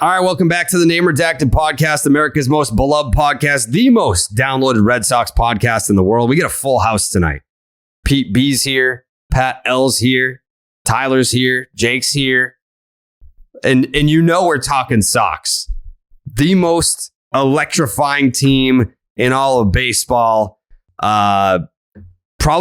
All right, welcome back to the Name Redacted podcast, America's most beloved podcast, the most downloaded Red Sox podcast in the world. We get a full house tonight. Pete B's here, Pat L's here, Tyler's here, Jake's here. And you know we're talking Sox. The most electrifying team in all of baseball. Probably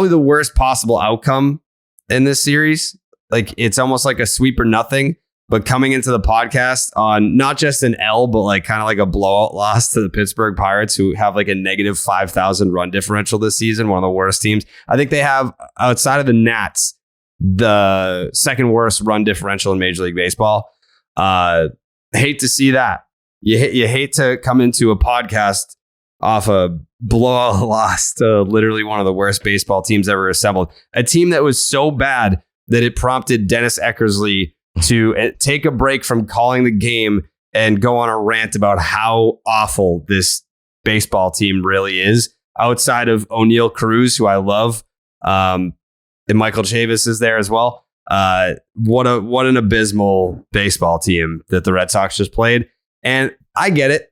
the worst possible outcome in this series. Like, it's almost like a sweep or nothing. But coming into the podcast on not just an L, but like kind of like a blowout loss to the Pittsburgh Pirates, who have like a negative 5,000 run differential this season, one of the worst teams. I think they have, outside of the Nats, the second worst run differential in Major League Baseball. Hate to see that. You hate to come into a podcast off a blowout loss to literally one of the worst baseball teams ever assembled. A team that was so bad that it prompted Dennis Eckersley to take a break from calling the game and go on a rant about how awful this baseball team really is. Outside of O'Neal Cruz, who I love, and Michael Chavis is there as well. What an abysmal baseball team that the Red Sox just played. And I get it.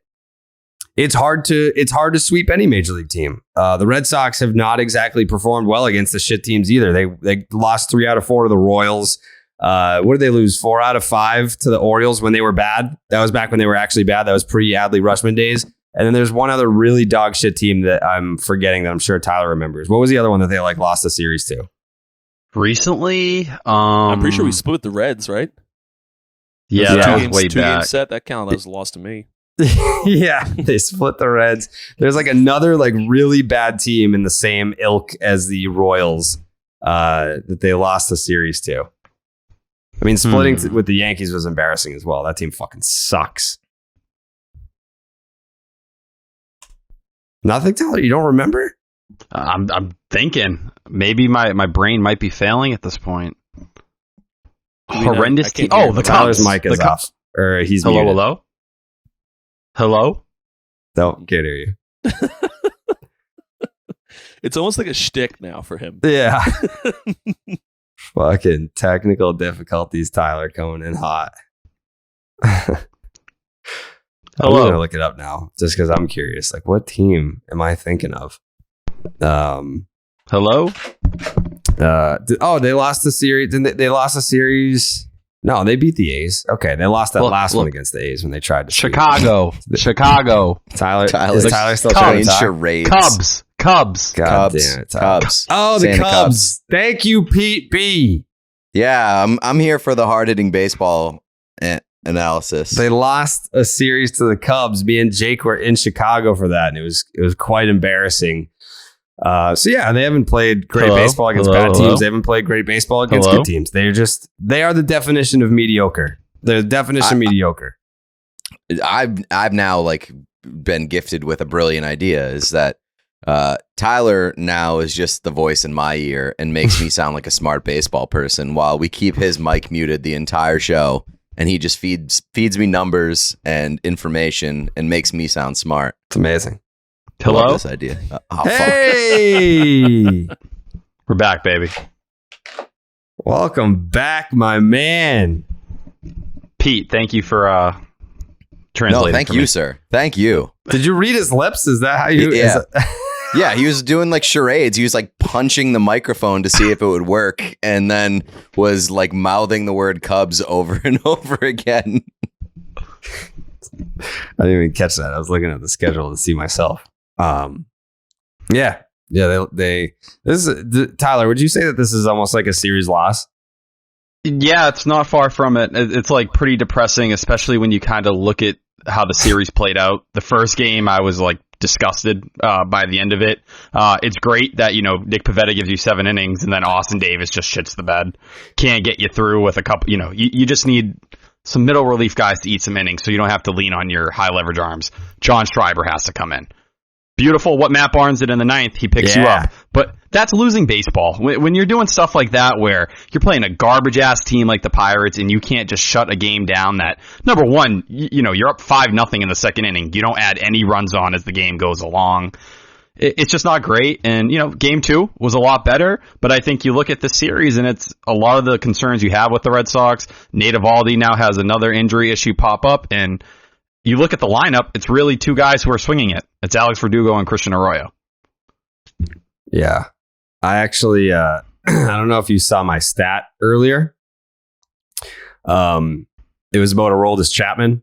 It's hard to sweep any major league team. The Red Sox have not exactly performed well against the shit teams either. They lost 3 out of 4 to the Royals. What did they lose? 4 out of 5 to the Orioles when they were bad. That was back when they were actually bad. That was pre-Adley Rutschman days. And then there's one other really dog shit team that I'm forgetting that I'm sure Tyler remembers. What was the other one that they lost the series to? Recently? I'm pretty sure we split the Reds, right? Yeah, that was way back. 2-game set. That counted. That was a loss to me. Yeah, they split the Reds. There's like another like really bad team in the same ilk as the Royals that they lost the series to. I mean, splitting with the Yankees was embarrassing as well. That team fucking sucks. Nothing, Tyler? You don't remember? I'm thinking. Maybe my brain might be failing at this point. Horrendous team. Oh, the Tyler's Cubs. mic is off. Or he's Hello, muted. Hello? Don't can't hear you. It's almost like a shtick now for him. Yeah. Fucking technical difficulties, Tyler, coming in hot. I'm going to look it up now just because I'm curious. Like, what team am I thinking of? Hello? They lost the series. Didn't they lost the series? No, they beat the A's. Okay, they lost that last one against the A's when they tried to Chicago. Tyler still playing trying charades. Cubs. God damn it, Tyler. Cubs. Oh, the Cubs. Thank you, Pete B. Yeah, I'm here for the hard-hitting baseball analysis. They lost a series to the Cubs. Me and Jake were in Chicago for that, and it was quite embarrassing. So yeah, they haven't played great baseball against bad teams. They haven't played great baseball against good teams. They are the definition of mediocre. The definition of mediocre. I've now been gifted with a brilliant idea. Is that Tyler now is just the voice in my ear and makes me sound like a smart baseball person while we keep his mic muted the entire show, and he just feeds me numbers and information and makes me sound smart. It's amazing. Hello? I love this idea. Hey! We're back, baby. Welcome back, my man. Pete, thank you for translating. No, thank you, sir. Thank you. Did you read his lips? Is that how you... Yeah. Yeah, he was doing charades. He was punching the microphone to see if it would work, and then was mouthing the word Cubs over and over again. I didn't even catch that. I was looking at the schedule to see myself. Yeah. Tyler, would you say that this is almost like a series loss? Yeah, it's not far from it. It's pretty depressing, especially when you kind of look at how the series played out. The first game, I was disgusted by the end of it. It's great that, Nick Pivetta gives you 7 innings and then Austin Davis just shits the bed. Can't get you through with a couple, you just need some middle relief guys to eat some innings so you don't have to lean on your high leverage arms. John Schreiber has to come in. Beautiful what Matt Barnes did in the 9th. He picks you up. But that's losing baseball. When you're doing stuff like that where you're playing a garbage-ass team like the Pirates and you can't just shut a game down that, number one, you're up 5-0 in the second inning. You don't add any runs on as the game goes along. it's just not great. And, game 2 was a lot better, but I think you look at the series and it's a lot of the concerns you have with the Red Sox. Nate Eovaldi now has another injury issue pop up, and you look at the lineup, it's really 2 guys who are swinging it. It's Alex Verdugo and Christian Arroyo. Yeah. I actually, I don't know if you saw my stat earlier. It was about Aroldis Chapman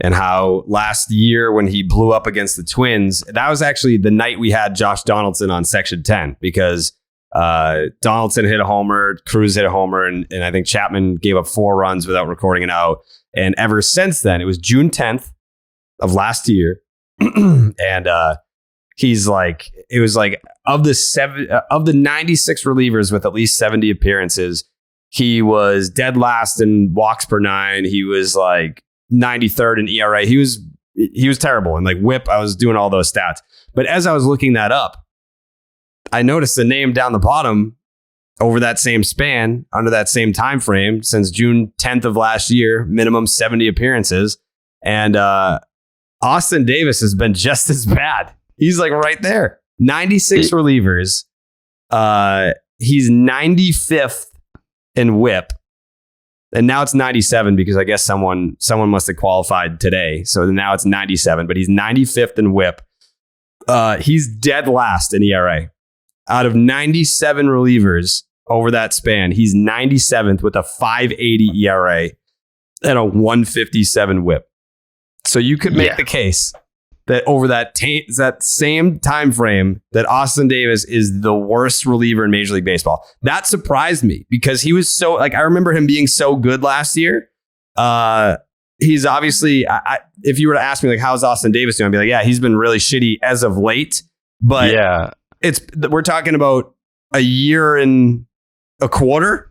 and how last year when he blew up against the Twins, that was actually the night we had Josh Donaldson on Section 10 because Donaldson hit a homer, Cruz hit a homer, and I think Chapman gave up 4 runs without recording it out. And ever since then, it was June 10th of last year. And he's like, it was like of the 96 relievers with at least 70 appearances, he was dead last in walks per 9. He was like 93rd in ERA. He was terrible. And like whip, I was doing all those stats. But as I was looking that up, I noticed the name down the bottom over that same span, under that same time frame, since June 10th of last year, minimum 70 appearances. And Austin Davis has been just as bad. He's like right there. 96 relievers. He's 95th in whip. And now it's 97 because I guess someone must have qualified today. So now it's 97, but he's 95th in whip. He's dead last in ERA. Out of 97 relievers over that span, he's 97th with a 5.80 ERA and a 157 whip. So you could make the case that over that same time frame that Austin Davis is the worst reliever in Major League Baseball. That surprised me because he was so I remember him being so good last year. He's obviously if you were to ask me like how's Austin Davis doing, I'd be like, yeah, he's been really shitty as of late. But yeah, we're talking about a year and a quarter.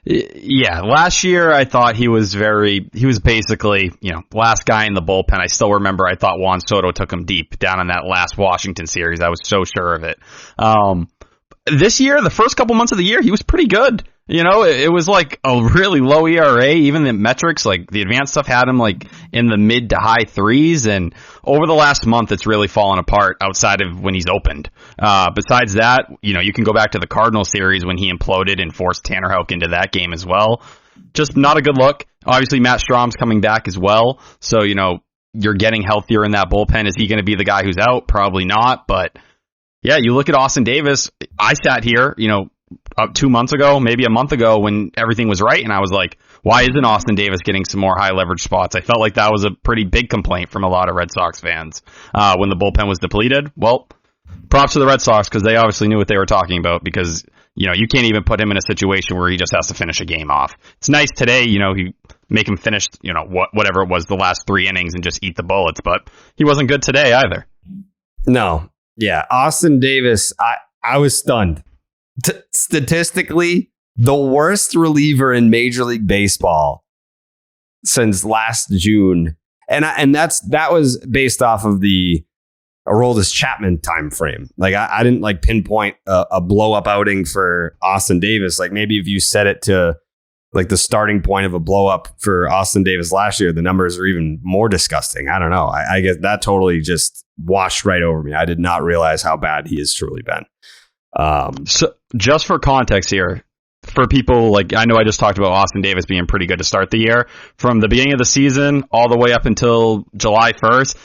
Yeah, last year I thought he was basically, last guy in the bullpen. I still remember I thought Juan Soto took him deep down in that last Washington series. I was so sure of it. This year, the first couple months of the year, he was pretty good. It was like a really low ERA. Even the metrics, like the advanced stuff, had him like in the mid to high 3s. And over the last month, it's really fallen apart outside of when he's opened. Besides that, you can go back to the Cardinal series when he imploded and forced Tanner Houck into that game as well. Just not a good look. Obviously, Matt Strom's coming back as well. So, you're getting healthier in that bullpen. Is he going to be the guy who's out? Probably not. But yeah, you look at Austin Davis. I sat here, 2 months ago, maybe a month ago when everything was right. And I was like, why isn't Austin Davis getting some more high leverage spots? I felt like that was a pretty big complaint from a lot of Red Sox fans when the bullpen was depleted. Well, props to the Red Sox because they obviously knew what they were talking about because, you can't even put him in a situation where he just has to finish a game off. It's nice today, you make him finish, whatever it was, the last 3 innings and just eat the bullets, but he wasn't good today either. No. Yeah. Austin Davis, I was stunned. Statistically, the worst reliever in Major League Baseball since last June, and that was based off of the Aroldis Chapman time frame. Like I didn't like pinpoint a blow up outing for Austin Davis. Like maybe if you set it to like the starting point of a blow up for Austin Davis last year, the numbers are even more disgusting. I don't know. I guess that totally just washed right over me. I did not realize how bad he has truly been. So just for context here, for people like, I know I just talked about Austin Davis being pretty good to start the year. From the beginning of the season all the way up until July 1st,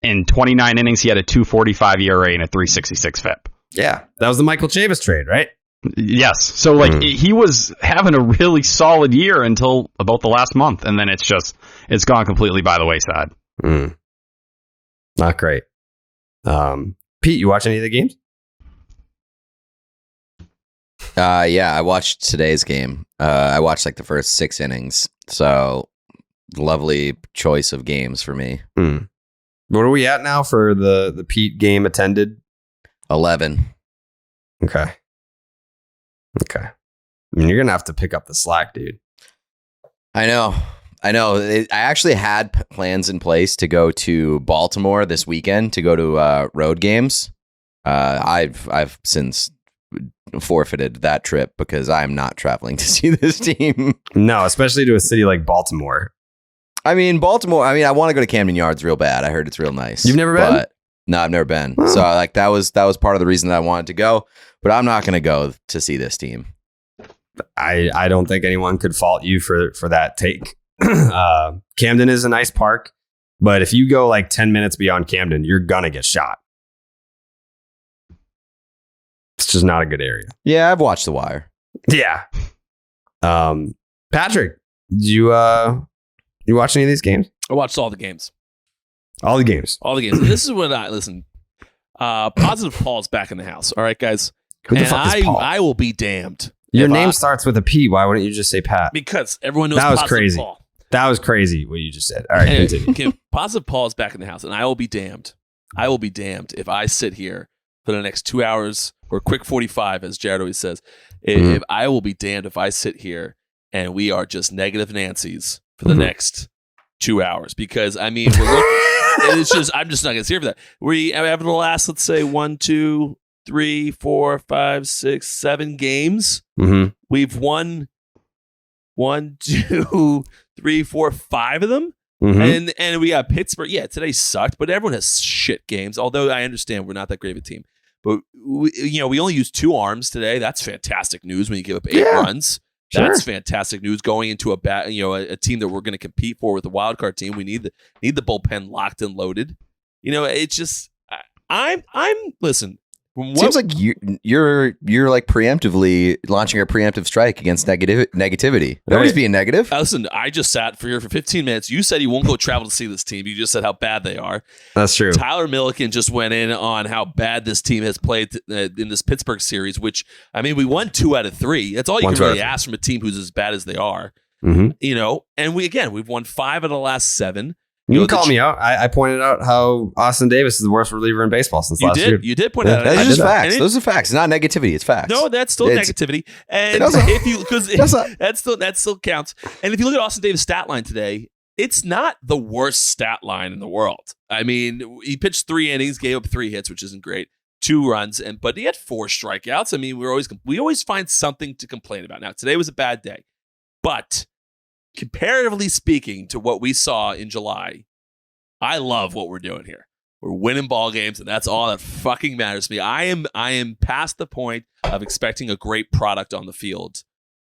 in 29 innings, he had a 2.45 ERA and a 3.66 FIP. Yeah, that was the Michael Chavis trade, right? Yes. So he was having a really solid year until about the last month, and then it's gone completely by the wayside. Not great. Pete, you watch any of the games? Yeah, I watched today's game. I watched like the first 6 innings. So lovely choice of games for me. What are we at now for the Pete game attended? 11. Okay. I mean, you're going to have to pick up the slack, dude. I know. I actually had plans in place to go to Baltimore this weekend to go to road games. I've since forfeited that trip because I'm not traveling to see this team. No, especially to a city like Baltimore. I mean, Baltimore. I want to go to Camden Yards real bad. I heard it's real nice. You've never been? No, I've never been. Oh. So like that was part of the reason that I wanted to go, but I'm not going to go to see this team. I don't think anyone could fault you for that take. Camden is a nice park, but if you go like 10 minutes beyond Camden, you're gonna get shot. It's just not a good area. Yeah, I've watched The Wire. Yeah. Patrick, did you watch any of these games? I watched all the games. All the games. All the games. This is what I listen. Positive Paul's back in the house. All right, guys. Who the And fuck is Paul? I will be damned. Your if name I- starts with a P. Why wouldn't you just say Pat? because everyone knows That was Positive crazy. Paul. That was crazy what you just said. All right, Anyway, continue. Positive Paul is back in the house, and I will be damned. I will be damned if I sit here for the next 2 hours or quick 45, as Jared always says. If I will be damned if I sit here and we are just negative Nancy's for the next 2 hours, because I mean we're looking. It's just I'm just not going to sit here for that. We have the last, let's say 1, 2, 3, 4, 5, 6, 7 games. Mm-hmm. We've won 1, 2, 3, 4, 5 of them. Mm-hmm. And we got Pittsburgh. Yeah, today sucked, but everyone has shit games. Although I understand we're not that great of a team, but we only used 2 arms today. That's fantastic news when you give up 8 runs. That's fantastic news going into a team that we're going to compete for with the wild card team. We need the bullpen locked and loaded. It's just I'm listen. Seems like you're like preemptively launching a preemptive strike against negativity. Nobody's being negative. Listen, I just sat for 15 minutes. You said you won't go travel to see this team. You just said how bad they are. That's true. Tyler Milliken just went in on how bad this team has played in this Pittsburgh series, which, I mean, we won 2 out of 3. That's all you can really ask from a team who's as bad as they are. Mm-hmm. And we've won 5 of the last 7. You can call me out. I pointed out how Austin Davis is the worst reliever in baseball since last year. You did point out. That's just facts. And Those are facts. It's not negativity. It's facts. No, that's still negativity. And if you that still counts. And if you look at Austin Davis' stat line today, it's not the worst stat line in the world. I mean, he pitched 3 innings, gave up 3 hits, which isn't great, 2 runs, but he had 4 strikeouts. I mean, we always find something to complain about. Now, today was a bad day, but comparatively speaking to what we saw in July, I love what we're doing here. We're winning ball games, and that's all that fucking matters to me. I am past the point of expecting a great product on the field.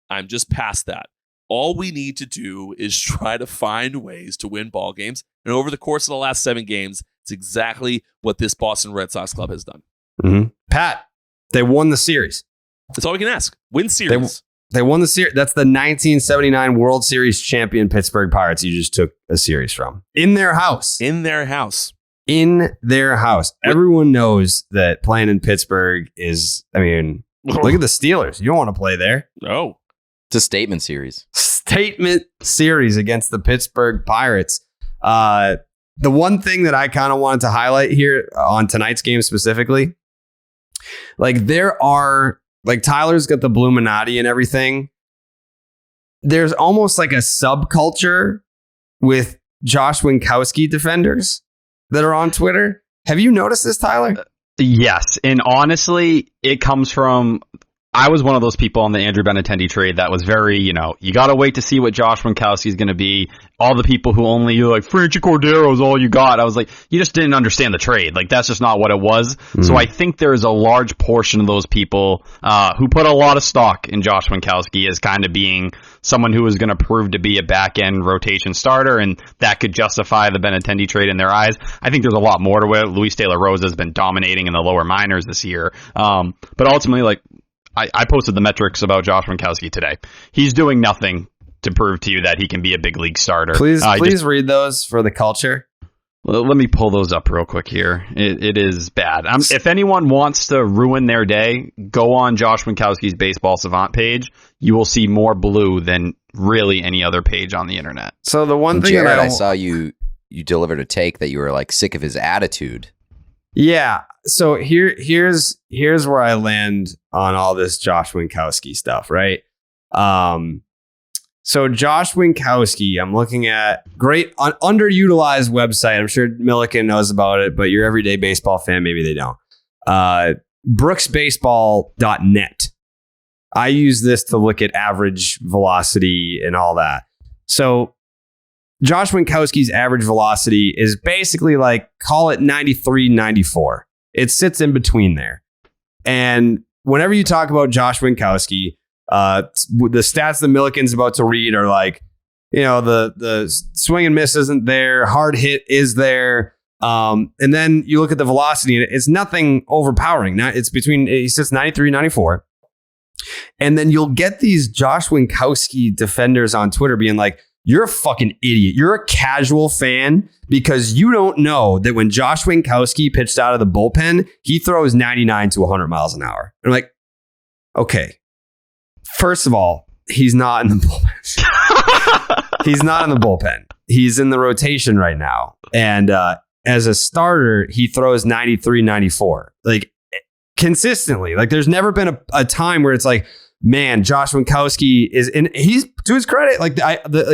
I'm just past that. All we need to do is try to find ways to win ball games. And over the course of the last 7 games, it's exactly what this Boston Red Sox club has done. Mm-hmm. Pat, they won the series. That's all we can ask. Win series. They won the series. That's the 1979 World Series champion Pittsburgh Pirates you just took a series from. In their house. Everyone knows that playing in Pittsburgh is, I mean, look at the Steelers. You don't want to play there. No. It's a statement series. Statement series against the Pittsburgh Pirates. The one thing that I kind of wanted to highlight here on tonight's game specifically, like Tyler's got the Bluminati and everything. There's almost like a subculture with Josh Winkowski defenders that are on Twitter. Have you noticed this, Tyler? Yes. And honestly, it comes from... I was one of those people on the Andrew Benintendi trade that was very, you got to wait to see what Josh Winkowski is going to be. All the people who only, you're like, Franchi Cordero is all you got. I was like, you just didn't understand the trade. Like, that's just not what it was. Mm-hmm. So I think there is a large portion of those people who put a lot of stock in Josh Winkowski as kind of being someone who is going to prove to be a back-end rotation starter, and that could justify the Benintendi trade in their eyes. I think there's a lot more to it. Luis De La Rosa has been dominating in the lower minors this year. But ultimately, like, I posted the metrics about Josh Winkowski today. He's doing nothing to prove to you that he can be a big league starter. Please read those for the culture. Well, let me pull those up real quick here. It is bad. If anyone wants to ruin their day, go on Josh Winkowski's Baseball Savant page. You will see more blue than really any other page on the internet. So the one thing Jared, that I saw you delivered a take that you were like sick of his attitude. Yeah. So here's where I land on all this Josh Winkowski stuff, right? So Josh Winkowski, I'm looking at great underutilized website. I'm sure Milliken knows about it, but your everyday baseball fan, maybe they don't. brooksbaseball.net. I use this to look at average velocity and all that. So Josh Winkowski's average velocity is basically like, call it 93, 94. It sits in between there. And whenever you talk about Josh Winkowski, the stats that Milliken's about to read are like, the swing and miss isn't there. Hard hit is there. And then you look at the velocity and it's nothing overpowering. Now it's he sits 93, 94. And then you'll get these Josh Winkowski defenders on Twitter being like, you're a fucking idiot. You're a casual fan because you don't know that when Josh Winkowski pitched out of the bullpen, he throws 99 to 100 miles an hour. And I'm like, okay, first of all, he's not in the bullpen. He's not in the bullpen. He's in the rotation right now. And as a starter, he throws 93, 94. Like consistently. Like there's never been a time where it's like, man, Josh Winkowski is, and he's, to his credit, like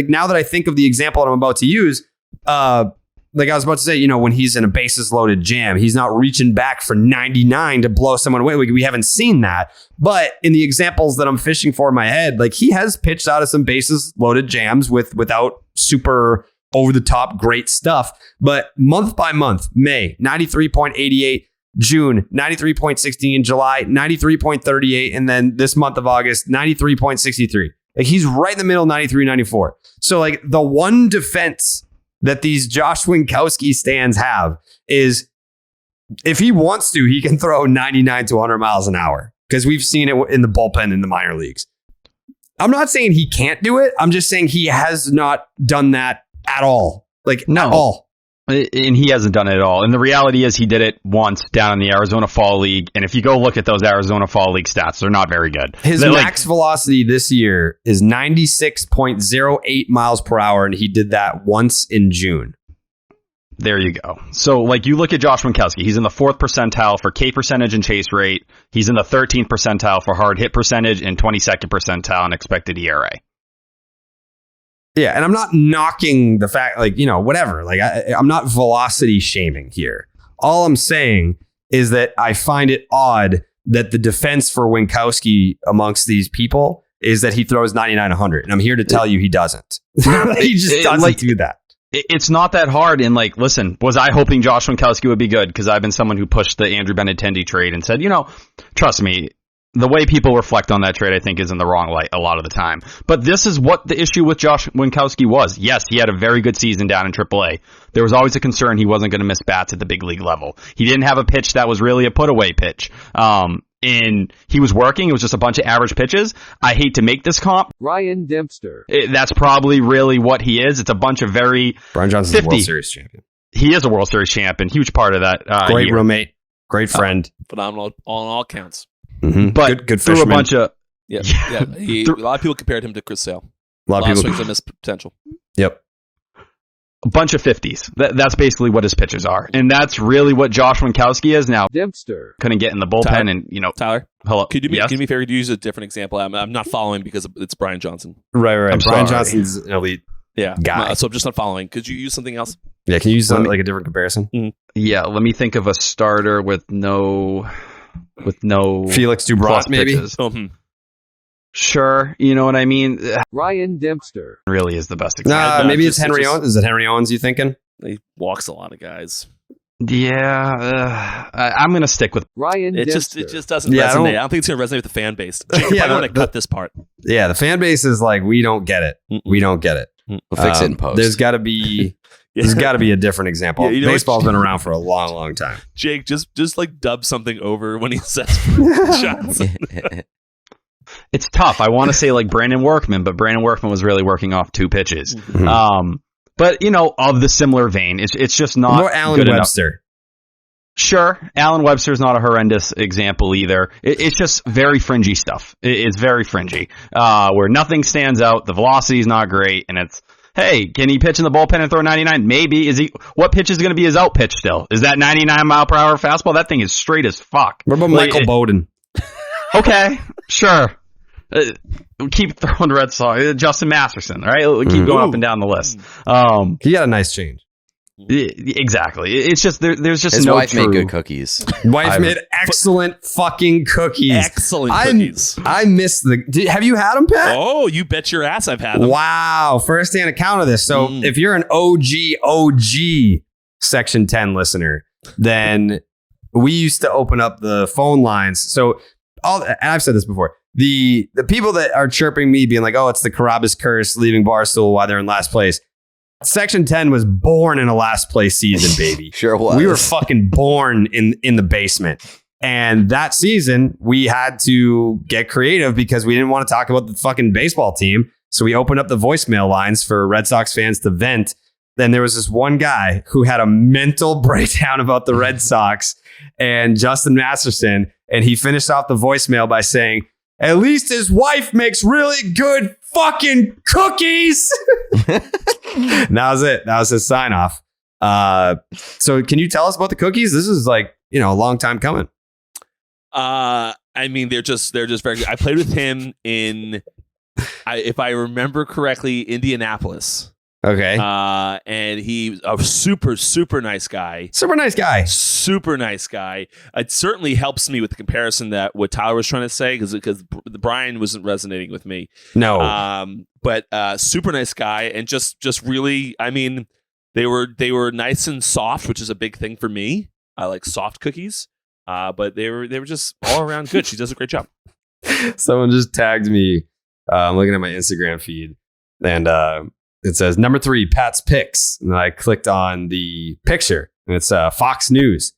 now that I think of the example that I'm about to use, like I was about to say, when he's in a bases loaded jam, he's not reaching back for 99 to blow someone away. We haven't seen that. But in the examples that I'm fishing for in my head, like he has pitched out of some bases loaded jams without super over the top great stuff. But month by month, May, 93.88. June, 93.16, July, 93.38, and then this month of August, 93.63. Like he's right in the middle, 93, 94. So like the one defense that these Josh Winkowski stands have is if he wants to, he can throw 99 to 100 miles an hour because we've seen it in the bullpen in the minor leagues. I'm not saying he can't do it. I'm just saying he has not done that at all. Like at all. And he hasn't done it at all. And the reality is he did it once down in the Arizona Fall League. And if you go look at those Arizona Fall League stats, they're not very good. His max velocity this year is 96.08 miles per hour. And he did that once in June. There you go. So like you look at Josh Winkowski, he's in the 4th percentile for K percentage and chase rate. He's in the 13th percentile for hard hit percentage and 22nd percentile in expected ERA. Yeah, and I'm not knocking the fact, like, whatever. Like, I'm not velocity shaming here. All I'm saying is that I find it odd that the defense for Winkowski amongst these people is that he throws 99, 100. And I'm here to tell you he doesn't. He just doesn't do that. It's not that hard. And like, listen, was I hoping Josh Winkowski would be good? Because I've been someone who pushed the Andrew Benintendi trade and said, trust me, the way people reflect on that trade, I think, is in the wrong light a lot of the time. But this is what the issue with Josh Winkowski was. Yes, he had a very good season down in AAA. There was always a concern he wasn't going to miss bats at the big league level. He didn't have a pitch that was really a put-away pitch. And he was working. It was just a bunch of average pitches. I hate to make this comp. Ryan Dempster. That's probably really what he is. It's a bunch of very... Brian Johnson's a World Series champion. He is a World Series champion. Huge part of that. Great roommate. Great friend. Phenomenal on all counts. Mm-hmm. But good through fisherman. a bunch of... Yeah. A lot of people compared him to Chris Sale. A lot of people. Swings and miss potential. Yep. A bunch of 50s. That's basically what his pitches are. And that's really what Josh Winkowski is now. Dempster. Couldn't get in the bullpen Tyler, and, Tyler, hello. could you do Yes? me a favor to use a different example? I'm not following because it's Brian Johnson. Right. I'm Brian sorry. Johnson's an elite guy. So I'm just not following. Could you use something else? Yeah, can you use something like a different comparison? Yeah, let me think of a starter with no Felix Dubras, maybe? pitches. Sure, you know what I mean? Ryan Dempster. Really is the best example. Maybe it's Henry Owens. Is it Henry Owens you thinking? He walks a lot of guys. Yeah, I'm going to stick with Ryan Dempster. It just doesn't resonate. I don't think it's going to resonate with the fan base. I want to cut this part. Yeah, the fan base is like, we don't get it. We don't get it. We'll fix it in post. There's got to be a different example. Yeah, Baseball's been around for a long, long time. Jake, just like dub something over when he says Johnson. It's tough. I want to say like Brandon Workman, but Brandon Workman was really working off 2 pitches. Mm-hmm. But of the similar vein, it's just not More Alan good Webster. Enough. Sure, Alan Webster's not a horrendous example either. It's just very fringy stuff. It's very fringy, where nothing stands out. The velocity's not great, and it's, hey, can he pitch in the bullpen and throw 99? Maybe. Is he? What pitch is going to be his out pitch still? Is that 99 mile per hour fastball? That thing is straight as fuck. What about Michael Bowden? Okay, sure. Keep throwing Red Sox. Justin Masterson, all right? We'll keep going up and down the list. He had a nice change. Exactly. It's just there's just His no wife true. made good cookies. Wife made excellent fucking cookies. Excellent cookies. I miss have you had them, Pat? Oh, you bet your ass I've had them. Wow. First-hand account of this. So if you're an OG Section 10 listener, then we used to open up the phone lines. So and I've said this before. The people that are chirping me being like, oh, it's the Carrabis curse leaving Barstool while they're in last place. Section 10 was born in a last place season, baby. Sure was. We were fucking born in the basement. And that season, we had to get creative because we didn't want to talk about the fucking baseball team. So we opened up the voicemail lines for Red Sox fans to vent. Then there was this one guy who had a mental breakdown about the Red Sox and Justin Masterson. And he finished off the voicemail by saying, at least his wife makes really good fucking cookies. And that was it. That was his sign off. So can you tell us about the cookies? This is like, a long time coming. I mean, they're just very good. I played with him in, if I remember correctly, Indianapolis. Okay. And he's a super, super nice guy. Super nice guy. Super nice guy. It certainly helps me with the comparison that what Tyler was trying to say because Brian wasn't resonating with me. No. But super nice guy and just really, I mean, they were nice and soft, which is a big thing for me. I like soft cookies. But they were just all around good. She does a great job. Someone just tagged me. I'm looking at my Instagram feed and it says number 3, Pat's Picks. And I clicked on the picture and it's Fox News.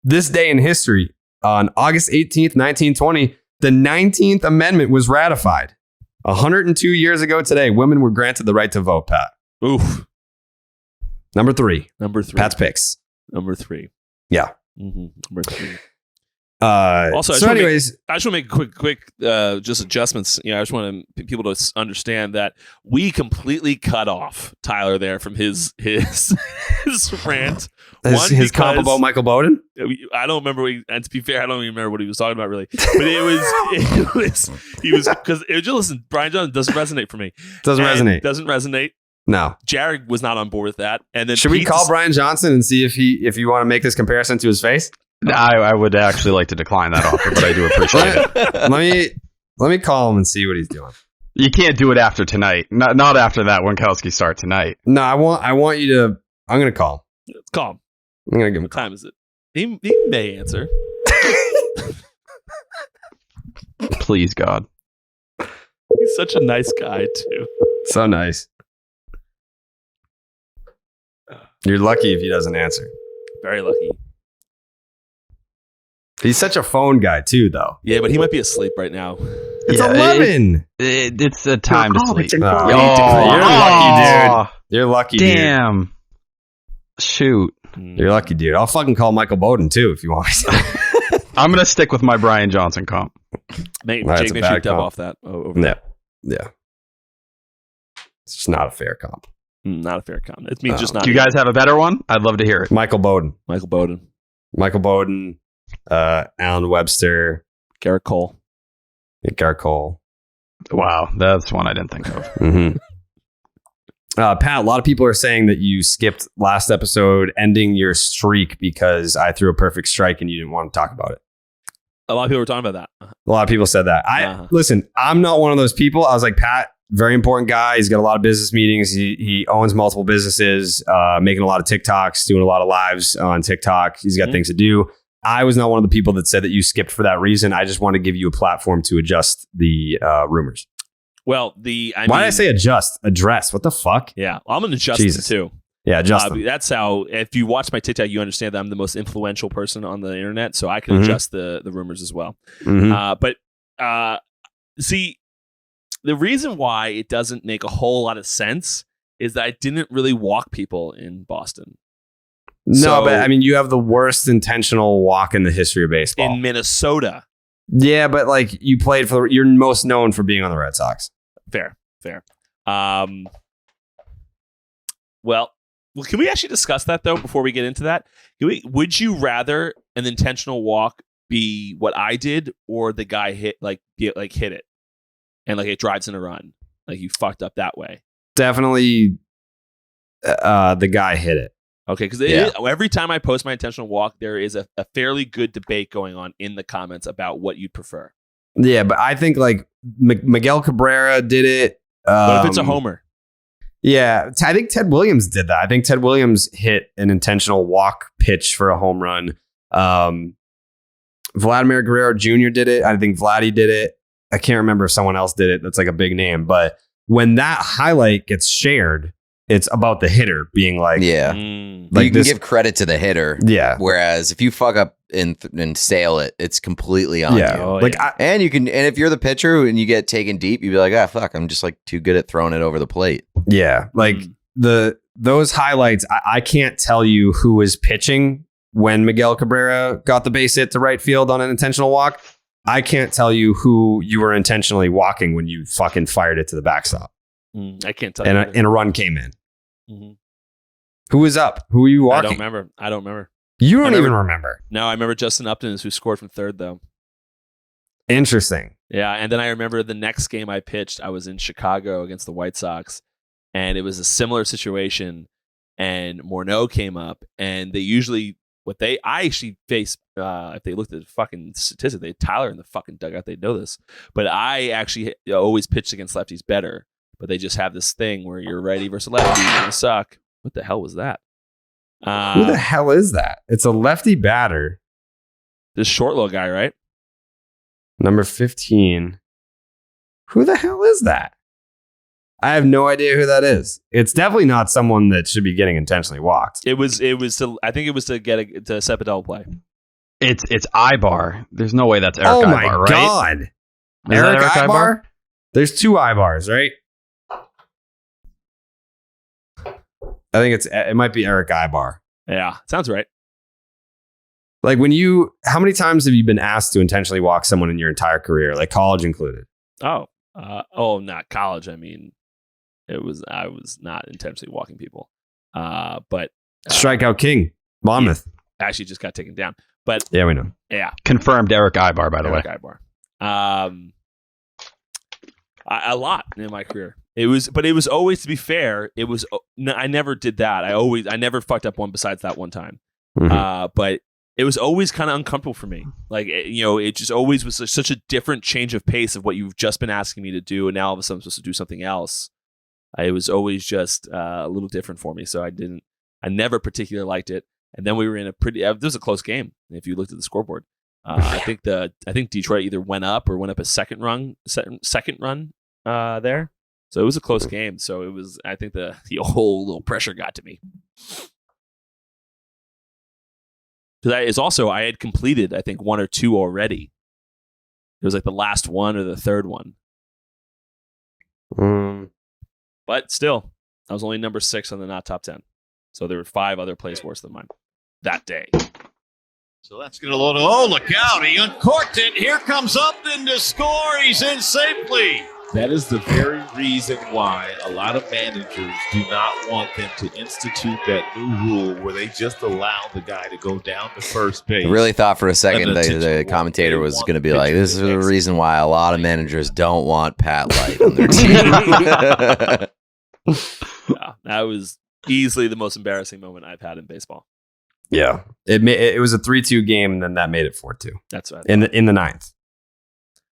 This day in history, on August 18th, 1920, the 19th Amendment was ratified. 102 years ago today, women were granted the right to vote, Pat. Oof. Number 3. Pat's Picks. Number 3. Yeah. Mm-hmm. Number 3. Also, I just want to make quick just adjustments. I just want people to understand that we completely cut off Tyler there from his rant. His comp about Michael Bowden? I don't remember. And to be fair, I don't even remember what he was talking about really. But he was because listen, Brian Johnson doesn't resonate for me. Doesn't resonate. No. Jared was not on board with that. And then should we call Brian Johnson and see if you want to make this comparison to his face? I would actually like to decline that offer, but I do appreciate it. Let me call him and see what he's doing. You can't do it after tonight. Not after that Winkowski start tonight. No, I want you to. I'm going to call him. Let's call him. I'm going to give him. What time is it? He may answer. Please, God. He's such a nice guy too. So nice. You're lucky if he doesn't answer. Very lucky. He's such a phone guy too, though. Yeah, but he might be asleep right now. It's 11. It's a time to sleep. You're lucky, dude. You're lucky, dude. Damn. Shoot. You're lucky, dude. I'll fucking call Michael Bowden too if you want me to. I'm gonna stick with my Brian Johnson comp. Jake, make sure you dub off that. Yeah. It's just not a fair comp. Not a fair comp. It means just not. Do you guys have a better one? I'd love to hear it. Michael Bowden. Alan Webster. Garrett Cole. Wow, that's one I didn't think of. Mm-hmm. Pat, a lot of people are saying that you skipped last episode ending your streak because I threw a perfect strike and you didn't want to talk about it. A lot of people were talking about that. A lot of people said that. Listen, I'm not one of those people. I was like, Pat, very important guy. He's got a lot of business meetings. He owns multiple businesses, making a lot of TikToks, doing a lot of lives on TikTok. He's got things to do. I was not one of the people that said that you skipped for that reason. I just want to give you a platform to adjust the rumors. Well, why did I say adjust? Address. What the fuck? Yeah, I'm an adjustment too. Yeah, adjust them. That's how, if you watch my TikTok, you understand that I'm the most influential person on the internet, so I can adjust the rumors as well. But see, the reason why it doesn't make a whole lot of sense is that I didn't really walk people in Boston. No, but I mean, you have the worst intentional walk in the history of baseball. In Minnesota. Yeah, but like you played for, you're most known for being on the Red Sox. Fair. Well, can we actually discuss that though before we get into that? Would you rather an intentional walk be what I did, or the guy hit it and like it drives in a run, like you fucked up that way? Definitely, the guy hit it. Okay, because every time I post my intentional walk, there is a fairly good debate going on in the comments about what you'd prefer. Yeah, but I think like Miguel Cabrera did it. But if it's a homer? Yeah, I think Ted Williams did that. I think Ted Williams hit an intentional walk pitch for a home run. Vladimir Guerrero Jr. did it. I think Vladdy did it. I can't remember if someone else did it. That's like a big name. But when that highlight gets shared, it's about the hitter being like, like you can give credit to the hitter. Yeah. Whereas if you fuck up and sail it, it's completely on you. Oh, like, yeah. And if you're the pitcher and you get taken deep, you'd be like, fuck, I'm just like too good at throwing it over the plate. Yeah. Like those highlights, I can't tell you who was pitching when Miguel Cabrera got the base hit to right field on an intentional walk. I can't tell you who you were intentionally walking when you fucking fired it to the backstop. I can't tell you. And a run came in. Mm-hmm. Who was up? Who were you walking? I don't remember. You don't even remember. No, I remember Justin Upton is who scored from third, though. Interesting. Yeah, and then I remember the next game I pitched, I was in Chicago against the White Sox, and it was a similar situation, and Morneau came up, and they usually, I actually face, if they looked at the fucking statistics, they'd Tyler in the fucking dugout, they'd know this, but I actually always pitched against lefties better, but they just have this thing where you're righty versus lefty, you're going to suck. What the hell was that? Who the hell is that? It's a lefty batter. This short little guy, right? Number 15. Who the hell is that? I have no idea who that is. It's definitely not someone that should be getting intentionally walked. I think it was to get to set a double play. It's Ibar. There's no way that's Eric Oh Ibar, my right? God. Is that Eric Ibar? There's two Ibars, right? I think it might be Eric Ibar. Yeah, sounds right. Like how many times have you been asked to intentionally walk someone in your entire career, like college included? Not college. I mean, I was not intentionally walking people. But Strikeout King, Monmouth. Actually just got taken down. But yeah, we know. Yeah. Confirmed Eric Ibar, by the way. Eric Ibar. A lot in my career. It was always, to be fair, I never did that. I never fucked up one besides that one time. Mm-hmm. But it was always kind of uncomfortable for me. Like, it just always was such a different change of pace of what you've just been asking me to do. And now all of a sudden I'm supposed to do something else. It was always just a little different for me. So I never particularly liked it. And then we were in this was a close game. If you looked at the scoreboard, I think Detroit either went up a second run there. So it was a close game. So it was, I think the whole little pressure got to me. Because I had completed, I think, one or two already. It was like the last one or the third one. But still, I was only number 6 on the not top 10. So there were 5 other plays worse than mine that day. So that's going to load. Oh, look out. He uncorked it. Here comes Upton to score. He's in safely. That is the very reason why a lot of managers do not want them to institute that new rule where they just allow the guy to go down to first base. I really thought for a second the commentator was going to be like, this is the reason why a lot of managers don't want Pat Light on their team. Yeah, that was easily the most embarrassing moment I've had in baseball. Yeah. It was a 3-2 game, and then that made it 4-2. That's right. In the ninth.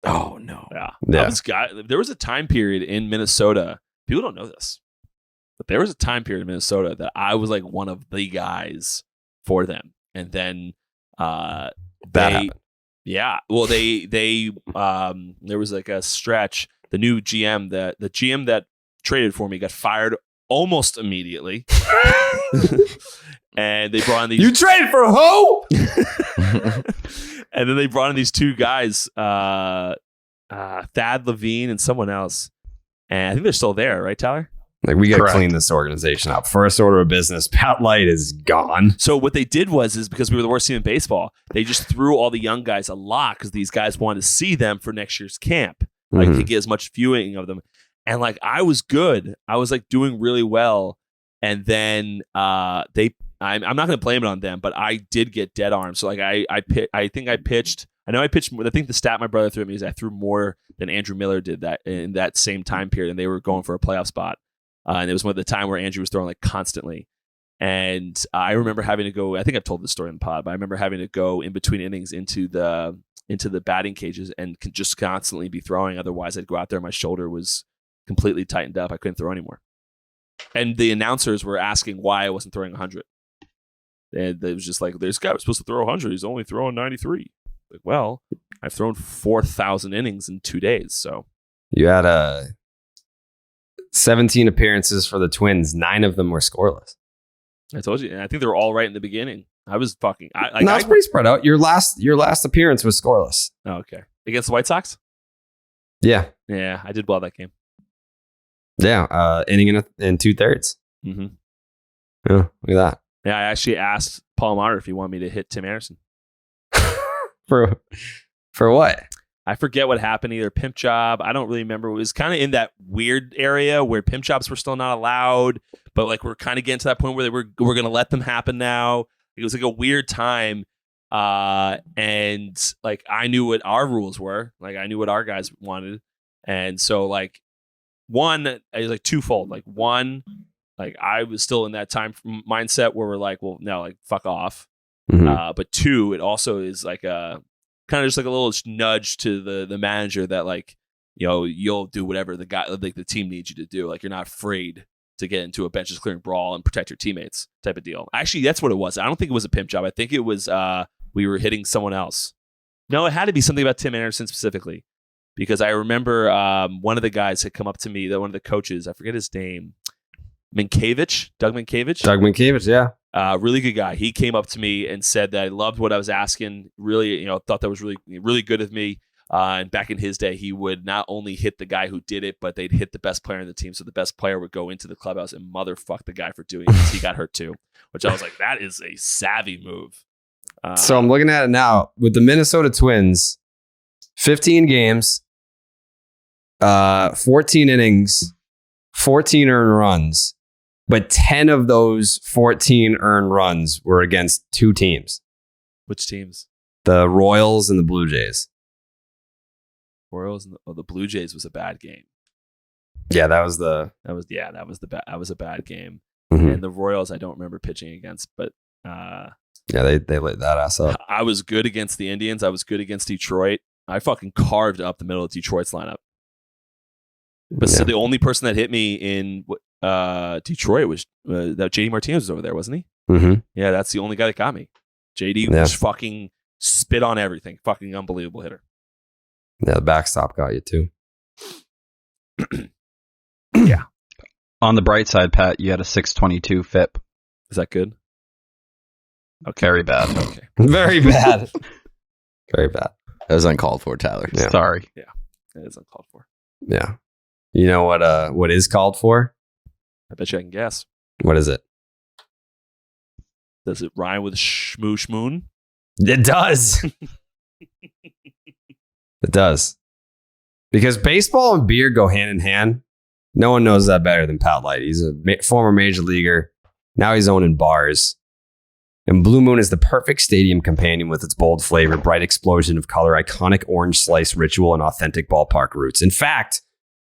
Oh, no. Yeah. There was a time period in Minnesota. People don't know this, but there was a time period in Minnesota that I was like one of the guys for them. And then that happened. Yeah. Well, they there was like a stretch. The new GM that traded for me got fired almost immediately. And they brought in these. You traded for who? And then they brought in these 2 guys, Thad Levine and someone else. And I think they're still there, right, Tyler? Like, we got to clean this organization up. First order of business, Pat Light is gone. So what they did is because we were the worst team in baseball, they just threw all the young guys a lot because these guys wanted to see them for next year's camp, like to get as much viewing of them. And like, I was good. I was like doing really well. And then I'm not going to blame it on them, but I did get dead armed. So like I think I pitched. I know I pitched. I think the stat my brother threw at me is I threw more than Andrew Miller did that in that same time period, and they were going for a playoff spot. And it was one of the time where Andrew was throwing like constantly. And I remember having to go, I think I've told this story in the pod, but I remember having to go in between innings into the batting cages and just constantly be throwing. Otherwise, I'd go out there, my shoulder was completely tightened up. I couldn't throw anymore. And the announcers were asking why I wasn't throwing 100. And it was just like, this guy was supposed to throw 100. He's only throwing 93. Like, well, I've thrown 4,000 innings in 2 days. So you had 17 appearances for the Twins. 9 of them were scoreless. I told you. And I think they were all right in the beginning. I was fucking... It's pretty spread out. Your last appearance was scoreless. Oh, okay. Against the White Sox? Yeah. Yeah, I did well that game. Yeah, inning in 2/3. Mm-hmm. Yeah, look at that. Yeah, I actually asked Paul Meyer if he wanted me to hit Tim Anderson. For what? I forget what happened. Either pimp job. I don't really remember. It was kind of in that weird area where pimp jobs were still not allowed, but like we're kind of getting to that point where we're going to let them happen now. It was like a weird time, and like I knew what our rules were. Like I knew what our guys wanted, and so like one is like twofold. Like one, like I was still in that time mindset where we're like, well, no, like fuck off. Mm-hmm. But two, it also is like a kind of just like a little nudge to the manager that like, you know, you'll do whatever the guy, like the team needs you to do. Like you're not afraid to get into a benches clearing brawl and protect your teammates type of deal. Actually, that's what it was. I don't think it was a pimp job. I think it was we were hitting someone else. No, it had to be something about Tim Anderson specifically, because I remember one of the guys had come up to me, one of the coaches, I forget his name, Doug Minkiewicz. Doug Minkiewicz, yeah. Really good guy. He came up to me and said that I loved what I was asking. Really, thought that was really, really good of me. And back in his day, he would not only hit the guy who did it, but they'd hit the best player in the team. So the best player would go into the clubhouse and motherfuck the guy for doing it. He got hurt too, which I was like, that is a savvy move. So I'm looking at it now with the Minnesota Twins, 15 games, 14 innings, 14 earned runs. But 10 of those 14 earned runs were against 2 teams. Which teams? The Royals and the Blue Jays. Royals and the Blue Jays was a bad game. Yeah, that was a bad game. Mm-hmm. And the Royals, I don't remember pitching against, but yeah, they lit that ass up. I was good against the Indians. I was good against Detroit. I fucking carved up the middle of Detroit's lineup. But so the only person that hit me in Detroit was that JD Martinez was over there, wasn't he? Mm-hmm. Yeah, that's the only guy that got me. JD was fucking spit on everything. Fucking unbelievable hitter. Yeah, the backstop got you too. Yeah. On the bright side, Pat, you had a 622 FIP. Is that good? Okay. Very bad. Okay. Very bad. Very bad. That was uncalled for, Tyler. Yeah. Sorry. Yeah, it is uncalled for. Yeah. You know what is called for? I bet you I can guess. What is it? Does it rhyme with shmoo shmoon? It does. It does. Because baseball and beer go hand in hand. No one knows that better than Pat Light. He's a former major leaguer. Now he's owning bars. And Blue Moon is the perfect stadium companion with its bold flavor, bright explosion of color, iconic orange slice ritual, and authentic ballpark roots. In fact,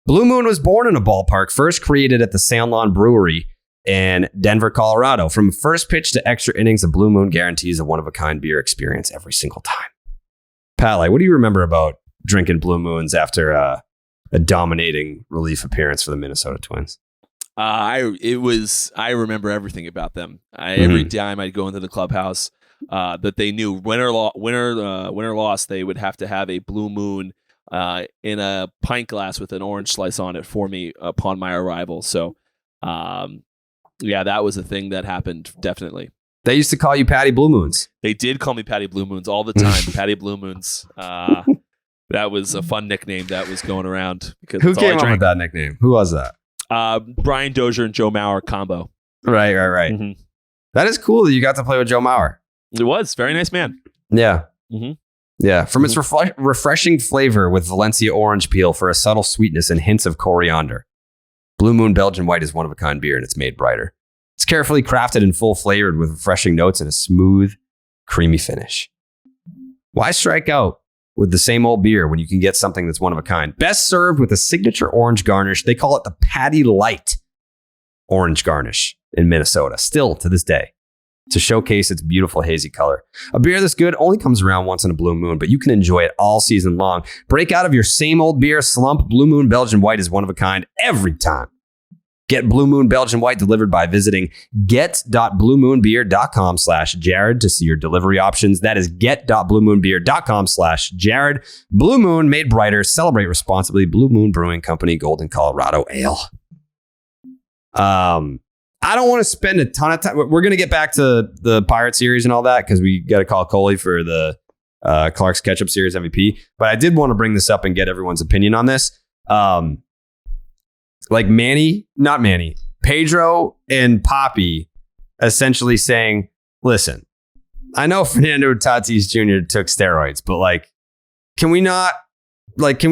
Blue Moon was born in a ballpark, first created at the San Lon Brewery in Denver, Colorado. From first pitch to extra innings, the Blue Moon guarantees a one-of-a-kind beer experience every single time. Pat, what do you remember about drinking Blue Moons after a dominating relief appearance for the Minnesota Twins? I remember everything about them. Every time I'd go into the clubhouse, that they knew win or loss, they would have to have a Blue Moon in a pint glass with an orange slice on it for me upon my arrival. So, yeah, that was a thing that happened, definitely. They used to call you Patty Blue Moons. They did call me Patty Blue Moons all the time. Patty Blue Moons. That was a fun nickname that was going around. Because who came up with that nickname? Who was that? Brian Dozier and Joe Mauer combo. Right. Mm-hmm. That is cool that you got to play with Joe Mauer. It was. Very nice man. Yeah. Mm-hmm. Yeah. From its refreshing flavor with Valencia orange peel for a subtle sweetness and hints of coriander. Blue Moon Belgian White is one-of-a-kind beer and it's made brighter. It's carefully crafted and full-flavored with refreshing notes and a smooth, creamy finish. Why strike out with the same old beer when you can get something that's one of a kind? Best served with a signature orange garnish. They call it the Patty Light orange garnish. in Minnesota, still to this day, to showcase its beautiful hazy color. A beer this good only comes around once in a blue moon, but you can enjoy it all season long. Break out of your same old beer slump. Blue Moon Belgian White is one of a kind every time. Get Blue Moon Belgian White delivered by visiting get.bluemoonbeer.com/Jared to see your delivery options. That is get.bluemoonbeer.com/Jared. Blue Moon, made brighter. Celebrate responsibly. Blue Moon Brewing Company, Golden, Colorado Ale. I don't want to spend a ton of time. We're going to get back to the Pirate series and all that because we got to call Coley for the Clark's Ketchup Series MVP. But I did want to bring this up and get everyone's opinion on this. Pedro and Poppy essentially saying, listen, I know Fernando Tatis Jr. took steroids, but can we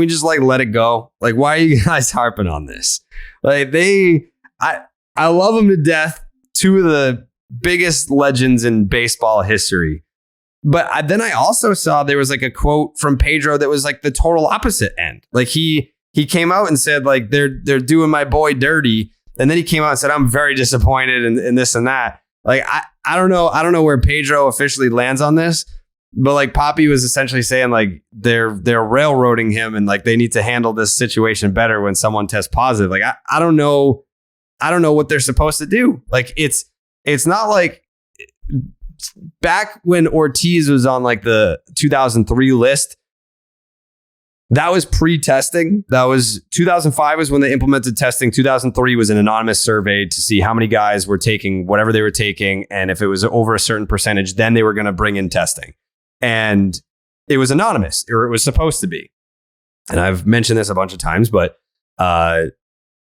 just let it go? Why are you guys harping on this? I love them to death. Two of the biggest legends in baseball history. But then I also saw there was a quote from Pedro that was the total opposite end. He came out and said they're doing my boy dirty. And then he came out and said, I'm very disappointed in this and that. I don't know where Pedro officially lands on this, but Poppy was essentially saying they're railroading him and they need to handle this situation better when someone tests positive. I don't know what they're supposed to do. It's not back when Ortiz was on the 2003 list. That was pre-testing. That was 2005 was when they implemented testing. 2003 was an anonymous survey to see how many guys were taking whatever they were taking. And if it was over a certain percentage, then they were going to bring in testing. And it was anonymous, or it was supposed to be. And I've mentioned this a bunch of times, but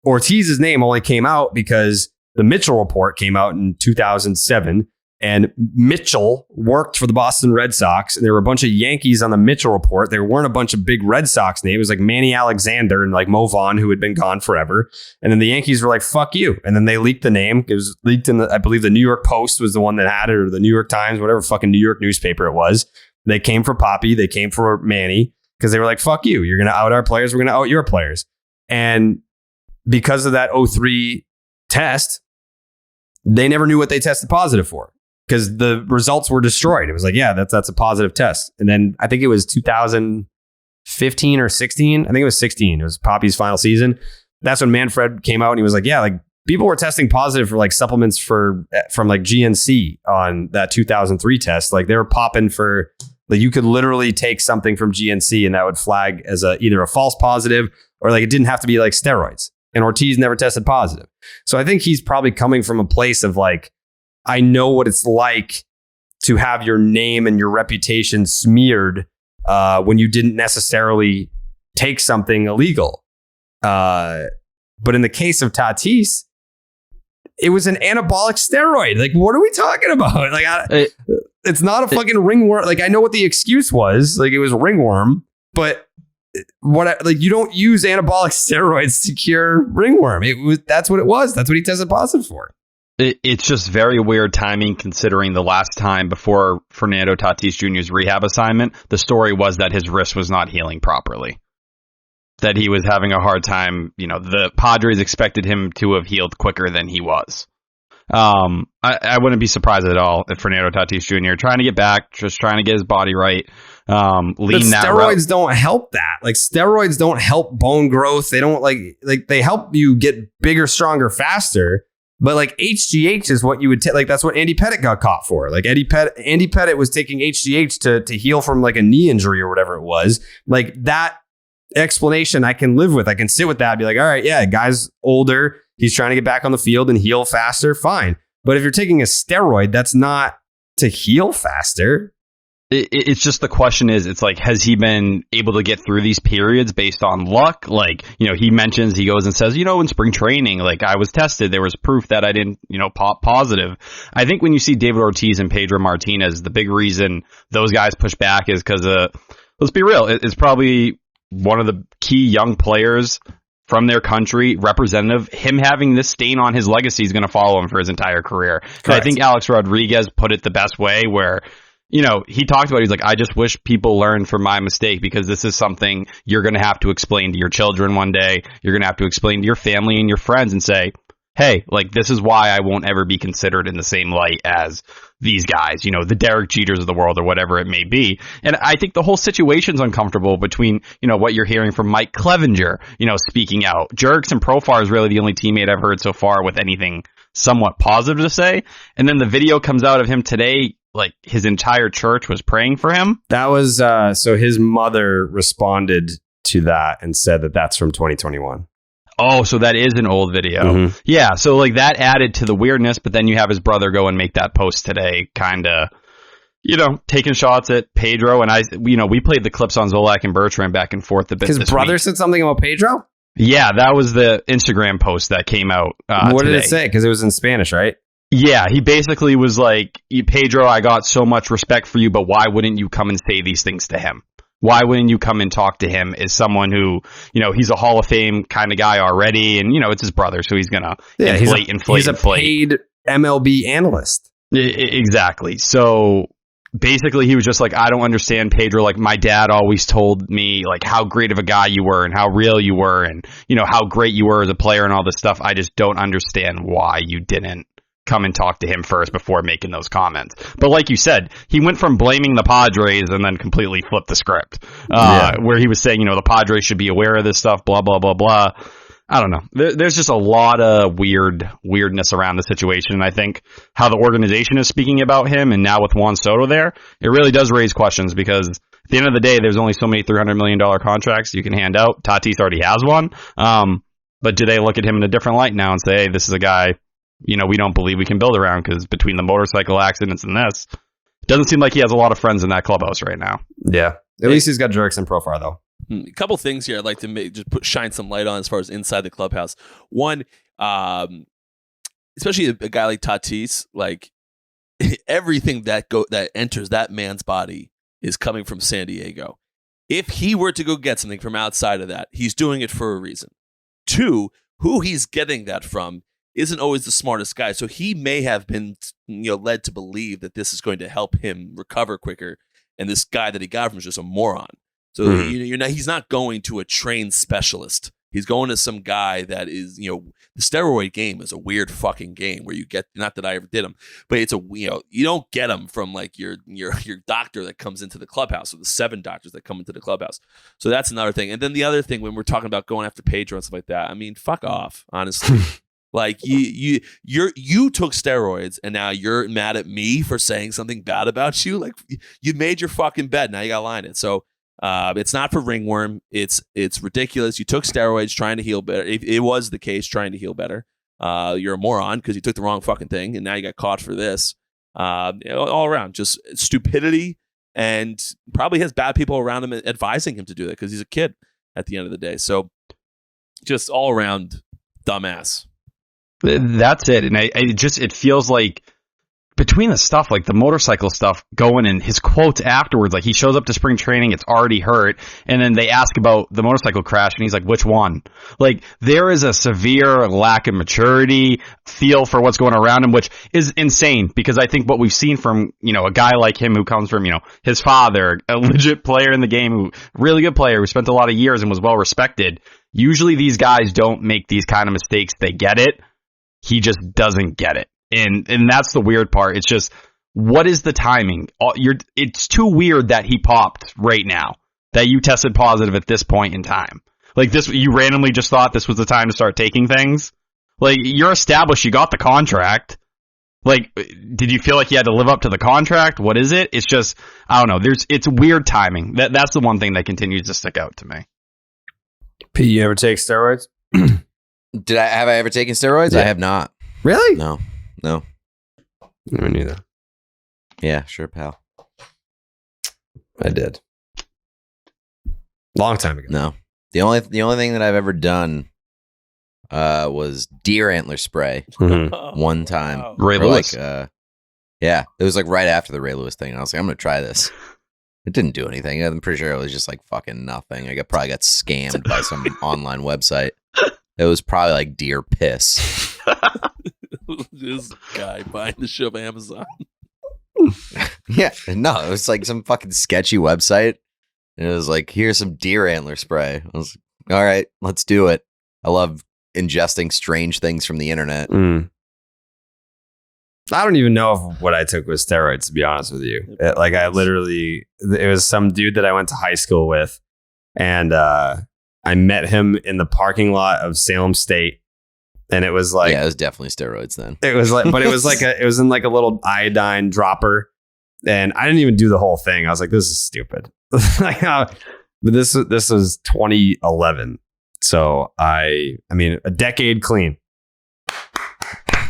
Ortiz's name only came out because the Mitchell report came out in 2007. And Mitchell worked for the Boston Red Sox. And there were a bunch of Yankees on the Mitchell report. There weren't a bunch of big Red Sox names. It was Manny Alexander and Mo Vaughn, who had been gone forever. And then the Yankees were fuck you. And then they leaked the name. It was leaked in I believe the New York Post was the one that had it, or the New York Times, whatever fucking New York newspaper it was. They came for Poppy. They came for Manny because they were fuck you. You're going to out our players. We're going to out your players. And because of that 03 test, they never knew what they tested positive for, because the results were destroyed. It was that's a positive test. And then I think it was 2015 or 16. I think it was 16. It was Poppy's final season. That's when Manfred came out and he was people were testing positive for supplements from GNC on that 2003 test. They were popping for you could literally take something from GNC and that would flag as either a false positive or it didn't have to be steroids. And Ortiz never tested positive. So I think he's probably coming from a place of I know what it's like to have your name and your reputation smeared when you didn't necessarily take something illegal. But in the case of Tatis, it was an anabolic steroid. What are we talking about? It's not a fucking ringworm. I know what the excuse was. It was ringworm, but you don't use anabolic steroids to cure ringworm. That's what it was. That's what he tested positive for. It's just very weird timing, considering the last time before Fernando Tatis Jr.'s rehab assignment, the story was that his wrist was not healing properly, that he was having a hard time. The Padres expected him to have healed quicker than he was. I wouldn't be surprised at all if Fernando Tatis Jr. trying to get back, just trying to get his body right. But steroids don't help that. Steroids don't help bone growth. They don't they help you get bigger, stronger, faster. But HGH is what you would take. That's what Andy Pettitte got caught for. Andy Pettitte was taking HGH to heal from a knee injury or whatever it was. That explanation I can live with. I can sit with that and be all right, yeah, guy's older. He's trying to get back on the field and heal faster. Fine. But if you're taking a steroid, that's not to heal faster. It's just, the question is, has he been able to get through these periods based on luck? He mentions, he goes and says, in spring training, I was tested. There was proof that I didn't, pop positive. I think when you see David Ortiz and Pedro Martinez, the big reason those guys push back is because, let's be real, it's probably one of the key young players from their country, representative. Him having this stain on his legacy is going to follow him for his entire career. I think Alex Rodriguez put it the best way, where he talked about, he's I just wish people learned from my mistake, because this is something you're going to have to explain to your children one day. You're going to have to explain to your family and your friends and say, hey, like, this is why I won't ever be considered in the same light as these guys, you know, the Derek Jeters of the world or whatever it may be. And I think the whole situation's uncomfortable between, you know, what you're hearing from Mike Clevenger, you know, speaking out. Jerks and Profar is really the only teammate I've heard so far with anything somewhat positive to say. And then the video comes out of him today, like his entire church was praying for him. That was, so his mother responded to that and said that that's from 2021. Oh, so that is an old video. Mm-hmm. Yeah, so like that added to the weirdness, but then you have his brother go and make that post today, kind of, you know, taking shots at Pedro. And we played the clips on Zolak and Bertrand back and forth a bit. His brother week. said something about Pedro? Yeah, that was the Instagram post that came out What today. did it say? Because it was in Spanish, right? Yeah, he basically was like, Pedro, I got so much respect for you, but why wouldn't you come and say these things to him? Why wouldn't you come and talk to him as someone who, you know, he's a Hall of Fame kind of guy already, and, you know, it's his brother, so he's going to inflate. He's a paid MLB analyst. Exactly. So basically he was just like, I don't understand, Pedro. Like, my dad always told me, like, how great of a guy you were and how real you were and, you know, how great you were as a player and all this stuff. I just don't understand why you didn't come and talk to him first before making those comments. But like you said, he went from blaming the Padres and then completely flipped the script, where he was saying, you know, the Padres should be aware of this stuff, blah, blah, blah, blah. I don't know. There's just a lot of weirdness around the situation. And I think how the organization is speaking about him, and now with Juan Soto there, it really does raise questions, because at the end of the day, there's only so many $300 million contracts you can hand out. Tatis already has one. But do they look at him in a different light now and say, hey, this is a guy, you know, we don't believe we can build around, because between the motorcycle accidents and this, it doesn't seem like he has a lot of friends in that clubhouse right now. Yeah. At least he's got Jerks and Profar, though. A couple things here I'd like to shine some light on as far as inside the clubhouse. One, especially a guy like Tatis, like everything that enters that man's body is coming from San Diego. If he were to go get something from outside of that, he's doing it for a reason. Two, who he's getting that from isn't always the smartest guy. So he may have been, you know, led to believe that this is going to help him recover quicker, and this guy that he got from is just a moron. So he's not going to a trained specialist. He's going to some guy that is, you know, the steroid game is a weird fucking game where you get, not that I ever did them, but it's you don't get them from like your doctor that comes into the clubhouse, or the 7 doctors that come into the clubhouse. So that's another thing. And then the other thing, when we're talking about going after Pedro and stuff like that, I mean, fuck off, honestly. Like you took steroids and now you're mad at me for saying something bad about you. Like, you made your fucking bed. Now you got to lie in it. So it's not for ringworm. It's ridiculous. You took steroids trying to heal better. It was the case, trying to heal better. You're a moron because you took the wrong fucking thing, and now you got caught for this. All around, just stupidity, and probably has bad people around him advising him to do that because he's a kid at the end of the day. So just all around dumbass. That's it. And it feels like between the stuff, like the motorcycle stuff going, and his quotes afterwards, like he shows up to spring training, it's already hurt. And then they ask about the motorcycle crash and he's like, which one? Like, there is a severe lack of maturity, feel for what's going around him, which is insane, because I think what we've seen from, you know, a guy like him who comes from, you know, his father, a legit player in the game, who really good player who spent a lot of years and was well respected. Usually these guys don't make these kind of mistakes. They get it. He just doesn't get it. And that's the weird part. It's just, what is the timing? It's too weird that he popped right now, that you tested positive at this point in time. Like this, you randomly just thought this was the time to start taking things. Like, you're established, you got the contract. Like, did you feel like you had to live up to the contract? What is it? It's just, I don't know. It's weird timing. That's the one thing that continues to stick out to me. Pete, you ever take steroids? Have I ever taken steroids? Yeah. I have not. Really? No. Never knew that. Yeah, sure, pal. I did. Long time ago. No. The only thing that I've ever done was deer antler spray one time. Wow. Ray Lewis. Yeah, it was like right after the Ray Lewis thing. And I was like, I'm going to try this. It didn't do anything. I'm pretty sure it was just like fucking nothing. I probably got scammed by some online website. It was probably like deer piss. This guy buying the shit off Amazon. Yeah, no, it was like some fucking sketchy website. And it was like, here's some deer antler spray. I was like, all right, let's do it. I love ingesting strange things from the internet. I don't even know if what I took was steroids, to be honest with you. It was some dude that I went to high school with, and I met him in the parking lot of Salem State, and it was like, yeah, it was definitely steroids then. It was like, but it was like it was in like a little iodine dropper, and I didn't even do the whole thing. I was like, this is stupid. But this was 2011, so I mean, a decade clean.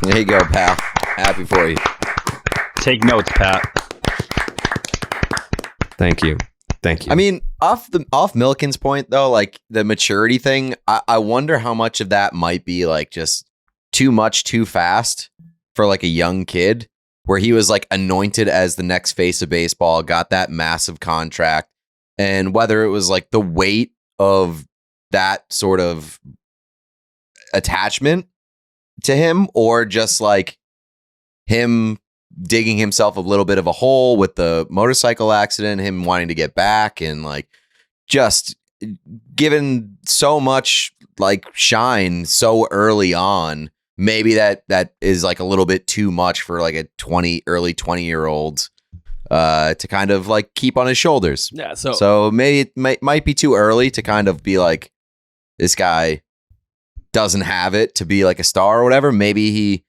There you go, pal. Happy for you. Take notes, Pat. Thank you. I mean, off Milken's point though, like the maturity thing, I wonder how much of that might be like just too much too fast for like a young kid, where he was like anointed as the next face of baseball, got that massive contract, and whether it was like the weight of that sort of attachment to him, or just like him digging himself a little bit of a hole with the motorcycle accident, him wanting to get back, and like just given so much like shine so early on. Maybe that is like a little bit too much for like a early 20-year-old to kind of like keep on his shoulders. Yeah. So maybe it might be too early to kind of be like, this guy doesn't have it to be like a star or whatever. Maybe he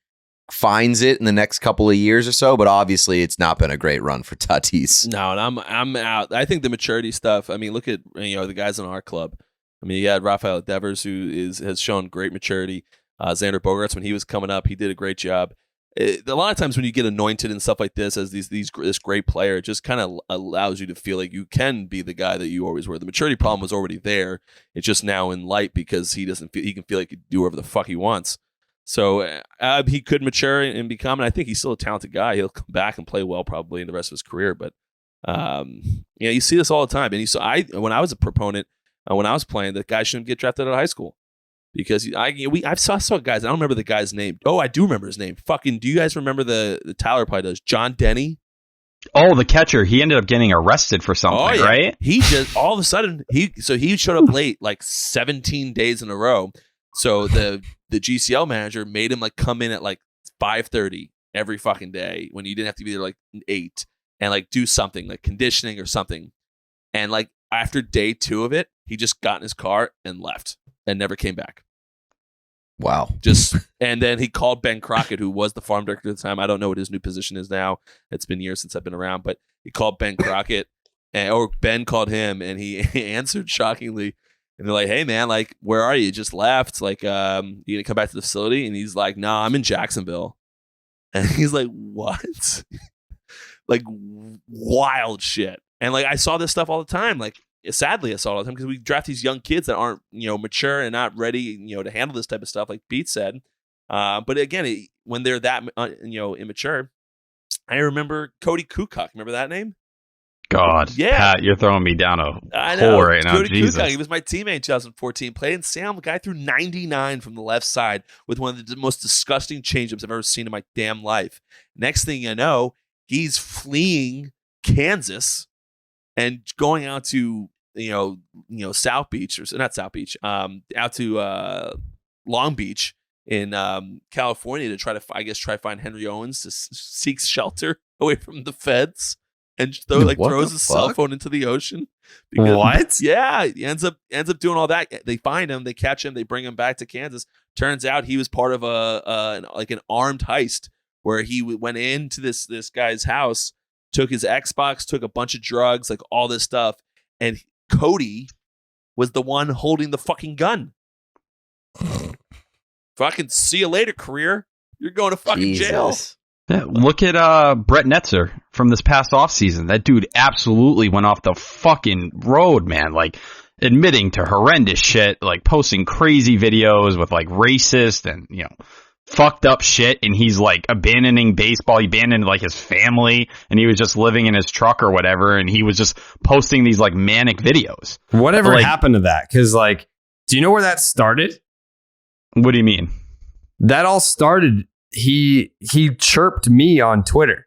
finds it in the next couple of years or so, but obviously it's not been a great run for Tatis. No, and I'm out. I think the maturity stuff. I mean, look at the guys in our club. I mean, you had Rafael Devers, who has shown great maturity. Xander Bogaerts, when he was coming up, he did a great job. A lot of times when you get anointed and stuff like this as this great player, it just kind of allows you to feel like you can be the guy that you always were. The maturity problem was already there. It's just now in light because he can feel like he can do whatever the fuck he wants. So he could mature and become, and I think he's still a talented guy. He'll come back and play well probably in the rest of his career. But you see this all the time. And when I was a proponent, when I was playing, the guy shouldn't get drafted out of high school. Because I saw guys. I don't remember the guy's name. Oh, I do remember his name. Fucking, do you guys remember the Tyler probably does? John Denny. Oh, the catcher. He ended up getting arrested for something, right? He just all of a sudden he showed up late like 17 days in a row. So the GCL manager made him like come in at like 5:30 every fucking day when you didn't have to be there like 8 and like do something like conditioning or something. And like after day 2 of it, he just got in his car and left and never came back. Wow. And then he called Ben Crockett, who was the farm director at the time. I don't know what his new position is now. It's been years since I've been around, but he called Ben Crockett, or Ben called him, and he answered shockingly. And they're like, "Hey man, like, where are you? You just left. Like, you gonna come back to the facility?" And he's like, "Nah, I'm in Jacksonville." And he's like, "What?" Like wild shit. And like I saw this stuff all the time. Like, sadly, I saw it all the time because we draft these young kids that aren't, mature and not ready, to handle this type of stuff, like Pete said. But again, when they're that, immature, I remember Cody Kukoc. Remember that name? God, yeah, Pat, you're throwing me down a I know. hole right now. Cody Jesus. Kukoc, he was my teammate in 2014. Played in Sam. The guy threw 99 from the left side with one of the most disgusting changeups I've ever seen in my damn life. Next thing you know, he's fleeing Kansas and going out to South Beach, or not South Beach, out to Long Beach in California to try to find Henry Owens to seek shelter away from the feds, and throws his cell phone into the ocean. What? Yeah, he ends up doing all that. They find him, they catch him, they bring him back to Kansas. Turns out he was part of an armed heist where he went into this guy's house, took his Xbox, took a bunch of drugs, like all this stuff, and Cody was the one holding the fucking gun. Fucking see you later, career. You're going to fucking jail. Yeah, look at Brett Netzer from this past offseason. That dude absolutely went off the fucking road, man. Like, admitting to horrendous shit, like posting crazy videos with like racist and, fucked up shit, and he's like abandoning baseball. He abandoned like his family, and he was just living in his truck or whatever, and he was just posting these like manic videos. Whatever happened to that? Because like, do you know where that started? What do you mean? That all started. He chirped me on Twitter.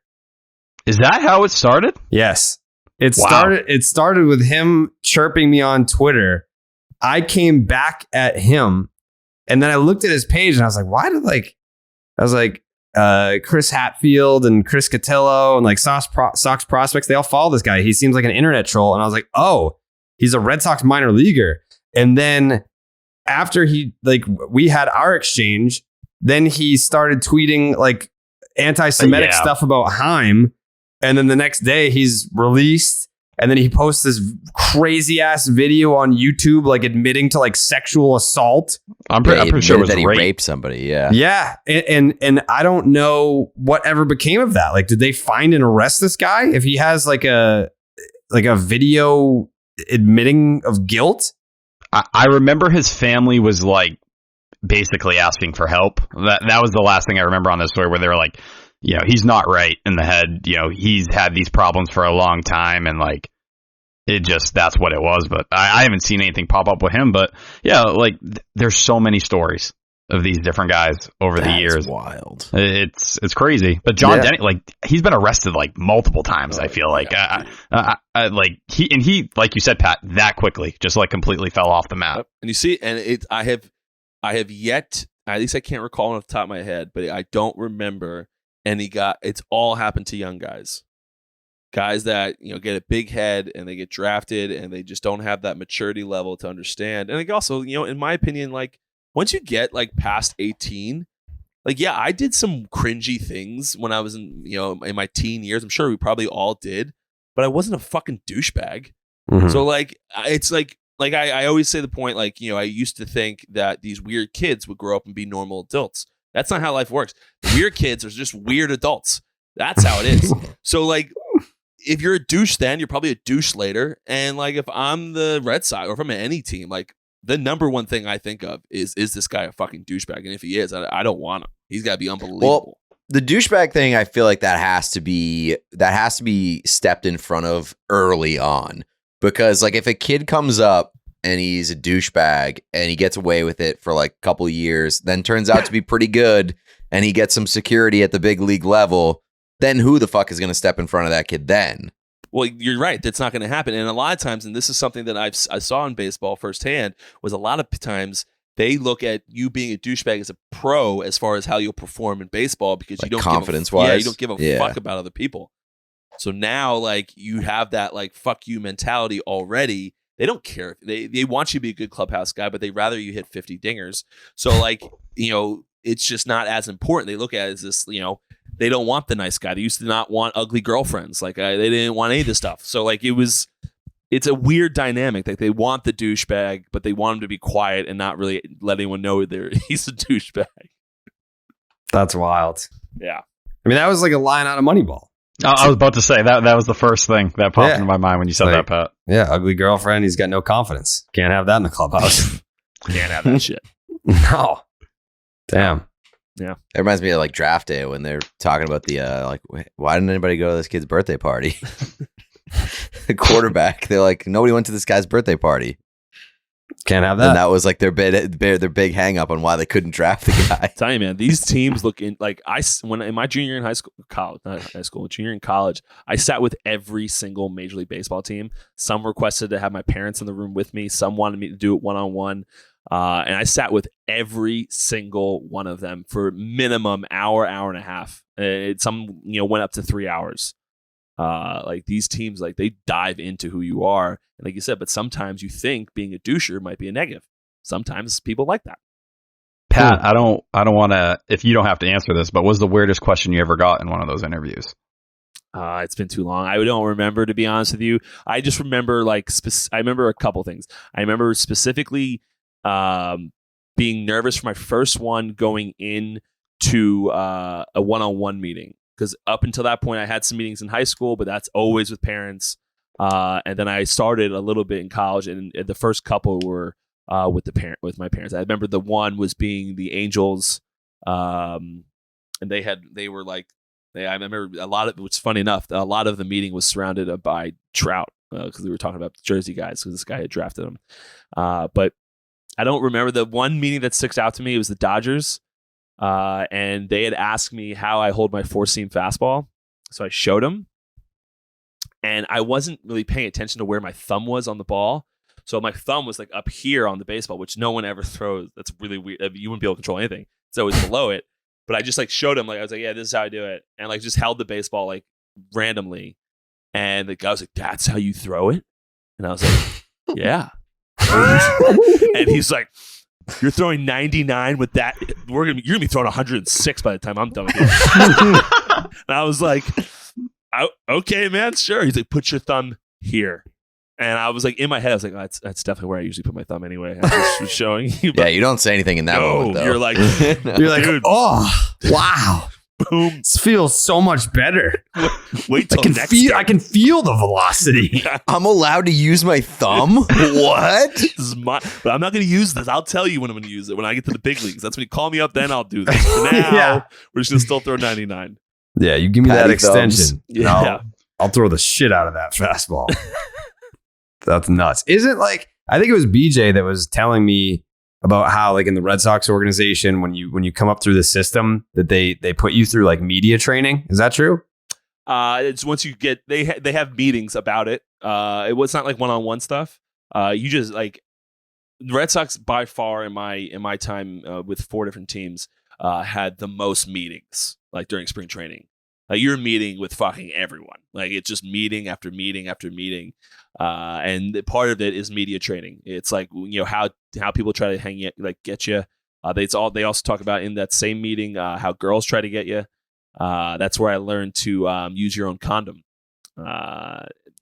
Is that how it started? Yes. It started with him chirping me on Twitter. I came back at him And then I looked at his page and I was like, why did Chris Hatfield and Chris Cotillo and like Sox prospects, they all follow this guy. He seems like an internet troll. And I was like, oh, he's a Red Sox minor leaguer. And then after we had our exchange, then he started tweeting like anti-Semitic stuff about Heim. And then the next day he's released. And then he posts this crazy ass video on YouTube, like admitting to like sexual assault. I'm pretty sure it was that he raped somebody. Yeah. Yeah. And I don't know whatever became of that. Like, did they find and arrest this guy? If he has like a video admitting of guilt? I remember his family was like basically asking for help. That was the last thing I remember on this story, where they were like, he's not right in the head. He's had these problems for a long time, and like that's what it was. But I haven't seen anything pop up with him. But yeah, like there's so many stories of these different guys over the years. Wild. It's crazy. But John Denny, like he's been arrested like multiple times. I feel like like he like you said, Pat, that quickly just like completely fell off the map. And you see, and I have yet, at least I can't recall off the top of my head, but I don't remember. And it's all happened to young guys that, get a big head and they get drafted and they just don't have that maturity level to understand. And like also, in my opinion, like once you get like past 18, like, yeah, I did some cringy things when I was in my teen years. I'm sure we probably all did, but I wasn't a fucking douchebag. Mm-hmm. So like, it's like I always say the point, like, I used to think that these weird kids would grow up and be normal adults. That's not how life works. The weird kids are just weird adults. That's how it is. So, like, if you're a douche then, you're probably a douche later. And, like, if I'm the Red Sox or if I'm at any team, like, the number one thing I think of is this guy a fucking douchebag? And if he is, I don't want him. He's got to be unbelievable. Well, the douchebag thing, I feel like that has to be stepped in front of early on. Because, like, if a kid comes up and he's a douchebag and he gets away with it for like a couple of years, then turns out to be pretty good and he gets some security at the big league level, then who the fuck is going to step in front of that kid then? Well, you're right. That's not going to happen. And a lot of times, and this is something that I saw in baseball firsthand, was a lot of times they look at you being a douchebag as a pro as far as how you'll perform in baseball, because like you don't confidence-wise. You don't give a fuck about other people. So now, like, you have that like fuck you mentality already. They don't care. They want you to be a good clubhouse guy, but they rather you hit 50 dingers. So like, it's just not as important. They look at it as this, they don't want the nice guy. They used to not want ugly girlfriends. Like they didn't want any of this stuff. So like it's a weird dynamic. Like they want the douchebag, but they want him to be quiet and not really let anyone know he's a douchebag. That's wild. Yeah. I mean, that was like a line out of Moneyball. I was about to say that was the first thing that popped into my mind when you said that, Pat. Yeah, ugly girlfriend. He's got no confidence. Can't have that in the clubhouse. Can't have that shit. No. Damn. Yeah. It reminds me of like draft day when they're talking about the why didn't anybody go to this kid's birthday party? The quarterback. They're like, nobody went to this guy's birthday party. Can't have that. And that was like their big hang up on why they couldn't draft the guy. Tell you, man, these teams look in like when in my junior year in junior in college, I sat with every single Major League Baseball team. Some requested to have my parents in the room with me. Some wanted me to do it one-on-one. And I sat with every single one of them for minimum hour and a half. Some went up to 3 hours. Like these teams, like they dive into who you are, and like you said, but sometimes you think being a doucher might be a negative. Sometimes people like that. Pat, I don't want to. If you don't have to answer this, but what was the weirdest question you ever got in one of those interviews? It's been too long. I don't remember, to be honest with you. I just remember I remember a couple things. I remember specifically being nervous for my first one going into a one-on-one meeting. Because up until that point, I had some meetings in high school, but that's always with parents. And then I started a little bit in college, and the first couple were with my parents. I remember the one was being the Angels, and I remember a lot of, which is funny enough, a lot of the meeting was surrounded by Trout because we were talking about the Jersey guys because this guy had drafted them. But I don't remember the one meeting that sticks out to me. It was the Dodgers. And they had asked me how I hold my four-seam fastball. So I showed them. And I wasn't really paying attention to where my thumb was on the ball. So my thumb was like up here on the baseball, which no one ever throws. That's really weird. You wouldn't be able to control anything. It's always below it. But I just like showed him, like I was like, yeah, this is how I do it, and like just held the baseball like randomly, and the guy was like, that's how you throw it, and I was like, yeah, and he's like, you're throwing 99 with that. You're gonna be throwing 106 by the time I'm done with it. And I was like, okay, man, sure. He's like, put your thumb here. And I was like, in my head, I was like, oh, that's definitely where I usually put my thumb anyway. I just was showing you. Yeah, you don't say anything in that moment, though. You're like, dude, oh, wow. Boom. This feels so much better. Wait till next game. I can feel the velocity. I'm allowed to use my thumb? What? But I'm not going to use this. I'll tell you when I'm going to use it when I get to the big leagues. That's when you call me up. Then I'll do this. For now, we're just going to still throw 99. Yeah, you give me Patty that extension. Yeah, I'll throw the shit out of that fastball. That's nuts. Isn't like, I think it was BJ that was telling me about how like in the Red Sox organization, when you come up through the system, that they put you through like media training. Is that true? It's once you get, they have meetings about it. It was not like one-on-one stuff. You just like, the Red Sox by far in my time with 4 different teams had the most meetings like during spring training. Like you're meeting with fucking everyone. Like it's just meeting after meeting after meeting. And part of it is media training. It's like, you know, how people try to hang you, like get you. They also talk about in that same meeting how girls try to get you. That's where I learned to use your own condom.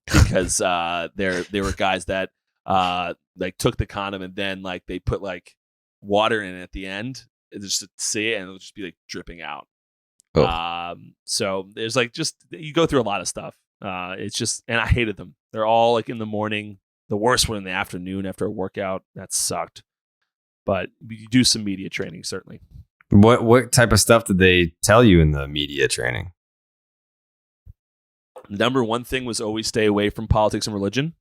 Because there were guys that like took the condom and then like they put like water in it at the end just to see it, and it'll just be like dripping out. Oh. So there's like just you go through a lot of stuff. It's just, and I hated them. They're all like in the morning. The worst one in the afternoon after a workout. That sucked. But you do some media training certainly. What type of stuff did they tell you in the media training? Number one thing was always stay away from politics and religion.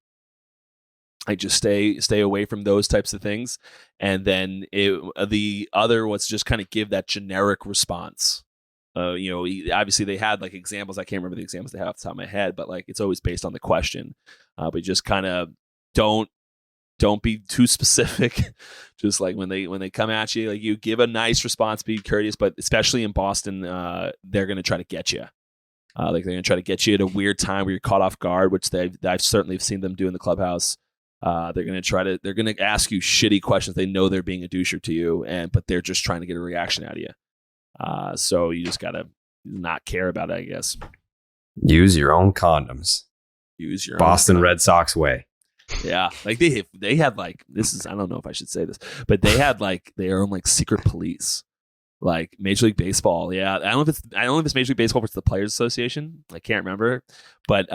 I just stay away from those types of things. And then the other was just kind of give that generic response. You know, obviously they had like examples. I can't remember the examples they have off the top of my head, but like it's always based on the question. But just kind of don't be too specific. Just like when they come at you, like you give a nice response, be courteous. But especially in Boston, they're going to try to get you. Like they're going to try to get you at a weird time where you're caught off guard, which I've certainly seen them do in the clubhouse. They're going to ask you shitty questions. They know they're being a doucher to you, but they're just trying to get a reaction out of you. So you just gotta not care about it, I guess. Use your own condoms. Use your Boston Red Sox way. Yeah, like they had like, this is, I don't know if I should say this, but they had like their own like secret police, like Major League Baseball. Yeah, I don't know if it's Major League Baseball versus the Players Association. I can't remember, but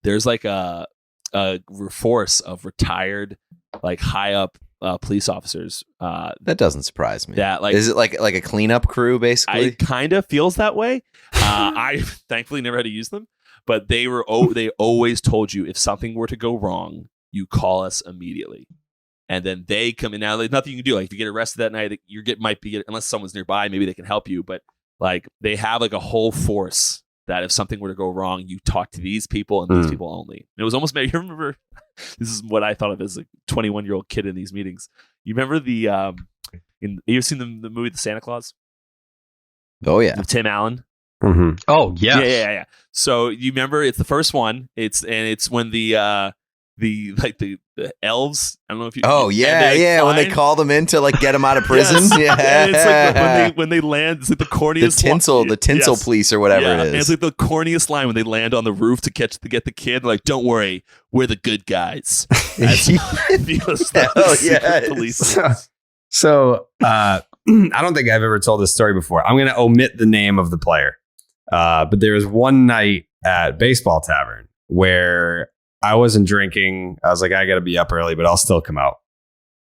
there's like a force of retired like high up police officers. That doesn't surprise me. That like, is it like a cleanup crew basically? It kind of feels that way. I thankfully never had to use them, but they always told you if something were to go wrong, you call us immediately. And then they come in. Now there's nothing you can do. Like if you get arrested that night, unless someone's nearby, maybe they can help you. But like they have like a whole force that if something were to go wrong, you talk to these people and these people only. And it was almost, you remember, this is what I thought of as a 21-year-old kid in these meetings. You remember you've seen the movie The Santa Claus? Oh yeah. With Tim Allen? Mm-hmm. Oh yeah. Yeah. So you remember it's the first one. It's when the elves, I don't know if you. Oh yeah. When they call them in to like get them out of prison. Yes. Yeah. And it's like when they land, it's like the corniest the tinsel police or whatever it is. And it's like the corniest line when they land on the roof to get the kid. Like, don't worry, we're the good guys. That's police. So I don't think I've ever told this story before. I'm going to omit the name of the player. But there was one night at Baseball Tavern where I wasn't drinking. I was like, I got to be up early, but I'll still come out.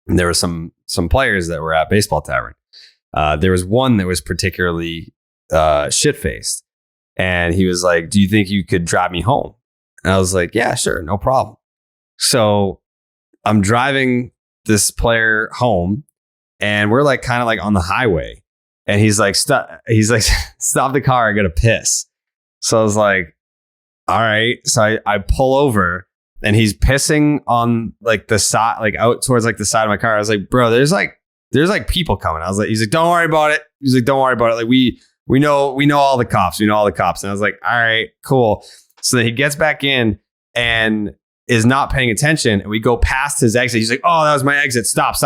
And there were some players that were at Baseball Tavern. There was one that was particularly shit-faced. And he was like, do you think you could drive me home? And I was like, yeah, sure, no problem. So I'm driving this player home and we're like kind of like on the highway. And he's like, stop the car, I got to piss. So I was like, all right. So I pull over and he's pissing on like the side, like out towards like the side of my car. I was like, bro, there's like people coming. I was like, he's like, don't worry about it. He's like, don't worry about it. Like we know all the cops. We know all the cops. And I was like, all right, cool. So then he gets back in and is not paying attention. And we go past his exit. He's like, oh, that was my exit. Stop.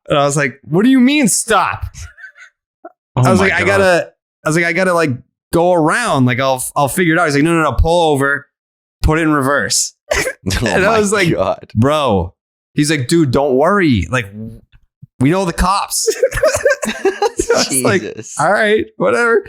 And I was like, what do you mean stop? I was like, I gotta like go around. Like I'll figure it out. He's like, no, pull over, put it in reverse. And I was like, God. Bro, he's like, dude, don't worry. Like, we know the cops. So I was like, all right, whatever.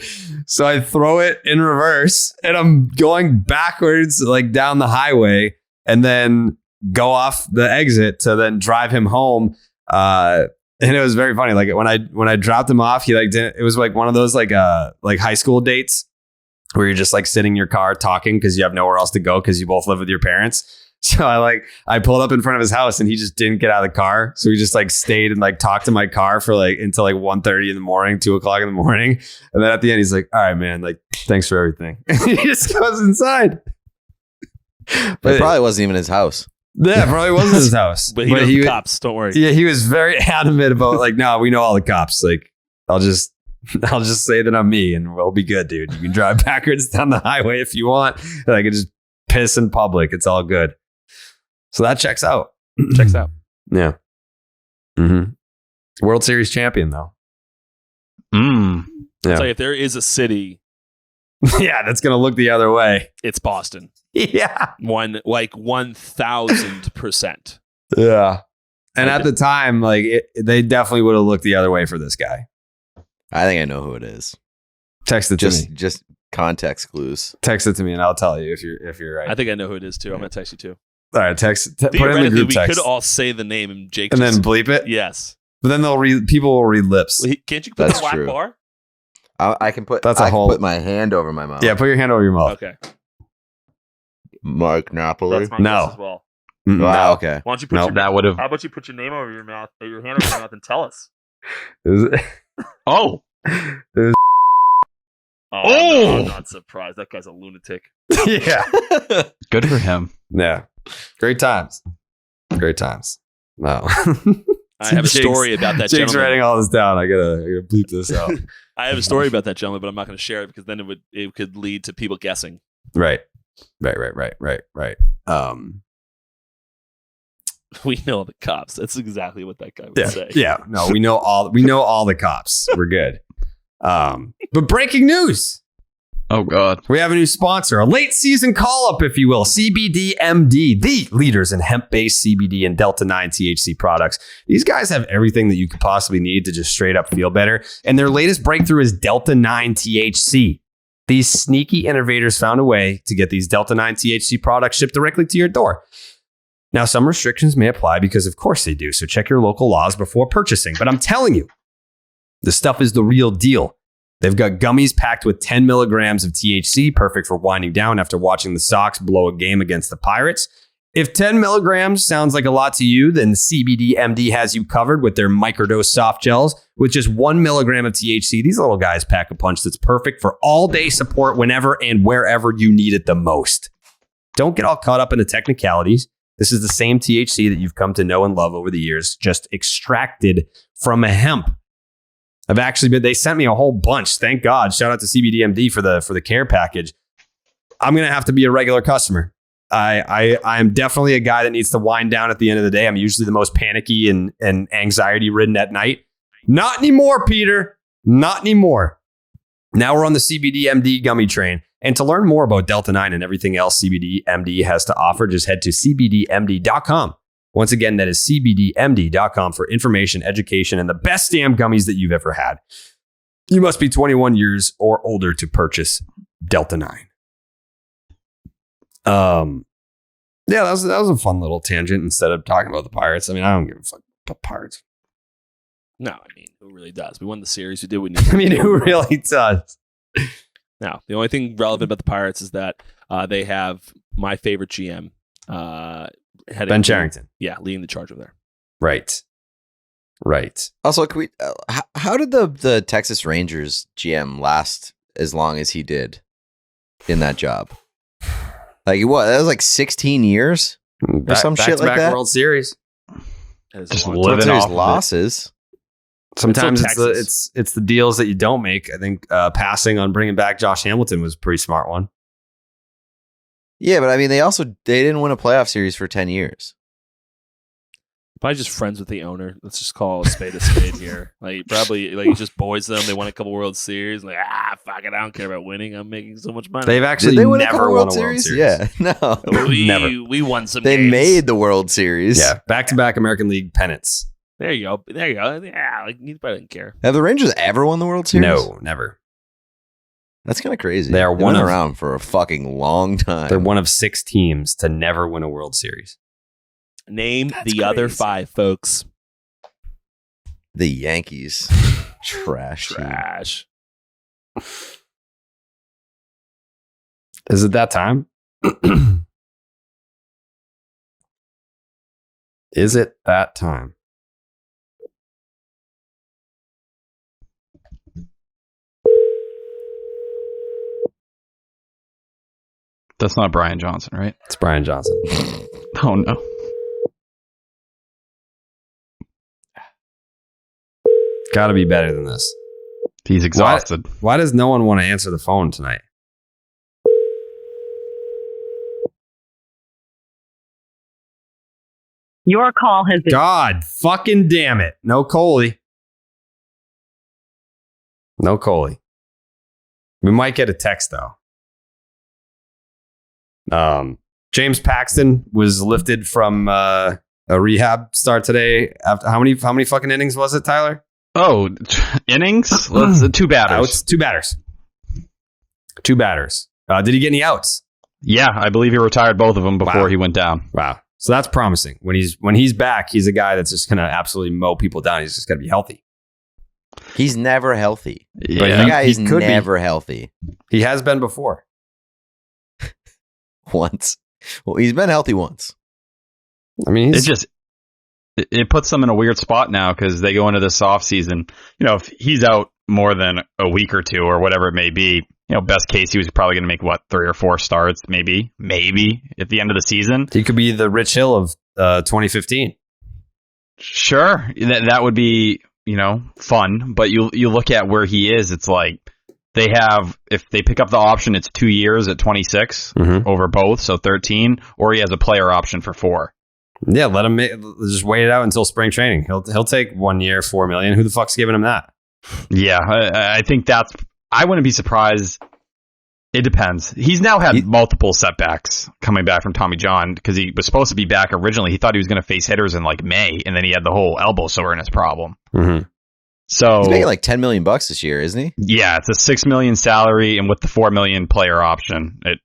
So I throw it in reverse and I'm going backwards, like down the highway, and then go off the exit to then drive him home. And it was very funny. Like when I dropped him off, he like didn't. It was like one of those like high school dates where you're just like sitting in your car talking because you have nowhere else to go because you both live with your parents. So I pulled up in front of his house and he just didn't get out of the car. So he just like stayed and like talked to my car for like until like 1:30 in the morning, 2:00 in the morning. And then at the end, he's like, all right, man, like, thanks for everything. And he just goes inside. But it probably wasn't even his house. Yeah, it probably wasn't his house. But he knows the cops, don't worry. Yeah, he was very adamant about like, no, we know all the cops. Like, I'll just say that I'm me and we'll be good, dude. You can drive backwards down the highway if you want. And I can just piss in public. It's all good. So that checks out. Checks out. Yeah. Mm-hmm. World Series champion, though. Yeah. I'll tell you, if there is a city. Yeah, that's going to look the other way. It's Boston. Yeah. 1,000%. Yeah. And at the time, like they definitely would have looked the other way for this guy. I think I know who it is. Text it to me. Just context clues. Text it to me and I'll tell you if you're right. I think I know who it is too. I'm going to text you too. All right, put it in the group text. We could all say the name and Jake and then bleep it. Yes. But then people will read lips. Well, can't you put the black bar? I can put. That's a whole. Put my hand over my mouth. Yeah, put your hand over your mouth. Okay. Mark Napoli. That's my guess as well. Wow. Okay. Why don't you put your, that would have? How about you put your name over your mouth, or your hand over your mouth, and tell us? Is it? Oh. It was I'm not surprised. That guy's a lunatic. Yeah. Good for him. Yeah. Great times. Wow. I have a story about that Jake's gentleman. writing all this down. I gotta bleep this out. I have a story about that gentleman, but I'm not going to share it because then it could lead to people guessing. Right. We know the cops. That's exactly what that guy would say. Yeah. No, we know all the cops. We're good. But breaking news. Oh, God. We have a new sponsor, a late season call up, if you will. CBD MD, the leaders in hemp-based CBD and Delta-9 THC products. These guys have everything that you could possibly need to just straight up feel better. And their latest breakthrough is Delta-9 THC. These sneaky innovators found a way to get these Delta-9 THC products shipped directly to your door. Now, some restrictions may apply because, of course, they do. So check your local laws before purchasing. But I'm telling you, the stuff is the real deal. They've got gummies packed with 10 milligrams of THC, perfect for winding down after watching the Sox blow a game against the Pirates. If 10 milligrams sounds like a lot to you, then CBD MD has you covered with their microdose soft gels. With just 1 milligram of THC, these little guys pack a punch that's perfect for all-day support whenever and wherever you need it the most. Don't get all caught up in the technicalities. This is the same THC that you've come to know and love over the years, just extracted from a hemp. They sent me a whole bunch. Thank God. Shout out to CBDMD for the care package. I'm going to have to be a regular customer. I am definitely a guy that needs to wind down at the end of the day. I'm usually the most panicky and anxiety ridden at night. Not anymore, Peter. Not anymore. Now we're on the CBDMD gummy train. And to learn more about Delta-9 and everything else CBDMD has to offer, just head to cbdmd.com. Once again, that is cbdmd.com for information, education, and the best damn gummies that you've ever had. You must be 21 years or older to purchase Delta-9. Yeah, that was a fun little tangent instead of talking about the Pirates. I mean, I don't give a fuck about Pirates. No, I mean, who really does? We won the series. We did what we needed. I mean, who really does? Now, the only thing relevant about the Pirates is that they have my favorite GM, Ben Charrington. Yeah, leading the charge over there. Right. Also, can we? How did the Texas Rangers GM last as long as he did in that job? Like what? That was like 16 years. Or some shit like that. World Series. Just living off losses. Sometimes it's the deals that you don't make. I think passing on bringing back Josh Hamilton was a pretty smart one. Yeah, but I mean, they didn't win a playoff series for 10 years. Probably just friends with the owner. Let's just call a spade here. Like probably like he just boys them. They won a couple World Series. Like fuck it, I don't care about winning. I'm making so much money. They've actually never won a World Series. Yeah, no, never. We won some. They games. made the World Series. Yeah, back-to-back American League pennants. There you go. Yeah, like he probably didn't care. Have the Rangers ever won the World Series? No, never. That's kind of crazy. They've been around for a fucking long time. They're one of 6 teams to never win a World Series. Name the other 5, folks. The Yankees. Trash. Is it that time? Is it that time? That's not Brian Johnson, right? It's Brian Johnson. Oh, no. Got to be better than this. He's exhausted. Why does no one want to answer the phone tonight? Your call has been... God fucking damn it. No Coley. No Coley. We might get a text, though. James Paxton was lifted from a rehab start today. After how many fucking innings was it, Tyler? Oh, innings? Let's 2 batters. Outs, 2 batters. 2 batters. Did he get any outs? Yeah, I believe he retired both of them before he went down. Wow. So that's promising. When he's back, he's a guy that's just going to absolutely mow people down. He's just got to be healthy. He's never healthy. Yeah. That guy is never healthy. He has been before. Once. Well, he's been healthy once. I mean, it puts them in a weird spot now because they go into this off season. You know, if he's out more than a week or 2 or whatever it may be, you know, best case he was probably going to make 3 or 4 starts, maybe at the end of the season. He could be the Rich Hill of 2015. Sure, that would be, you know, fun. But you look at where he is, it's like they have, if they pick up the option, it's 2 years at 26 over both, so 13, or he has a player option for 4. Yeah, let him just wait it out until spring training. He'll take 1 year, $4 million. Who the fuck's giving him that? Yeah, I think I wouldn't be surprised. It depends. He's now had multiple setbacks coming back from Tommy John because he was supposed to be back originally. He thought he was going to face hitters in like May, and then he had the whole elbow soreness problem. Mm-hmm. So he's making like $10 million this year, isn't he? Yeah, it's a $6 million salary, and with the $4 million player option, it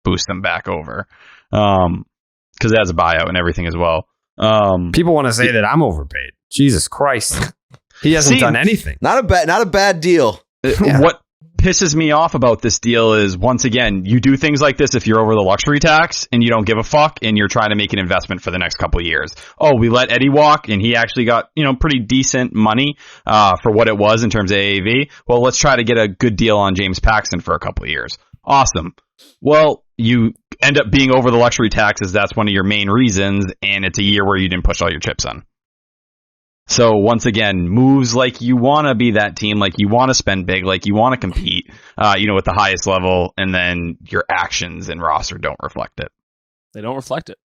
boosts them back over. Because it has a buyout and everything as well. People want to say that I'm overpaid. Jesus Christ. He hasn't done anything. Not a bad deal. What pisses me off about this deal is, once again, you do things like this if you're over the luxury tax and you don't give a fuck and you're trying to make an investment for the next couple of years. Oh, we let Eddie walk and he actually got, you know, pretty decent money for what it was in terms of AAV. Well, let's try to get a good deal on James Paxton for a couple of years. Awesome. Well, you end up being over the luxury taxes. That's one of your main reasons, and it's a year where you didn't push all your chips in. So once again, moves like you want to be that team, like you want to spend big, like you want to compete, you know, at the highest level, and then your actions and roster don't reflect it. They don't reflect it.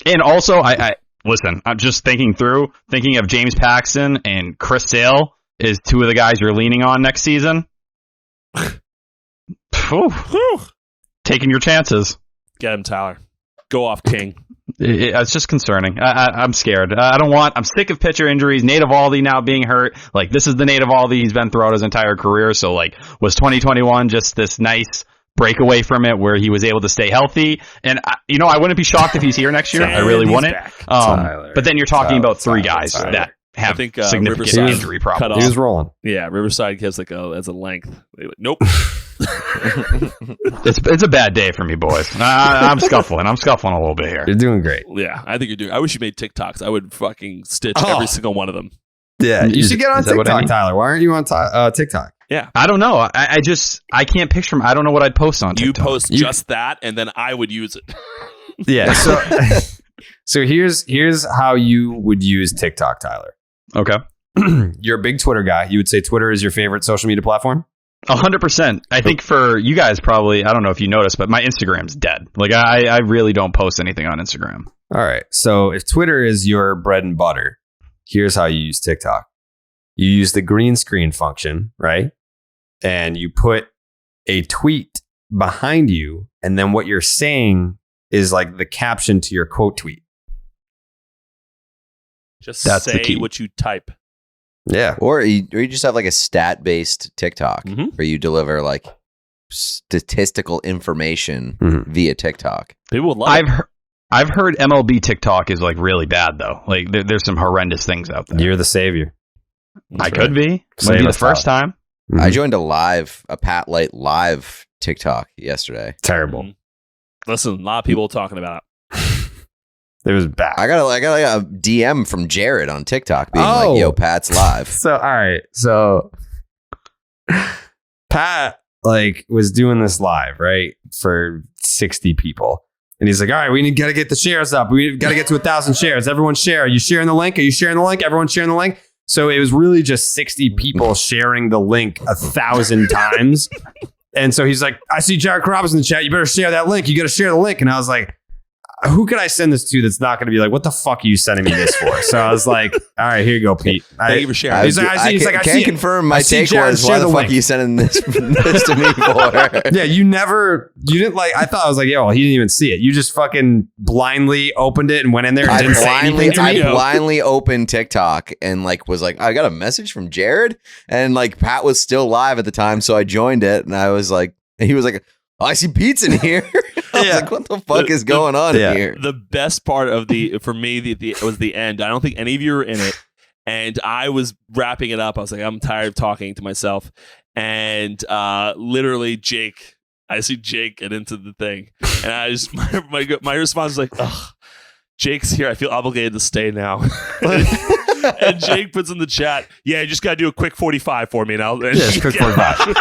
And also, I listen, I'm just thinking of James Paxton and Chris Sale is 2 of the guys you're leaning on next season. Taking your chances. Get him, Tyler. Go off, King. It's just concerning. I'm scared. I'm sick of pitcher injuries. Nate Eovaldi now being hurt. Like, this is the Nate Eovaldi he's been throughout his entire career. So, like, was 2021 just this nice breakaway from it where he was able to stay healthy? And, I wouldn't be shocked if he's here next year. I really wouldn't. But then you're talking about 3 guys that have significant Riverside injury problems. He was rolling. Yeah, Riverside gives like as a length. Nope. It's a bad day for me, boys. I'm scuffling a little bit here. You're doing great. Yeah, I think you're doing. I wish you made TikToks. I would fucking stitch every single one of them. Yeah, you should get on TikTok, Tyler. Why aren't you on TikTok? Yeah, I don't know. I can't picture him. I don't know what I'd post on TikTok. You post just that, and then I would use it. Yeah. So here's how you would use TikTok, Tyler. Okay. You're a big Twitter guy. You would say Twitter is your favorite social media platform? 100%. I think for you guys, probably, I don't know if you noticed, but my Instagram's dead. Like, I really don't post anything on Instagram. All right. So if Twitter is your bread and butter, here's how you use TikTok. You use the green screen function, right? And you put a tweet behind you, and then what you're saying is like the caption to your quote tweet. Just That's the say key. what you type. Yeah. Or you just have like a stat-based TikTok where you deliver like statistical information via TikTok. People would love it. I've heard MLB TikTok is like really bad though. Like there's some horrendous things out there. You're the savior. I could be. Save Maybe the us, first time. I joined a Pat Light live TikTok yesterday. Terrible. Listen, a lot of people talking about it. It was bad. I got like a DM from Jared on TikTok being like, "Yo, Pat's live." So all right. So Pat like was doing this live, right? For 60 people. And he's like, all right, we gotta get the shares up. We gotta get to 1,000 shares. Everyone share. Are you sharing the link? Are you sharing the link? Everyone sharing the link? So it was really just 60 people sharing the link 1,000 times. And so he's like, I see Jared Carrabis in the chat. You better share that link. You got to share the link. And I was like, who could I send this to that's not going to be like, what the fuck are you sending me this for? So I was like, all right, here you go, Pete. Thank you for sharing. I can't confirm. My take was, why the fuck are you sending this to me for? Yeah, you didn't like, I thought, I was like, yo, he didn't even see it. You just fucking blindly opened it and went in there and didn't say anything to me. I blindly opened TikTok and like was like, I got a message from Jared, and like Pat was still live at the time, so I joined it, and I was like, and he was like, oh, I see Pete's in here. I was like, what the fuck is going on here? The best part of for me, was the end. I don't think any of you were in it. And I was wrapping it up. I was like, I'm tired of talking to myself. And literally, I see Jake get into the thing. And I just, my response was like, ugh, Jake's here. I feel obligated to stay now. And Jake puts in the chat, yeah, you just got to do a quick 45 for me now. Yeah, quick 45.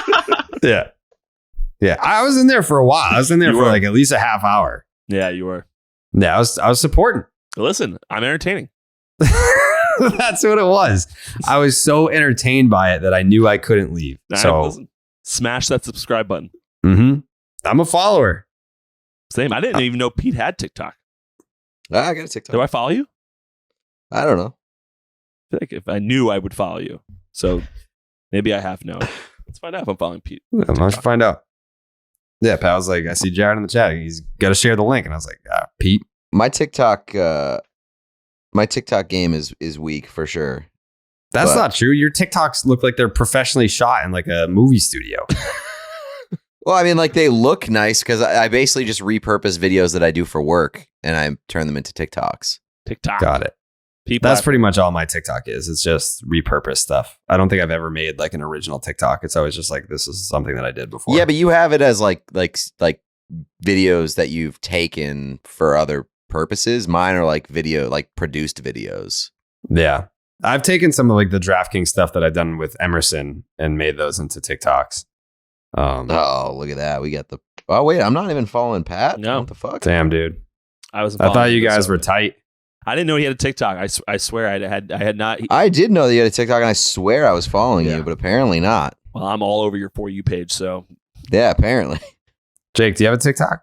Yeah. Yeah, I was in there for a while. I was in there for like at least a half hour. Yeah, you were. Yeah, I was supporting. Listen, I'm entertaining. That's what it was. I was so entertained by it that I knew I couldn't leave. Listen, smash that subscribe button. I'm a follower. Same. I didn't even know Pete had TikTok. I got a TikTok. Do I follow you? I don't know. I feel like if I knew, I would follow you. So maybe I have no. Let's find out if I'm following Pete. Let's find out. Yeah, Pat was like, I see Jared in the chat. He's got to share the link. And I was like, Pete. My TikTok game is weak for sure. That's not true. Your TikToks look like they're professionally shot in like a movie studio. Well, I mean, like they look nice because I basically just repurpose videos that I do for work and I turn them into TikToks. TikTok. Got it. That's pretty much all my TikTok is. It's just repurposed stuff. I don't think I've ever made like an original TikTok. It's always just like, this is something that I did before. Yeah, but you have it as like videos that you've taken for other purposes. Mine are like produced videos. Yeah. I've taken some of like the DraftKings stuff that I've done with Emerson and made those into TikToks. Oh, look at that. We got oh wait, I'm not even following Pat. No. What the fuck? Damn, dude. I thought you guys were tight. I didn't know he had a TikTok. I swear I had not. I did know that you had a TikTok, and I swear I was following you, but apparently not. Well, I'm all over your For You page, so. Yeah, apparently. Jake, do you have a TikTok?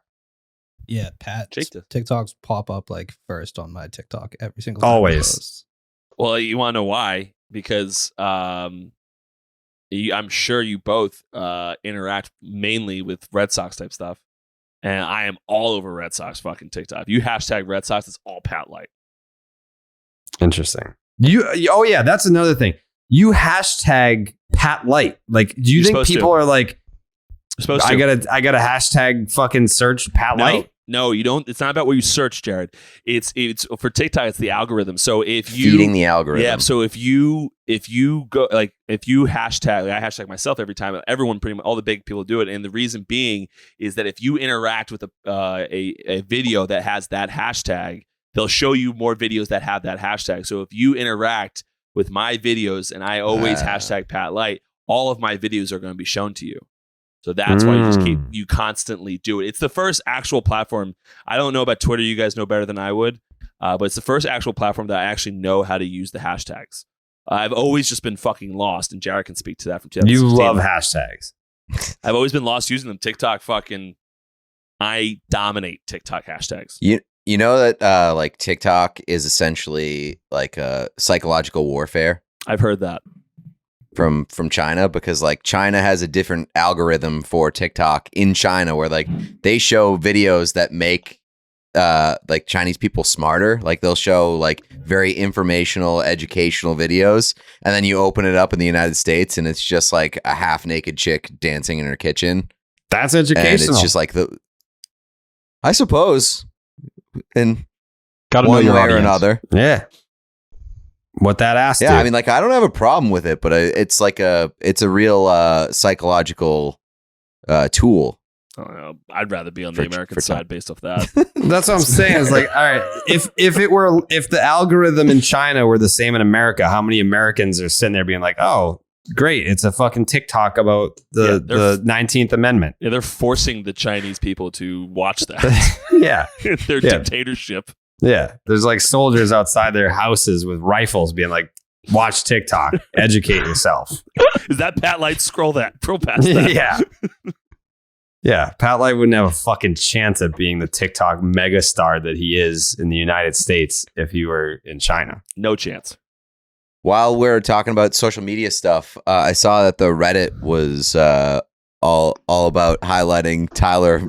Yeah, Pat. Jake does. TikToks pop up like first on my TikTok every single time. Always. Well, you want to know why? Because I'm sure you both interact mainly with Red Sox type stuff. And I am all over Red Sox fucking TikTok. If you hashtag Red Sox, it's all Pat Light. Interesting. Oh yeah, that's another thing. You hashtag Pat Light. Like, do you think people are like, I gotta hashtag fucking search Pat Light? No, you don't. It's not about where you search, Jared. It's for TikTok. It's the algorithm. So if you feeding the algorithm, yeah. So if you go if you hashtag, I hashtag myself every time. Everyone, pretty much all the big people do it, and the reason being is that if you interact with a video that has that hashtag, they'll show you more videos that have that hashtag. So if you interact with my videos, and I always hashtag Pat Light, all of my videos are going to be shown to you. So that's why you constantly do it. It's the first actual platform. I don't know about Twitter. You guys know better than I would. But it's the first actual platform that I actually know how to use the hashtags. I've always just been fucking lost, and Jared can speak to that from 2016. You love hashtags. I've always been lost using them. TikTok I dominate TikTok hashtags. You know that like TikTok is essentially like a psychological warfare. I've heard that from China, because like China has a different algorithm for TikTok in China where like they show videos that make like Chinese people smarter. Like they'll show like very informational, educational videos, and then you open it up in the United States and it's just like a half naked chick dancing in her kitchen. That's educational. And it's just like I suppose, in Gotta one know your way or audience. another. Yeah. What that asked. Yeah, I mean, like I don't have a problem with it, but it's a real psychological tool. I don't know. I'd rather be on the American side based off that. That's what I'm saying. It's like, all right, if the algorithm in China were the same in America, how many Americans are sitting there being like, oh, great, it's a fucking TikTok about the 19th Amendment. Yeah, they're forcing the Chinese people to watch that. Yeah. Their dictatorship. Yeah. There's like soldiers outside their houses with rifles being like, watch TikTok, educate yourself. Is that Pat Light? Scroll past that. Yeah. Yeah, Pat Light wouldn't have a fucking chance at being the TikTok megastar that he is in the United States if he were in China. No chance. While we're talking about social media stuff, I saw that the Reddit was all about highlighting Tyler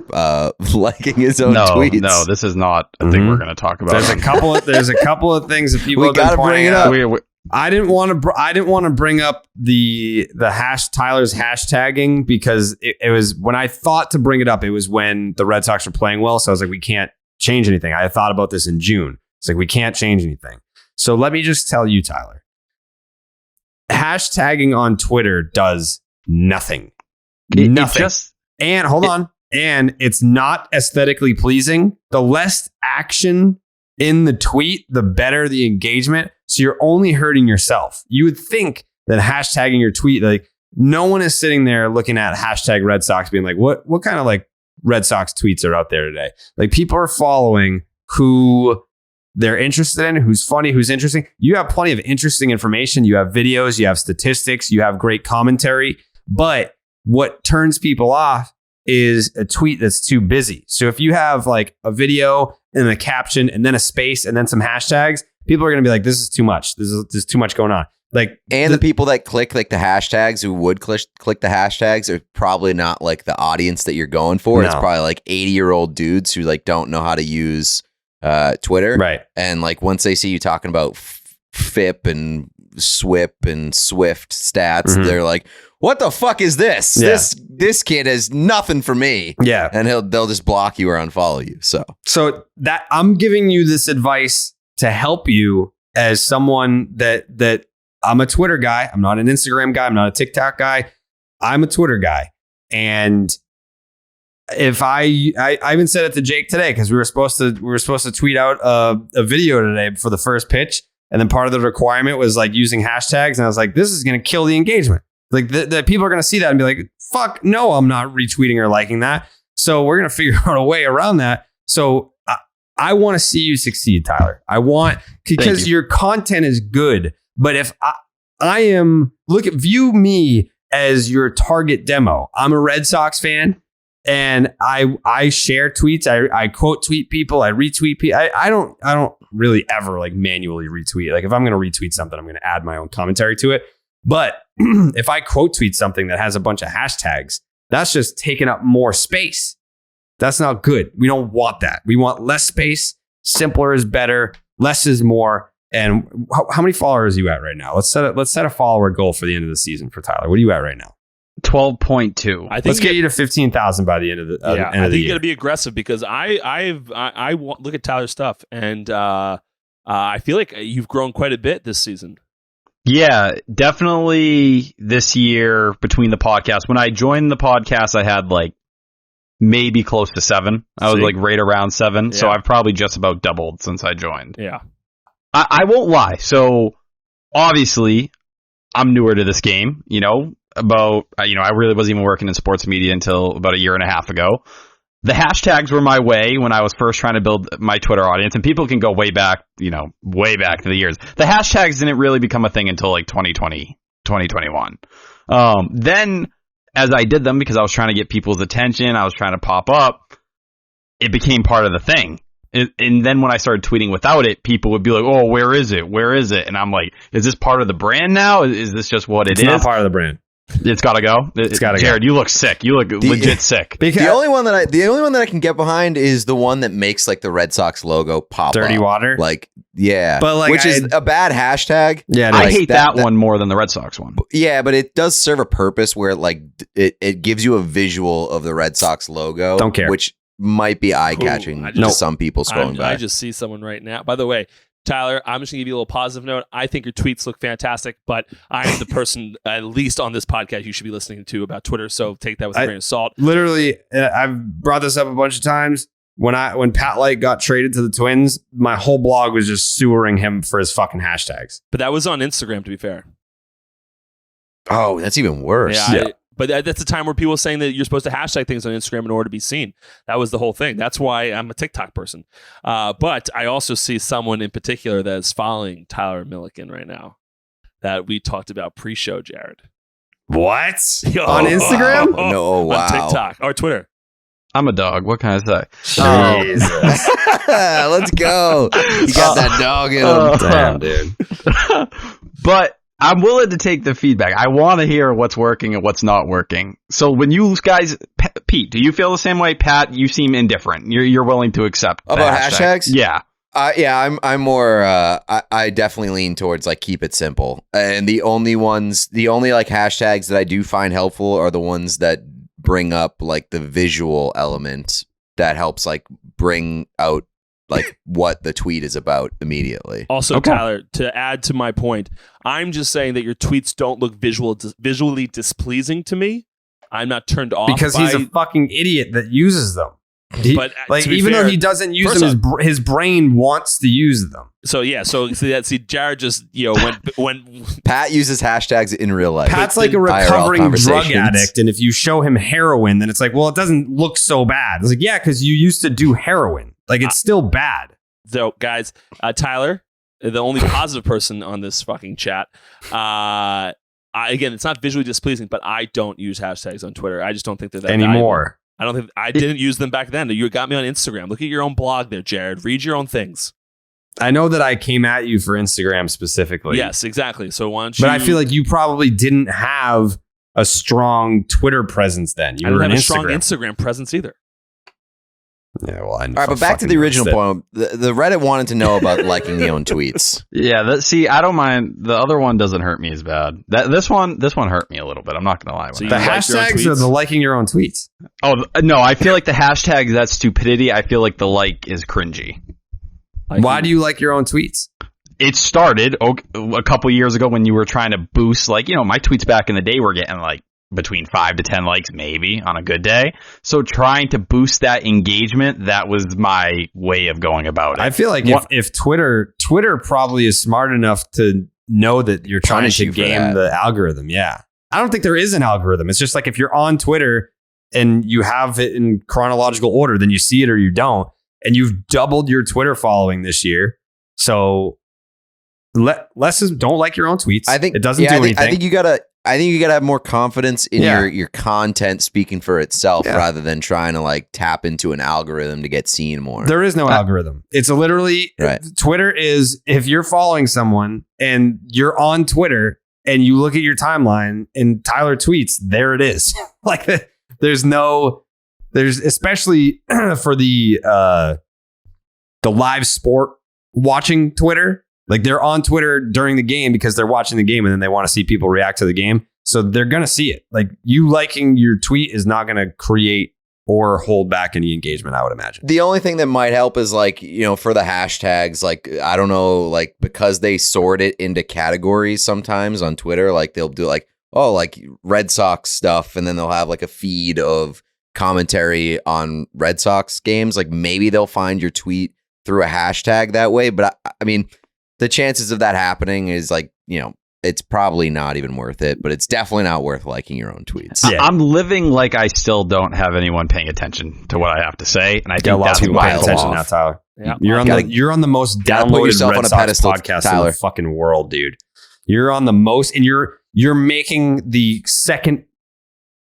liking his own tweets. No, this is not a thing we're going to talk about. There's a couple of things that people We have been gotta pointing bring it out. up. I didn't want to bring up the Tyler's hashtagging because it was when I thought to bring it up. It was when the Red Sox were playing well, so I was like, we can't change anything. I thought about this in June. It's like we can't change anything. So let me just tell you, Tyler. Hashtagging on Twitter does nothing. Nothing. And hold on. And it's not aesthetically pleasing. The less action in the tweet, the better the engagement. So you're only hurting yourself. You would think that hashtagging your tweet, like no one is sitting there looking at hashtag Red Sox being like, what kind of like Red Sox tweets are out there today? Like people are following who they're interested in, who's funny, who's interesting. You have plenty of interesting information. You have videos, you have statistics, you have great commentary. But what turns people off is a tweet that's too busy. So if you have like a video and a caption and then a space and then some hashtags, people are going to be like, this is too much. There's too much going on. Like, and the people that click like the hashtags who would click the hashtags are probably not like the audience that you're going for. No. It's probably like 80-year-old dudes who like don't know how to use Twitter. Right. And like once they see you talking about FIP and SWIP and Swift stats, they're like, what the fuck is this? Yeah. This kid has nothing for me. Yeah. And they'll just block you or unfollow you. So that I'm giving you this advice to help you as someone that I'm a Twitter guy. I'm not an Instagram guy. I'm not a TikTok guy. I'm a Twitter guy. And if I even said it to Jake today, because we were supposed to tweet out a video today for the first pitch. And then part of the requirement was like using hashtags. And I was like, this is going to kill the engagement. Like the people are going to see that and be like, fuck, no, I'm not retweeting or liking that. So we're going to figure out a way around that. So I want to see you succeed, Tyler. Because your content is good. But if I am, view me as your target demo. I'm a Red Sox fan and I share tweets. I quote tweet people. I retweet people. I don't really ever like manually retweet. Like if I'm going to retweet something, I'm going to add my own commentary to it. But if I quote tweet something that has a bunch of hashtags, that's just taking up more space. That's not good. We don't want that. We want less space. Simpler is better. Less is more. And how many followers are you at right now? Let's set a follower goal for the end of the season for Tyler. What are you at right now? 12.2. Let's get you to 15,000 by the end of the end I of think the you year. got to be aggressive because I look at Tyler's stuff and I feel like you've grown quite a bit this season. Yeah, definitely this year between the podcasts. When I joined the podcast, I had like maybe close to 7. I was like right around 7. Yeah. So I've probably just about doubled since I joined. Yeah. I won't lie. So obviously I'm newer to this game, you know, about, I really wasn't even working in sports media until about a year and a half ago. The hashtags were my way when I was first trying to build my Twitter audience, and people can go way back to the years. The hashtags didn't really become a thing until like 2020, 2021. Then as I did them, because I was trying to get people's attention, I was trying to pop up, it became part of the thing. And then when I started tweeting without it, people would be like, oh, where is it? Where is it? And I'm like, is this part of the brand now? Is this just what it's is? It's not part of the brand. It's got to go. It's got to go. Jared, you look sick. You look legit sick. The only one that I can get behind is the one that makes like the Red Sox logo pop Dirty up. water. Like, yeah, but like, which is a bad hashtag. Yeah, I hate that one more than the Red Sox one. Yeah, but it does serve a purpose where like it gives you a visual of the Red Sox logo. Don't care. Which might be eye catching to some people scrolling by. I just see someone right now. By the way, Tyler, I'm just going to give you a little positive note. I think your tweets look fantastic, but I am the person, at least on this podcast, you should be listening to about Twitter. So take that with a grain of salt. Literally, I've brought this up a bunch of times. When Pat Light got traded to the Twins, my whole blog was just sewering him for his fucking hashtags. But that was on Instagram, to be fair. Oh, that's even worse. Yeah. But that's a time where people were saying that you're supposed to hashtag things on Instagram in order to be seen. That was the whole thing. That's why I'm a TikTok person. But I also see someone in particular that is following Tyler Milliken right now that we talked about pre-show, Jared. What? On Instagram? No, wow. On TikTok or Twitter. I'm a dog. What can I say? Jesus. Let's go. You got that dog in him. Damn, dude. But I'm willing to take the feedback. I want to hear what's working and what's not working. So when you guys, Pete, do you feel the same way? Pat, you seem indifferent. You're willing to accept about hashtags? Yeah. Yeah, I'm more. I definitely lean towards like keep it simple. And the only like hashtags that I do find helpful are the ones that bring up like the visual element that helps like bring out like what the tweet is about immediately. Also, okay. Tyler, to add to my point, I'm just saying that your tweets don't look visually displeasing to me. I'm not turned off because he's a fucking idiot that uses them. But like, even though he doesn't use them, his brain wants to use them. So yeah, see, Jared just when Pat uses hashtags in real life. Pat's like a recovering drug addict, and if you show him heroin, then it's like, well, it doesn't look so bad. It's like, yeah, because you used to do heroin. Like, it's still bad. So, guys, Tyler, the only positive person on this fucking chat. Again, it's not visually displeasing, but I don't use hashtags on Twitter. I just don't think they're that anymore. Valuable. I didn't use them back then. You got me on Instagram. Look at your own blog there, Jared. Read your own things. I know that I came at you for Instagram specifically. Yes, exactly. So why don't you? But I feel like you probably didn't have a strong Twitter presence then. You I didn't were have an a strong Instagram presence either. Yeah, well, I know. All right, but back to the original point. The Reddit wanted to know about liking the own tweets. Yeah, see, I don't mind. The other one doesn't hurt me as bad. This one hurt me a little bit. I'm not gonna lie. So the hashtags or the liking your own tweets? Oh no, I feel like the hashtag that's stupidity. I feel like the like is cringy. Why do you like your own tweets? It started a couple years ago when you were trying to boost, like, my tweets back in the day were getting like between 5 to 10 likes maybe on a good day. So trying to boost that engagement, that was my way of going about it. I feel like if Twitter probably is smart enough to know that you're trying to game the algorithm. Yeah. I don't think there is an algorithm. It's just like if you're on Twitter and you have it in chronological order, then you see it or you don't. And you've doubled your Twitter following this year. So less don't like your own tweets. I think it doesn't do anything. I think you gotta have more confidence in your content speaking for itself rather than trying to like tap into an algorithm to get seen more. There is no algorithm. It's literally Twitter is if you're following someone and you're on Twitter and you look at your timeline and Tyler tweets, there it is. Like there's especially for the live sport watching Twitter. Like they're on Twitter during the game because they're watching the game and then they want to see people react to the game. So they're going to see it. Like you liking your tweet is not going to create or hold back any engagement, I would imagine. The only thing that might help is like, for the hashtags, like, I don't know, like because they sort it into categories sometimes on Twitter, like they'll do like, oh, like Red Sox stuff. And then they'll have like a feed of commentary on Red Sox games. Like maybe they'll find your tweet through a hashtag that way. But I mean, the chances of that happening is like, it's probably not even worth it, but it's definitely not worth liking your own tweets. Yeah. I'm living like I still don't have anyone paying attention to what I have to say, and I Got a think lot of that's people why paying attention now, Tyler. Yeah. You're on the most gotta put downloaded yourself Red on a Sox pedestal, podcast in Tyler. the fucking world, dude. You're on the most, and you're making the second,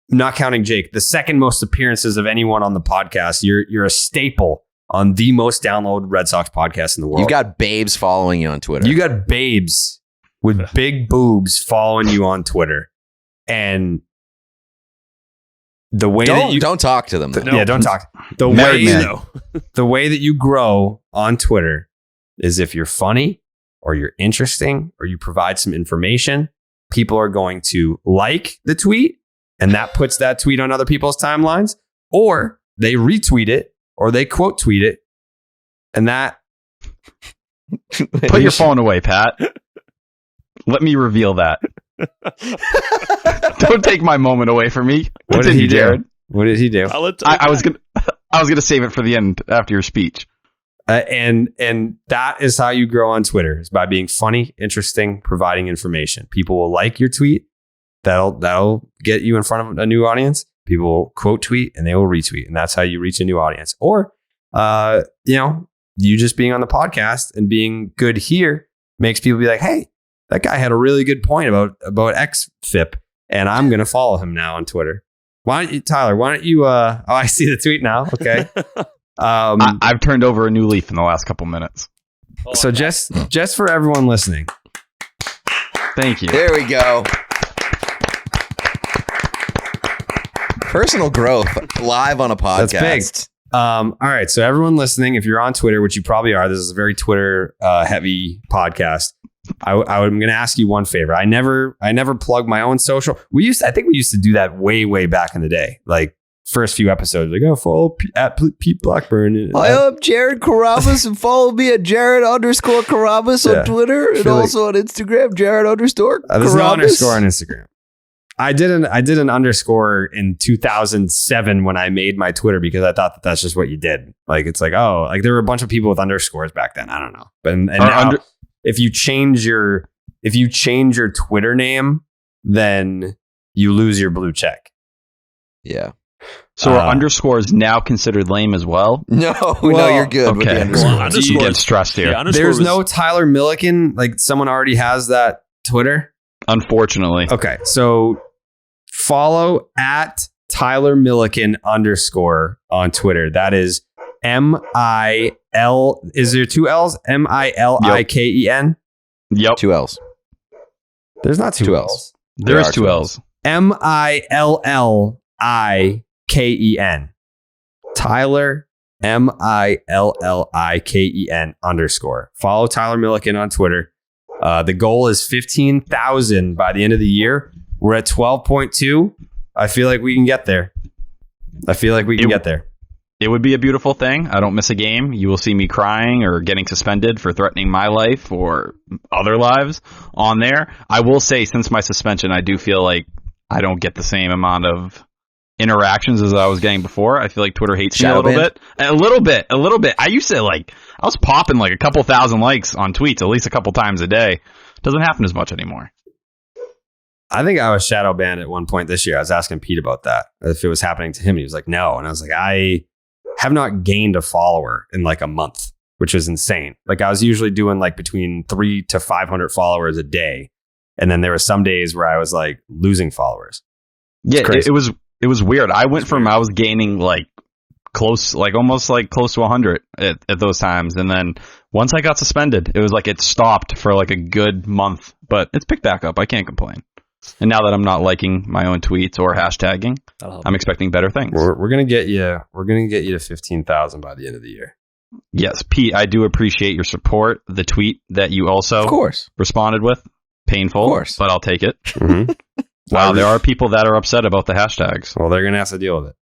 not counting Jake, the second most appearances of anyone on the podcast. You're a staple on the most downloaded Red Sox podcast in the world. You've got babes following you on Twitter. You got babes with big boobs following you on Twitter, and the way that you don't talk to them. Though. yeah, don't talk. The way that you grow on Twitter is if you're funny or you're interesting or you provide some information, people are going to like the tweet, and that puts that tweet on other people's timelines, or they retweet it or they quote tweet it, and that Put your phone away, Pat. Let me reveal that. Don't take my moment away from me. What did he do? Jared. What did he do? I was gonna save it for the end after your speech. And that is how you grow on Twitter, is by being funny, interesting, providing information. People will like your tweet. That'll get you in front of a new audience. People will quote tweet and they will retweet, and that's how you reach a new audience. Or, you just being on the podcast and being good here makes people be like, hey, that guy had a really good point about XFIP, and I'm going to follow him now on Twitter. Why don't you, Tyler? Why don't you? I see the tweet now. Okay. I've turned over a new leaf in the last couple minutes. So just for everyone listening, thank you. There we go. Personal growth live on a podcast. That's big. All right. So everyone listening, if you're on Twitter, which you probably are, this is a very Twitter heavy podcast. I'm going to ask you one favor. I never plug my own social. I think we used to do that way back in the day. Like first few episodes, like, oh, follow at Pete Blackburn. I am Jared Carrabis, and follow me at Jared_Carrabis on Twitter, and also on Instagram, Jared_Carrabis. There's no underscore on Instagram. I did an underscore in 2007 when I made my Twitter, because I thought that's just what you did. Like, it's like, oh, like there were a bunch of people with underscores back then. I don't know. But now, if you change your Twitter name, then you lose your blue check. Yeah. So are underscores now considered lame as well? No, you're good with the underscore. You get stressed here. Yeah, there's no Tyler Milliken. Like, someone already has that Twitter. Unfortunately. Okay, so follow at Tyler Milliken _ on Twitter. That is MIL. Is there two L's? MILIKEN. Yep. 2 L's. There's not two L's. There's 2 L's. MILLIKEN. Tyler MILLIKEN _ Follow Tyler Milliken on Twitter. The goal is 15,000 by the end of the year. We're at 12.2. I feel like we can get there. It would be a beautiful thing. I don't miss a game. You will see me crying or getting suspended for threatening my life or other lives on there. I will say, since my suspension, I do feel like I don't get the same amount of interactions as I was getting before. I feel like Twitter hates me a little bit. A little bit. I used to I was popping like a couple thousand likes on tweets at least a couple times a day. Doesn't happen as much anymore. I think I was shadow banned at one point this year. I was asking Pete about that, if it was happening to him. He was like, no. And I was like, I have not gained a follower in like a month, which is insane. Like, I was usually doing like between 300 to 500 followers a day. And then there were some days where I was like losing followers. Yeah, it was weird. I went from, I was gaining almost close to 100 at those times. And then once I got suspended, it was like it stopped for like a good month, but it's picked back up. I can't complain. And now that I'm not liking my own tweets or hashtagging, I'm expecting better things. We're going to get you to 15,000 by the end of the year. Yes, Pete, I do appreciate your support. The tweet that you also of course responded with, painful, of course, but I'll take it. Mm-hmm. Wow, there are people that are upset about the hashtags. Well, they're going to have to deal with it.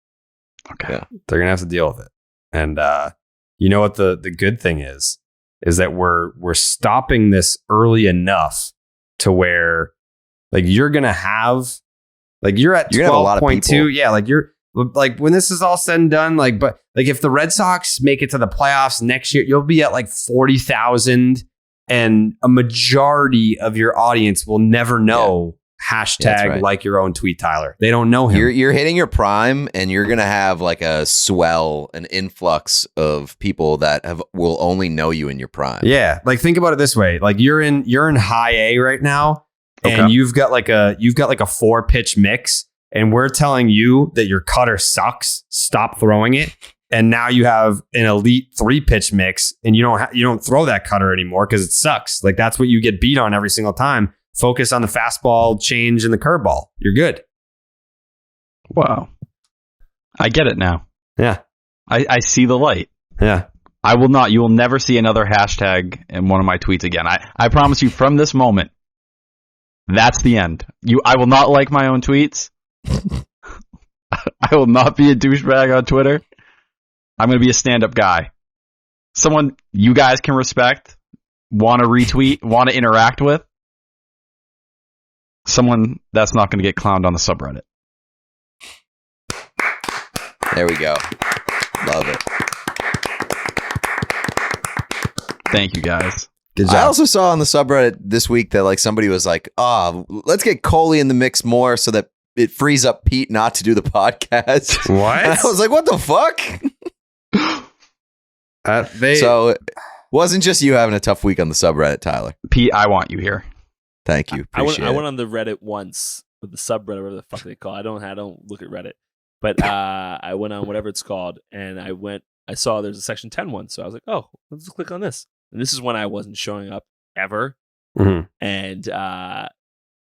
Okay. Yeah, they're going to have to deal with it. And you know what the good thing is that we're stopping this early enough to where like you're going to have you're at 12.2. Yeah, like you're like when this is all said and done, but if the Red Sox make it to the playoffs next year, you'll be at like 40,000 and a majority of your audience will never know hashtag like your own tweet Tyler. They don't know him. You're hitting your prime, and you're gonna have like an influx of people that will only know you in your prime. Yeah, like think about it this way: like you're in high A right now, and you've got like a 4-pitch mix, and we're telling you that your cutter sucks. Stop throwing it. And now you have an elite 3-pitch mix, and you don't throw that cutter anymore because it sucks. Like that's what you get beat on every single time. Focus on the fastball, change, and the curveball. You're good. Wow. I get it now. Yeah. I see the light. Yeah. You will never see another hashtag in one of my tweets again. I promise you from this moment, that's the end. I will not like my own tweets. I will not be a douchebag on Twitter. I'm going to be a stand-up guy. Someone you guys can respect, want to retweet, want to interact with. Someone that's not going to get clowned on the subreddit. There we go. Love it. Thank you, guys. Good job. I also saw on the subreddit this week that like somebody was like, let's get Coley in the mix more so that it frees up Pete not to do the podcast. What? And I was like, what the fuck? So it wasn't just you having a tough week on the subreddit, Tyler. Pete, I want you here. Thank you. I Appreciate went on the Reddit once with the subreddit, whatever the fuck they call it. I don't look at Reddit, but I went on whatever it's called, and I saw there's a section 10 one, so I was like, oh, let's just click on this. And this is when I wasn't showing up ever, and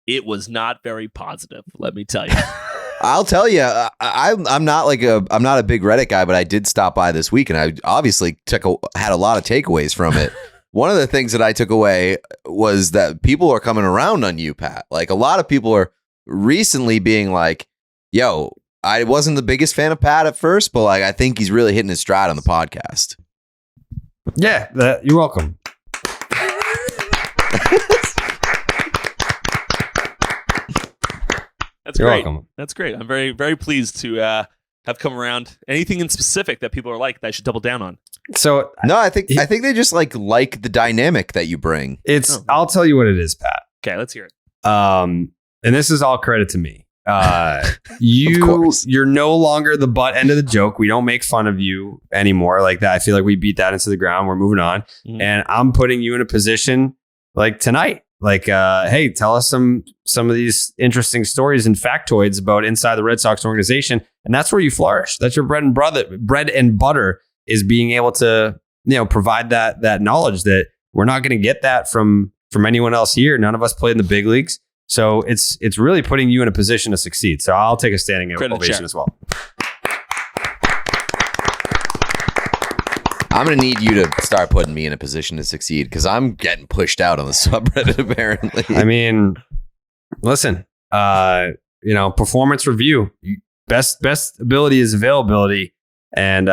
it was not very positive. Let me tell you. I'll tell you, I'm not a big Reddit guy, but I did stop by this week, and I obviously had a lot of takeaways from it. One of the things that I took away was that people are coming around on you, Pat. Like a lot of people are recently being like, yo, I wasn't the biggest fan of Pat at first, but like I think he's really hitting his stride on the podcast. Yeah, you're welcome. That's You're great. welcome. That's great. I'm very, very pleased to have come around. Anything in specific that people are like that I should double down on? So no, I think they just like the dynamic that you bring. I'll tell you what it is, Pat. Okay, let's hear it. And this is all credit to me. You're no longer the butt end of the joke. We don't make fun of you anymore like that. I feel like we beat that into the ground. We're moving on. Mm-hmm. And I'm putting you in a position like tonight. Like, hey, tell us some of these interesting stories and factoids about inside the Red Sox organization. And that's where you flourish. That's your bread and butter is being able to, provide that knowledge that we're not going to get that from anyone else here. None of us played in the big leagues. So it's really putting you in a position to succeed. So I'll take a standing ovation as well. I'm going to need you to start putting me in a position to succeed because I'm getting pushed out on the subreddit, apparently. I mean, listen, performance review. Best ability is availability. And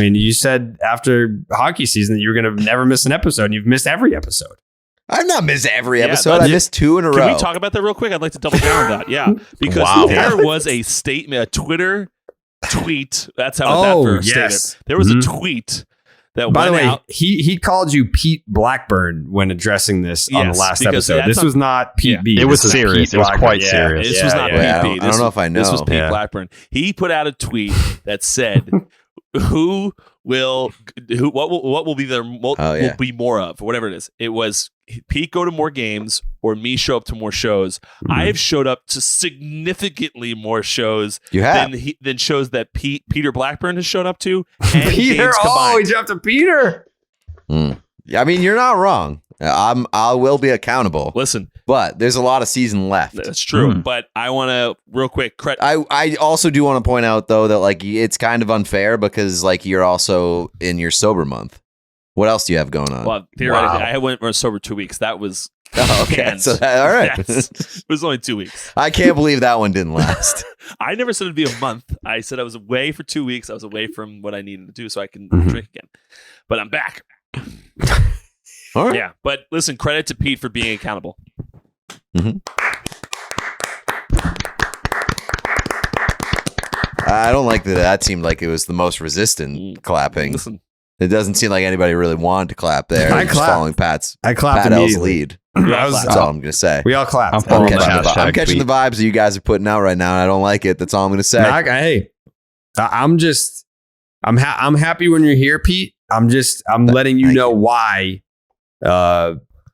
you said after hockey season that you were going to never miss an episode, and you've missed every episode. I've not missed every episode. I missed 2 in a row. Can we talk about that real quick? I'd like to double down on that. Yeah, because there was a statement, a Twitter tweet. That's how that first stated. There was a tweet that by the way, out. He called you Pete Blackburn when addressing this on the last episode. This was not Pete B. It was serious. It was quite serious. This was not Pete B. I don't know if I know. This was Pete Blackburn. He put out a tweet that said, what will be there will be more of, or whatever it is. It was Pete go to more games or me show up to more shows. Mm-hmm. I have showed up to significantly more shows than shows that Peter Blackburn has shown up to. And Peter, he jumped to Peter. I mean, you're not wrong. I will be accountable. Listen, but there's a lot of season left. That's true. But I want to real quick. I also do want to point out though that like it's kind of unfair because like you're also in your sober month. What else do you have going on? Well, theoretically, I went sober 2 weeks. That was okay. So all right, it was only 2 weeks. I can't believe that one didn't last. I never said it'd be a month. I said I was away for 2 weeks. I was away from what I needed to do so I can drink again. But I'm back. All right. Yeah, but listen, credit to Pete for being accountable. Mm-hmm. I don't like that. That seemed like it was the most resistant clapping. Listen, It doesn't seem like anybody really wanted to clap there. I Just clapped. following Pat L's immediately. lead. That's all I'm going to say. We all clapped. I'm following the I'm hashtag catching tweet. the vibes that you guys are putting out right now, and I don't like it. That's all I'm going to say. Hey, I'm happy when you're here, Pete. I'm letting you Thank know you. why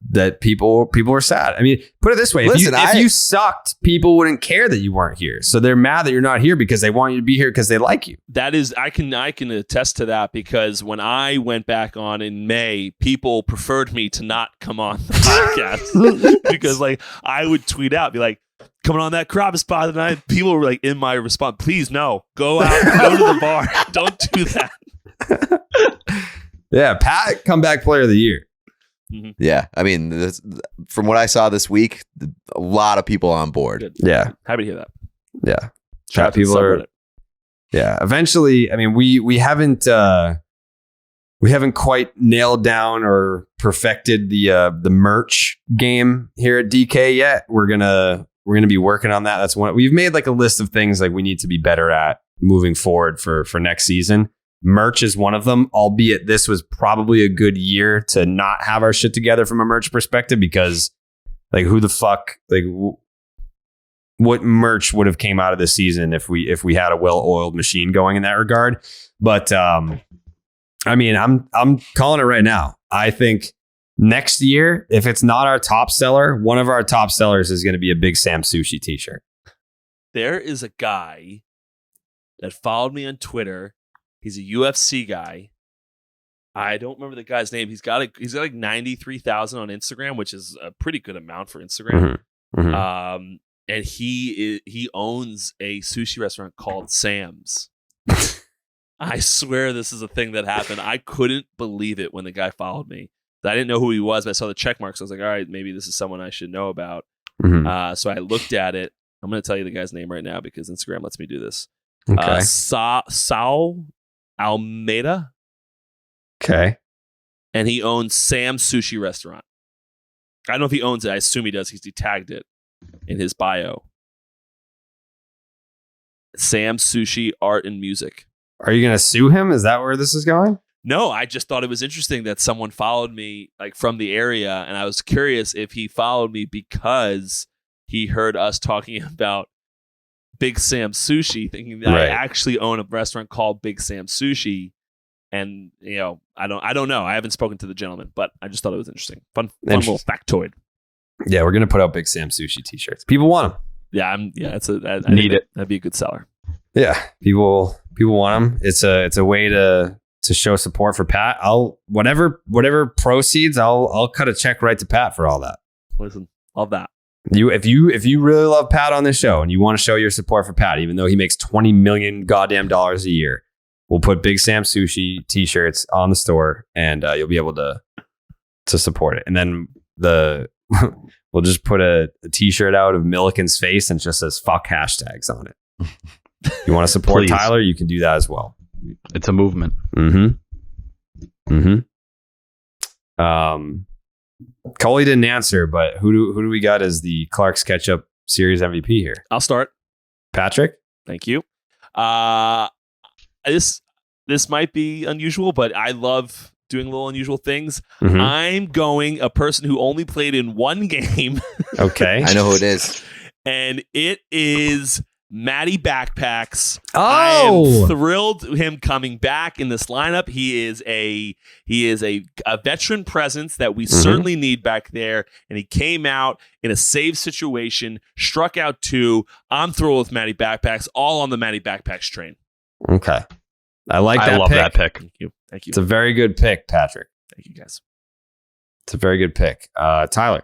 that people are sad. I mean, put it this way: Listen, if you sucked, people wouldn't care that you weren't here. So they're mad that you're not here because they want you to be here because they like you. That is, I can attest to that, because when I went back on in May, people preferred me to not come on the podcast because like I would tweet out, be like, coming on that Carrabis pod tonight. People were like in my response, please no, go out, go to the bar, don't do that. Yeah, Pat, comeback player of the year. Yeah, I mean, from what I saw this week, a lot of people on board. Good. Yeah, Happy to hear that. yeah. Shout out to the People are. subreddit. Yeah, eventually. I mean, we haven't quite nailed down or perfected the merch game here at DK yet. We're gonna be working on that. That's one we've made, like a list of things like we need to be better at moving forward for next season. Merch is one of them, albeit this was probably a good year to not have our shit together from a merch perspective, because like who the fuck, like what merch would have came out of this season if we had a well-oiled machine going in that regard. But I mean, I'm calling it right now. I think next year, if it's not our top seller, one of our top sellers is going to be a Big Sam Sushi t-shirt. There is a guy that followed me on Twitter. He's a UFC guy. I don't remember the guy's name. He's got like 93,000 on Instagram, which is a pretty good amount for Instagram. Mhm. And he owns a sushi restaurant called Sam's. I swear this is a thing that happened. I couldn't believe it when the guy followed me. I didn't know who he was, but I saw the check marks. So I was like, all right, maybe this is someone I should know about. Mhm. So I looked at it. I'm going to tell you the guy's name right now because Instagram lets me do this. Okay. Sal Almeida. Okay. And he owns Sam's Sushi Restaurant. I don't know if he owns it. I assume he does. He tagged it in his bio. Sam's Sushi, Art and Music. Are you going to sue him? Is that where this is going? No, I just thought it was interesting that someone followed me like from the area, and I was curious if he followed me because he heard us talking about Big Sam Sushi, thinking that I actually own a restaurant called Big Sam Sushi. And you know, I don't know. I haven't spoken to the gentleman, but I just thought it was interesting. Fun little factoid. Yeah, we're going to put out Big Sam Sushi t-shirts. People want them. Yeah, I Need it. That'd be a good seller. Yeah, people want them. It's a way to show support for Pat. Whatever proceeds, I'll cut a check right to Pat for all that. Listen, love that. If you really love Pat on this show and you want to show your support for Pat, even though he makes $20 million goddamn dollars a year, we'll put Big Sam Sushi t-shirts on the store, and you'll be able to support it. And then we'll just put a t-shirt out of Milliken's face and it just says "fuck" hashtags on it. You want to support Please. Tyler? You can do that as well. It's a movement. Coley didn't answer, but who do we got as the Clark's Ketchup Series MVP here? I'll start. Patrick? Thank you. This might be unusual, but I love doing little unusual things. Mhm. I'm going a person who only played in one game. Okay. I know who it is. And it is Matty Backpacks. Oh! I am thrilled him coming back in this lineup. He is a veteran presence that we certainly need back there. And he came out in a save situation, struck out 2. I'm thrilled with Matty Backpacks, all on the Matty Backpacks train. Okay. I like that I love pick. that pick. Thank you. Thank you. It's a very good pick, Patrick. Thank you, guys. It's a very good pick. Tyler.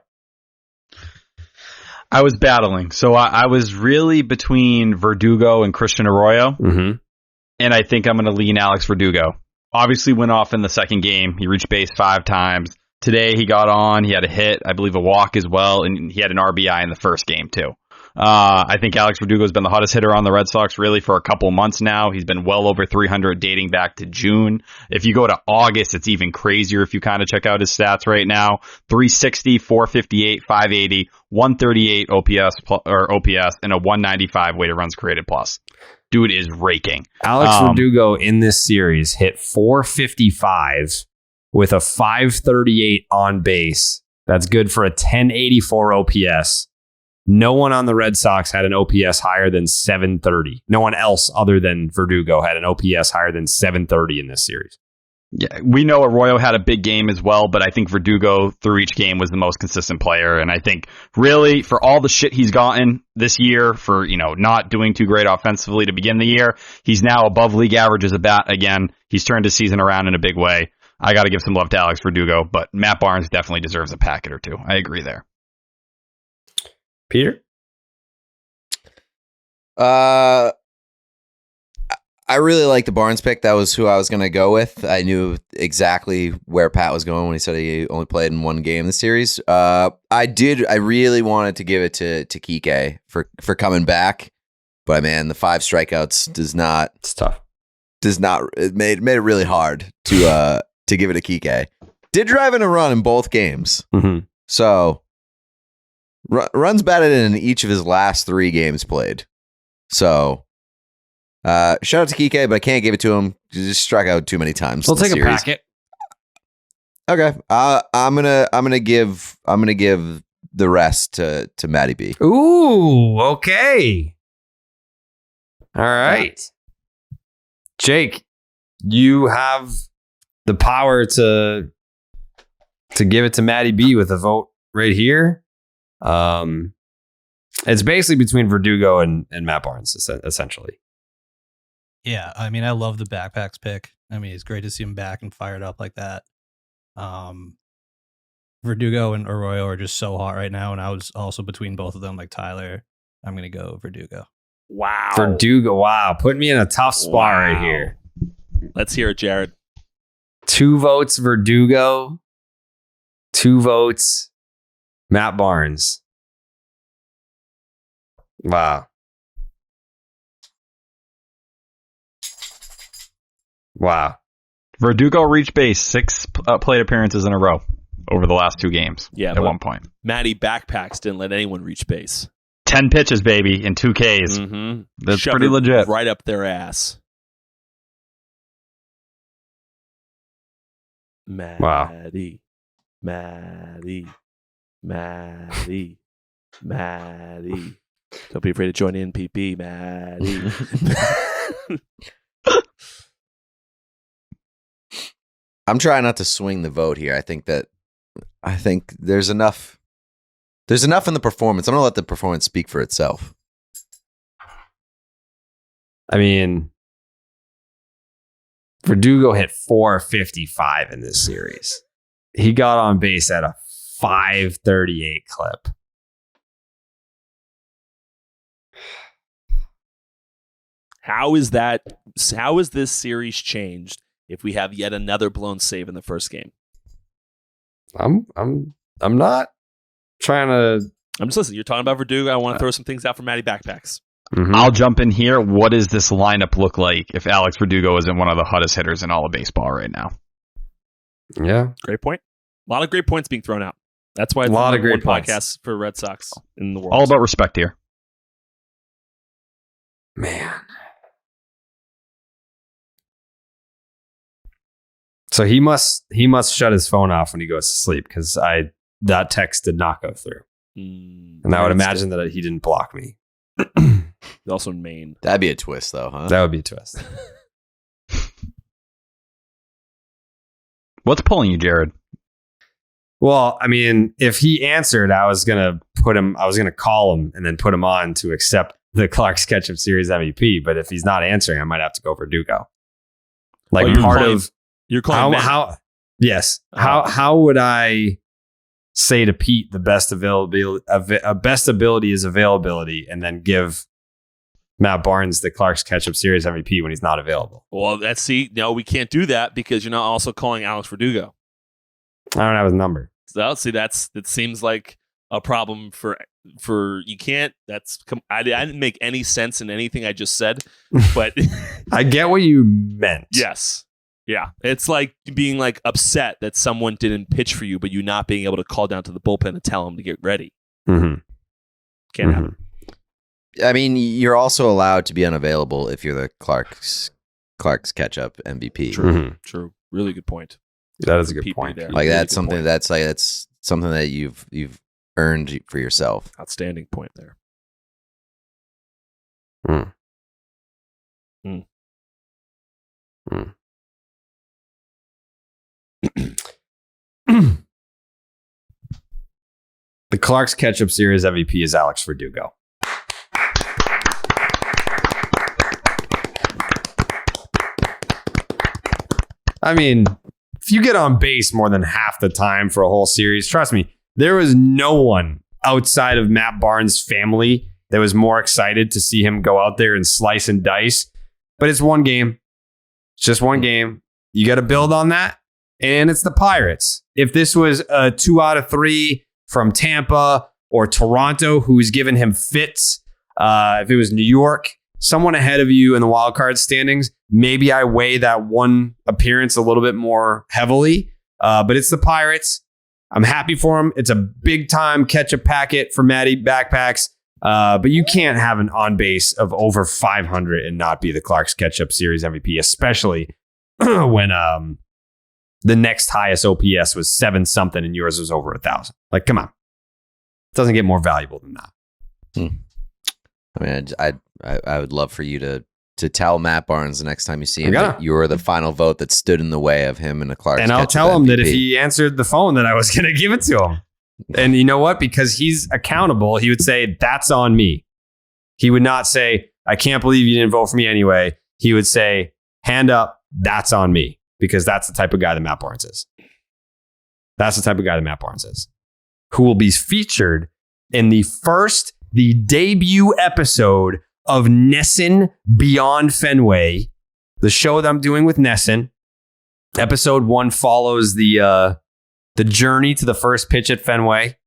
I was battling. So I was really between Verdugo and Christian Arroyo. Mm-hmm. And I think I'm going to lean Alex Verdugo. Obviously went off in the second game. He reached base 5 times. Today he got on. He had a hit, I believe a walk as well. And he had an RBI in the first game too. I think Alex Verdugo has been the hottest hitter on the Red Sox really for a couple months now. He's been well over 300 dating back to June. If you go to August, it's even crazier if you kind of check out his stats right now. 360, 458, 580, 138 OPS, and a 195 weighted runs created plus. Dude is raking. Alex Verdugo in this series hit 455 with a 538 on base. That's good for a 1084 OPS. No one on the Red Sox had an OPS higher than 730. No one else other than Verdugo had an OPS higher than 730 in this series. Yeah, we know Arroyo had a big game as well, but I think Verdugo through each game was the most consistent player. And I think really for all the shit he's gotten this year for, not doing too great offensively to begin the year, he's now above league average as a bat again. He's turned his season around in a big way. I got to give some love to Alex Verdugo, but Matt Barnes definitely deserves a packet or two. I agree there. Peter? I really like the Barnes pick. That was who I was going to go with. I knew exactly where Pat was going when he said he only played in one game in the series. I really wanted to give it to Kike for coming back, but man, the 5 strikeouts It's tough. It made it really hard to give it to Kike. Did drive in a run in both games. Mm-hmm. So runs batted in each of his last 3 games played. So shout out to Kike, but I can't give it to him. He just struck out too many times. We'll take a packet. Okay. I'm gonna give the rest to Matty B. Ooh, okay. All right. Jake, you have the power to give it to Matty B with a vote right here. It's basically between Verdugo and Matt Barnes, essentially. Yeah, I mean, I love the backpacks pick. I mean, it's great to see him back and fired up like that. Verdugo and Arroyo are just so hot right now, and I was also between both of them, like Tyler. I'm going to go Verdugo. Wow. Verdugo, wow. Put me in a tough spot right here. Let's hear it, Jared. 2 votes Verdugo. 2 votes Matt Barnes. Wow. Wow. Verdugo reached base 6 plate appearances in a row over the last 2 games. Yeah, at one point. Matty Backpacks didn't let anyone reach base. 10 pitches, baby, in 2 Ks. Mm-hmm. That's Shoved pretty it legit. right up their ass. Matty. Don't be afraid to join in, PP, Matty. I'm trying not to swing the vote here. I think there's enough in the performance. I'm going to let the performance speak for itself. I mean, Verdugo hit 455 in this series. He got on base at a 538 clip. How is this series changed if we have yet another blown save in the first game? I'm not trying to. I'm just listening. You're talking about Verdugo. I want to throw some things out for Matty Backpacks. Mm-hmm. I'll jump in here. What does this lineup look like if Alex Verdugo isn't one of the hottest hitters in all of baseball right now? Yeah. Great point. A lot of great points being thrown out. That's why it's a lot of great podcasts for Red Sox in the world. All about respect here. Man. So he must shut his phone off when he goes to sleep because that text did not go through. And I would imagine that he didn't block me. He's also in Maine. That'd be a twist, though, huh? That would be a twist. What's pulling you, Jared? Well, I mean, if he answered, I was gonna call him and then put him on to accept the Clark's Ketchup Series MVP. But if he's not answering, I might have to go Verdugo. Like you're calling yes. How would I say to Pete the best ability is availability, and then give Matt Barnes the Clark's Ketchup Series MVP when he's not available? Well, we can't do that because you're not also calling Alex Verdugo. I don't have his number. So that seems like a problem for you can't. I didn't make any sense in anything I just said, but I get what you meant. yes. Yeah, it's like being like upset that someone didn't pitch for you, but you not being able to call down to the bullpen and tell them to get ready. Mm-hmm. Can't happen. I mean, you're also allowed to be unavailable if you're the Clark's Ketchup MVP. True. True. Really good point. That is a good point. There. Like Really that's good something point. that's something that you've earned for yourself. Outstanding point there. Mm. Mm. Mm. The Clark's Ketchup Series MVP is Alex Verdugo. I mean, if you get on base more than half the time for a whole series, trust me, there was no one outside of Matt Barnes' family that was more excited to see him go out there and slice and dice. But it's one game. It's just one game. You got to build on that. And it's the Pirates. If this was a 2 out of 3 from Tampa or Toronto, who's given him fits, if it was New York, someone ahead of you in the wild card standings, maybe I weigh that one appearance a little bit more heavily. But it's the Pirates. I'm happy for him. It's a big time ketchup packet for Matty Backpacks. But you can't have an on base of over 500 and not be the Clark's Ketchup Series MVP, especially when the next highest OPS was 7 something and yours was over 1,000. Like, come on. It doesn't get more valuable than that. I mean, I would love for you to tell Matt Barnes the next time you see him gotta. that you were the final vote that stood in the way of him and the Clark's And I'll Ketchup tell him MVP. that if he answered the phone that I was going to give it to him. And you know what? Because he's accountable, he would say, that's on me. He would not say, I can't believe you didn't vote for me anyway. He would say, hand up, that's on me. Because that's the type of guy that Matt Barnes is. That's the type of guy that Matt Barnes is. Who will be featured in the debut episode of Nesson Beyond Fenway, the show that I'm doing with Nesson. Episode 1 follows the journey to the first pitch at Fenway.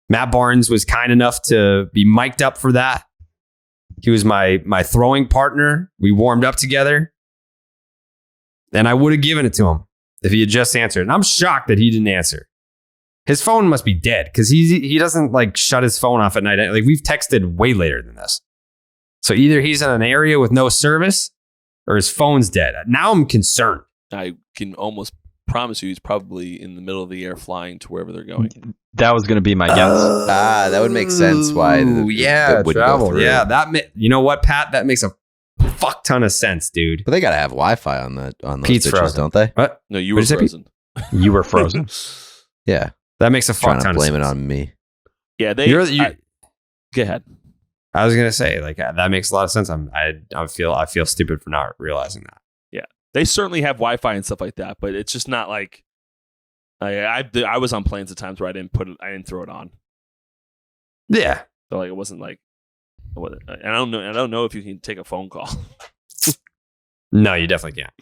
Matt Barnes was kind enough to be mic'd up for that. He was my throwing partner. We warmed up together. And I would have given it to him if he had just answered. And I'm shocked that he didn't answer. His phone must be dead because he doesn't like shut his phone off at night. Like we've texted way later than this. So either he's in an area with no service or his phone's dead. Now I'm concerned. I can almost promise you he's probably in the middle of the air flying to wherever they're going. That was going to be my guess. That would make sense why that would travel. go through. Yeah, you know what, Pat? That makes a fuck ton of sense, dude. But they got to have Wi-Fi on those Pete's bitches, frozen. don't they? What? No, you What were did you say, frozen. You were frozen. Yeah. That makes a fuck Trying ton to blame of it sense. on me. Yeah, go ahead. I was gonna say like that makes a lot of sense. I feel stupid for not realizing that. Yeah, they certainly have Wi-Fi and stuff like that, but it's just not like I was on planes at times where I didn't throw it on. Yeah. So like it wasn't like, and I don't know if you can take a phone call. No, you definitely can't.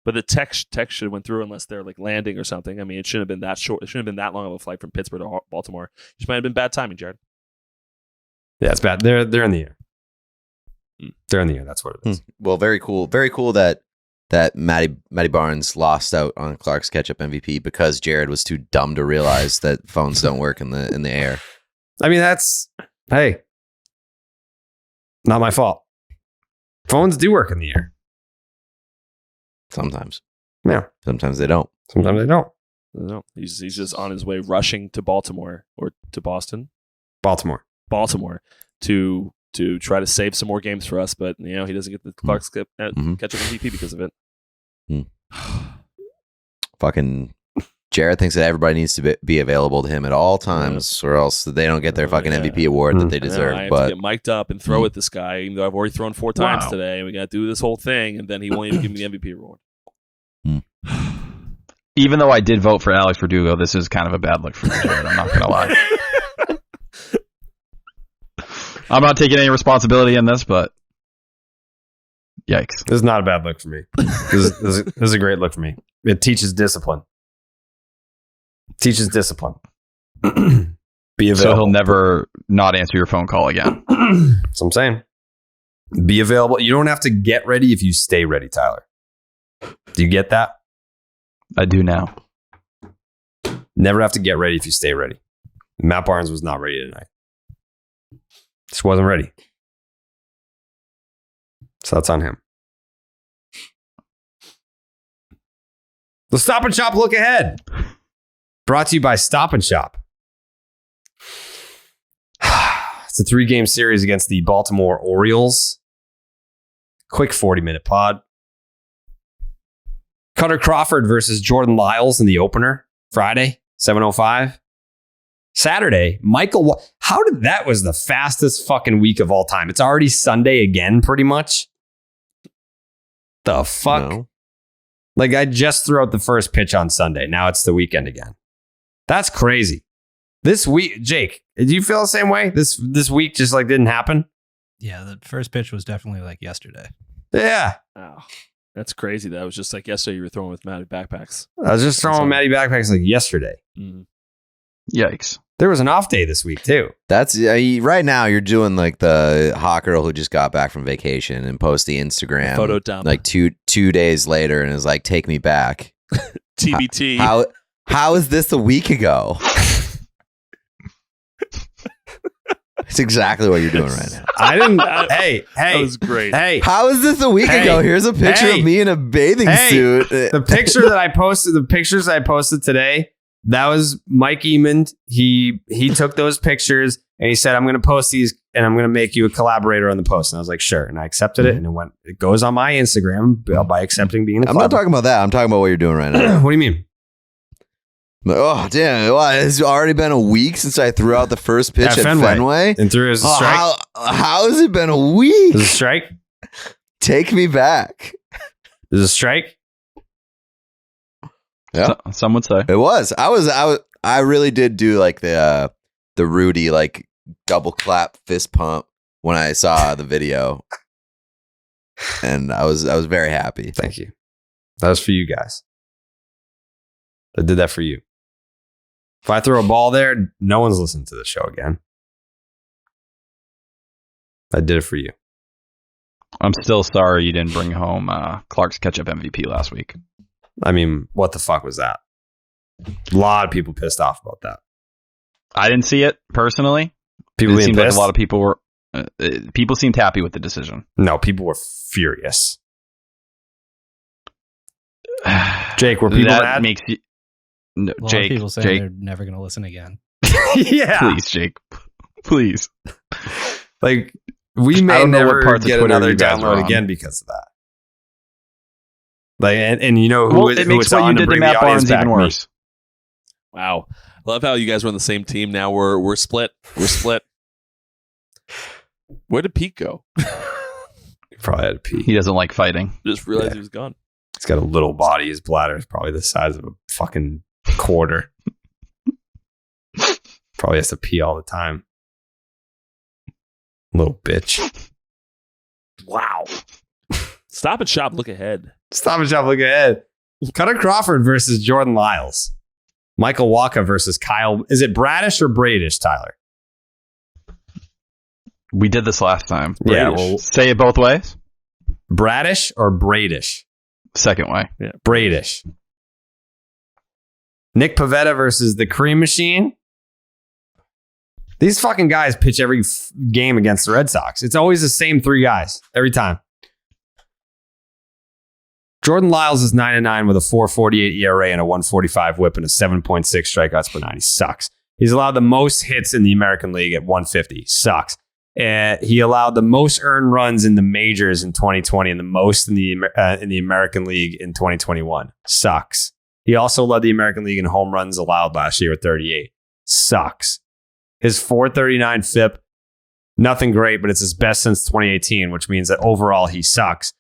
But the text should have went through unless they're like landing or something. I mean, it shouldn't have been that short. It shouldn't have been that long of a flight from Pittsburgh to Baltimore. It just might have been bad timing, Jared. Yeah, it's bad. They're in the air. They're in the air. That's what it is. Well, very cool. Very cool that Matty Barnes lost out on Clark's Ketchup MVP because Jared was too dumb to realize that phones don't work in the air. I mean, hey, not my fault. Phones do work in the air. Sometimes. Yeah. Sometimes they don't. Sometimes they don't. No, he's just on his way rushing to Baltimore or to Boston. Baltimore to try to save some more games for us, but he doesn't get the Clark's Ketchup MVP because of it. Fucking Jared thinks that everybody needs to be available to him at all times, or else they don't get their fucking MVP award that they deserve. I have but to get mic'd up and throw at this guy, even though I've already thrown 4 times today, and we got to do this whole thing, and then he won't even give me the MVP award. Even though I did vote for Alex Verdugo, this is kind of a bad look for me, Jared. I'm not going to lie. I'm not taking any responsibility in this, but yikes. This is not a bad look for me. This is a great look for me. It teaches discipline. Be available. So he'll never not answer your phone call again. That's what I'm saying. Be available. You don't have to get ready if you stay ready, Tyler. Do you get that? I do now. Never have to get ready if you stay ready. Matt Barnes was not ready tonight. Just wasn't ready. So that's on him. The Stop and Shop look ahead. Brought to you by Stop and Shop. It's a 3-game series against the Baltimore Orioles. Quick 40-minute pod. Cutter Crawford versus Jordan Lyles in the opener. Friday, 7:05. Saturday, Michael. How did that was the fastest fucking week of all time? It's already Sunday again, pretty much. The fuck? No. Like, I just threw out the first pitch on Sunday. Now it's the weekend again. That's crazy. This week, Jake, did you feel the same way? This week just like didn't happen? Yeah, the first pitch was definitely like yesterday. Yeah. Oh, that's crazy. That was just like yesterday you were throwing with Matty backpacks. I was just throwing Matty backpacks like yesterday. Yikes. There was an off day this week, too. That's right now. You're doing like the hot girl who just got back from vacation and post the Instagram Photo dump. like two days later and is like, "Take me back." TBT. How is this a week ago? It's exactly what you're doing right now. I didn't. Hey, That was great. Hey, How is this a week ago? Here's a picture of me in a bathing suit. the picture that I posted, the pictures I posted today, that was Mike Eamon. He took those pictures and he said, "I'm going to post these and I'm going to make you a collaborator on the post." And I was like, "Sure." And I accepted it, and it goes on my Instagram by accepting being a I'm not talking about that. I'm talking about what you're doing right now. What do you mean? Oh, damn. Well, it's already been a week since I threw out the first pitch at Fenway. And threw as a strike. How has it been a week? Is a strike? Take me back. Is a strike? Yeah. Some would say. It was. I really did do like the Rudy like double clap fist pump when I saw the video. And I was very happy. Thank you. That was for you guys. I did that for you. If I throw a ball there, no one's listening to the show again. I did it for you. I'm still sorry you didn't bring home Clark's Ketchup MVP last week. I mean, what the fuck was that? A lot of people pissed off about that. I didn't see it personally. People it being seemed pissed? like a lot of people were. People seemed happy with the decision. No, people were furious. Jake, were people that mad? Makes you. No, A lot Jake, of people saying Jake, they're never going to listen again. Yeah. please, Jake, please. Like, we I may don't know never what parts of get Twitter another you guys were download on. again because of that. Like, and you know who, Well, it makes who what you did to Matt Barnes even worse. Wow. Love how you guys were on the same team. Now we're split. We're split. Where did Pete go? Probably had to pee. He doesn't like fighting. Just realized he was gone. He's got a little body. His bladder is probably the size of a fucking quarter. Probably has to pee all the time. Little bitch. Wow. Stop and Shop. Look ahead. Stop and Shop, look ahead. Cutter Crawford versus Jordan Lyles. Michael Walker versus Kyle. Is it Bradish or Bradish, Tyler? We did this last time. Yeah, Bradish. well- Say it both ways. Bradish or Bradish? Second way. Yeah. Bradish. Nick Pivetta versus the Cream Machine. These fucking guys pitch every game against the Red Sox. It's always the same three guys every time. Jordan Lyles is 9-9 with a 4.48 ERA and a 1.45 WHIP and a 7.6 strikeouts per 9. He sucks. He's allowed the most hits in the American League at 150. Sucks. He allowed the most earned runs in the majors in 2020 and the most in the American League in 2021. Sucks. He also led the American League in home runs allowed last year at 38. Sucks. His 439 FIP, nothing great, but it's his best since 2018, which means that overall he sucks.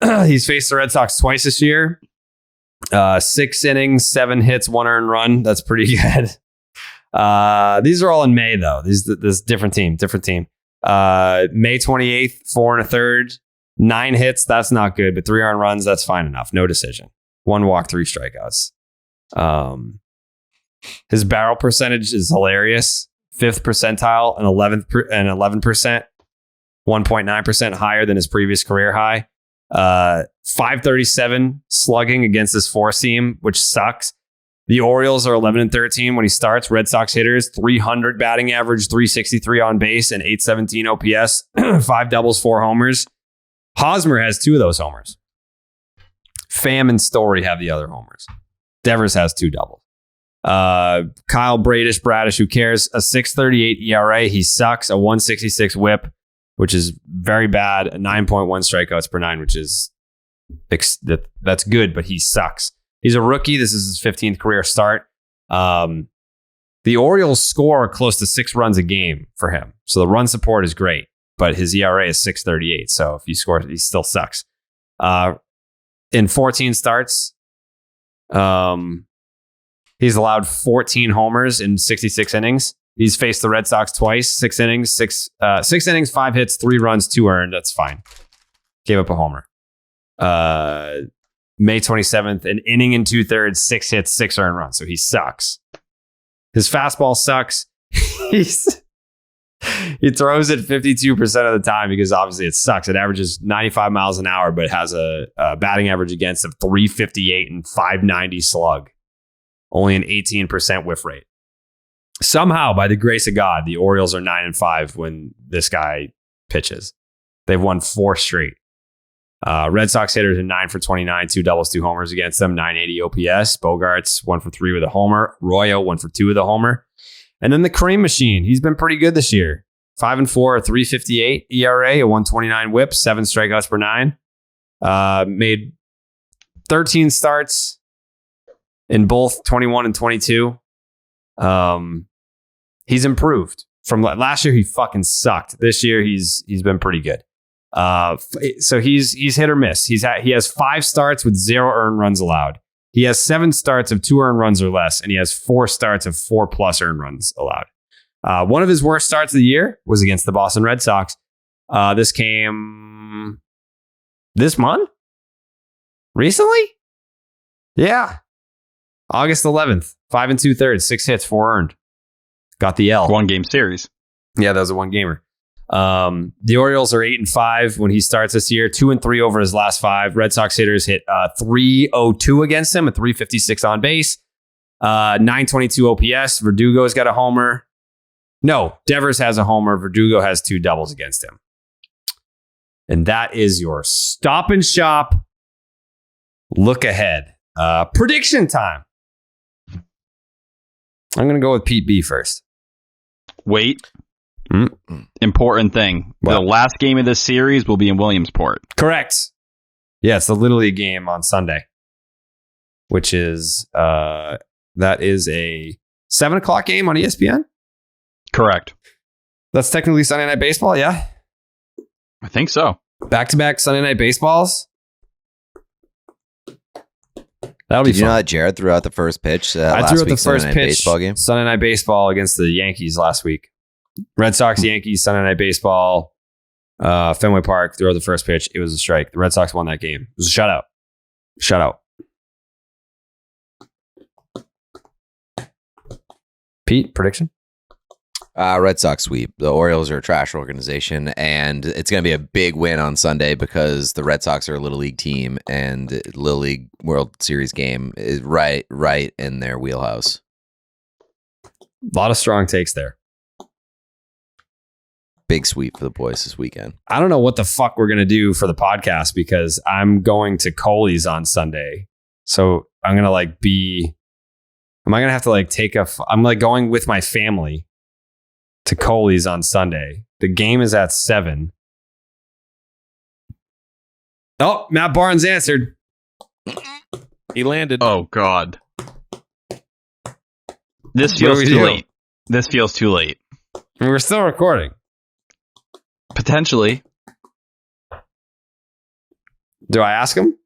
He's faced the Red Sox twice this year. 6 innings, 7 hits, 1 earned run. That's pretty good. These are all in May, though. This different team. May 28th, 4 1/3, 9 hits. That's not good, but 3 earned runs. That's fine enough. No decision. 1 walk, 3 strikeouts. His barrel percentage is hilarious. 5th percentile and 11%, 1.9% higher than his previous career high. 537 slugging against his four seam, which sucks. The Orioles are 11-13 when he starts. Red Sox hitters 300 batting average, 363 on base, and 817 OPS. 5 doubles, 4 homers. Hosmer has 2 of those homers. Pham and Story have the other homers. Devers has 2 doubles. Kyle Bradish, who cares? A 6.38 ERA. He sucks. A 1.66 WHIP, which is very bad. A 9.1 strikeouts per 9, which is that's good, but he sucks. He's a rookie. This is his 15th career start. The Orioles score close to 6 runs a game for him, so the run support is great. But his ERA is 6.38, so if he scores, he still sucks. In 14 starts, he's allowed 14 homers in 66 innings. He's faced the Red Sox twice, 6 innings, 5 hits, 3 runs, 2 earned. That's fine. Gave up a homer. May 27th, an inning and 2/3, 6 hits, 6 earned runs. So he sucks. His fastball sucks. He throws it 52% of the time because obviously it sucks. It averages 95 miles an hour, but has a batting average against of 358 and 590 slug. Only an 18% whiff rate. Somehow, by the grace of God, the Orioles are 9-5 when this guy pitches. They've won 4 straight. Red Sox hitters are 9 for 29, 2 doubles, 2 homers against them, 980 OPS. Bogarts 1 for 3 with a homer. Royo 1 for 2 with a homer. And then the Cream Machine. He's been pretty good this year. 5-4, a 3.58 ERA, a 1.29 WHIP, 7 strikeouts per 9. Made 13 starts in both 21 and 22. He's improved from last year. He fucking sucked. This year he's been pretty good. So he's hit or miss. He has 5 starts with 0 earned runs allowed. He has 7 starts of 2 earned runs or less, and he has 4 starts of 4+ earned runs allowed. One of his worst starts of the year was against the Boston Red Sox. This came this month? Recently? Yeah. August 11th, 5 2/3, 6 hits, 4 earned. Got the L. 1-game series. Yeah, that was a 1-gamer. The Orioles are 8-5 when he starts this year, 2-3 over his last 5. Red Sox hitters hit 302 against him, a 356 on base, 922 OPS. Verdugo's got a homer. No, Devers has a homer. Verdugo has 2 doubles against him. And that is your Stop and Shop look ahead. Prediction time. I'm going to go with Pete B first. Wait. Important thing. What? The last game of this series will be in Williamsport. Correct. Yeah, it's the Little League game on Sunday, which is that is a 7:00 game on ESPN. Correct. That's technically Sunday Night Baseball. Yeah, I think so. Back-to-back Sunday Night Baseballs. That'll be Did you fun. know that Jared threw out the first pitch I last threw out the week's Sunday first Night pitch baseball game? Sunday Night Baseball against the Yankees last week. Red Sox, Yankees, Sunday Night Baseball, Fenway Park, threw out the first pitch. It was a strike. The Red Sox won that game. It was a shutout. Shutout. Pete, prediction? Red Sox sweep. The Orioles are a trash organization, and it's going to be a big win on Sunday because the Red Sox are a Little League team, and Little League World Series game is right in their wheelhouse. A lot of strong takes there. Big sweep for the boys this weekend. I don't know what the fuck we're going to do for the podcast because I'm going to Coley's on Sunday. So I'm going to am I going to have to I'm going with my family to Coley's on Sunday. The game is at 7. Oh, Matt Barnes answered. He landed. Oh, God. This What do feels we too do? late. This feels too late. We're still recording. Potentially. Do I ask him?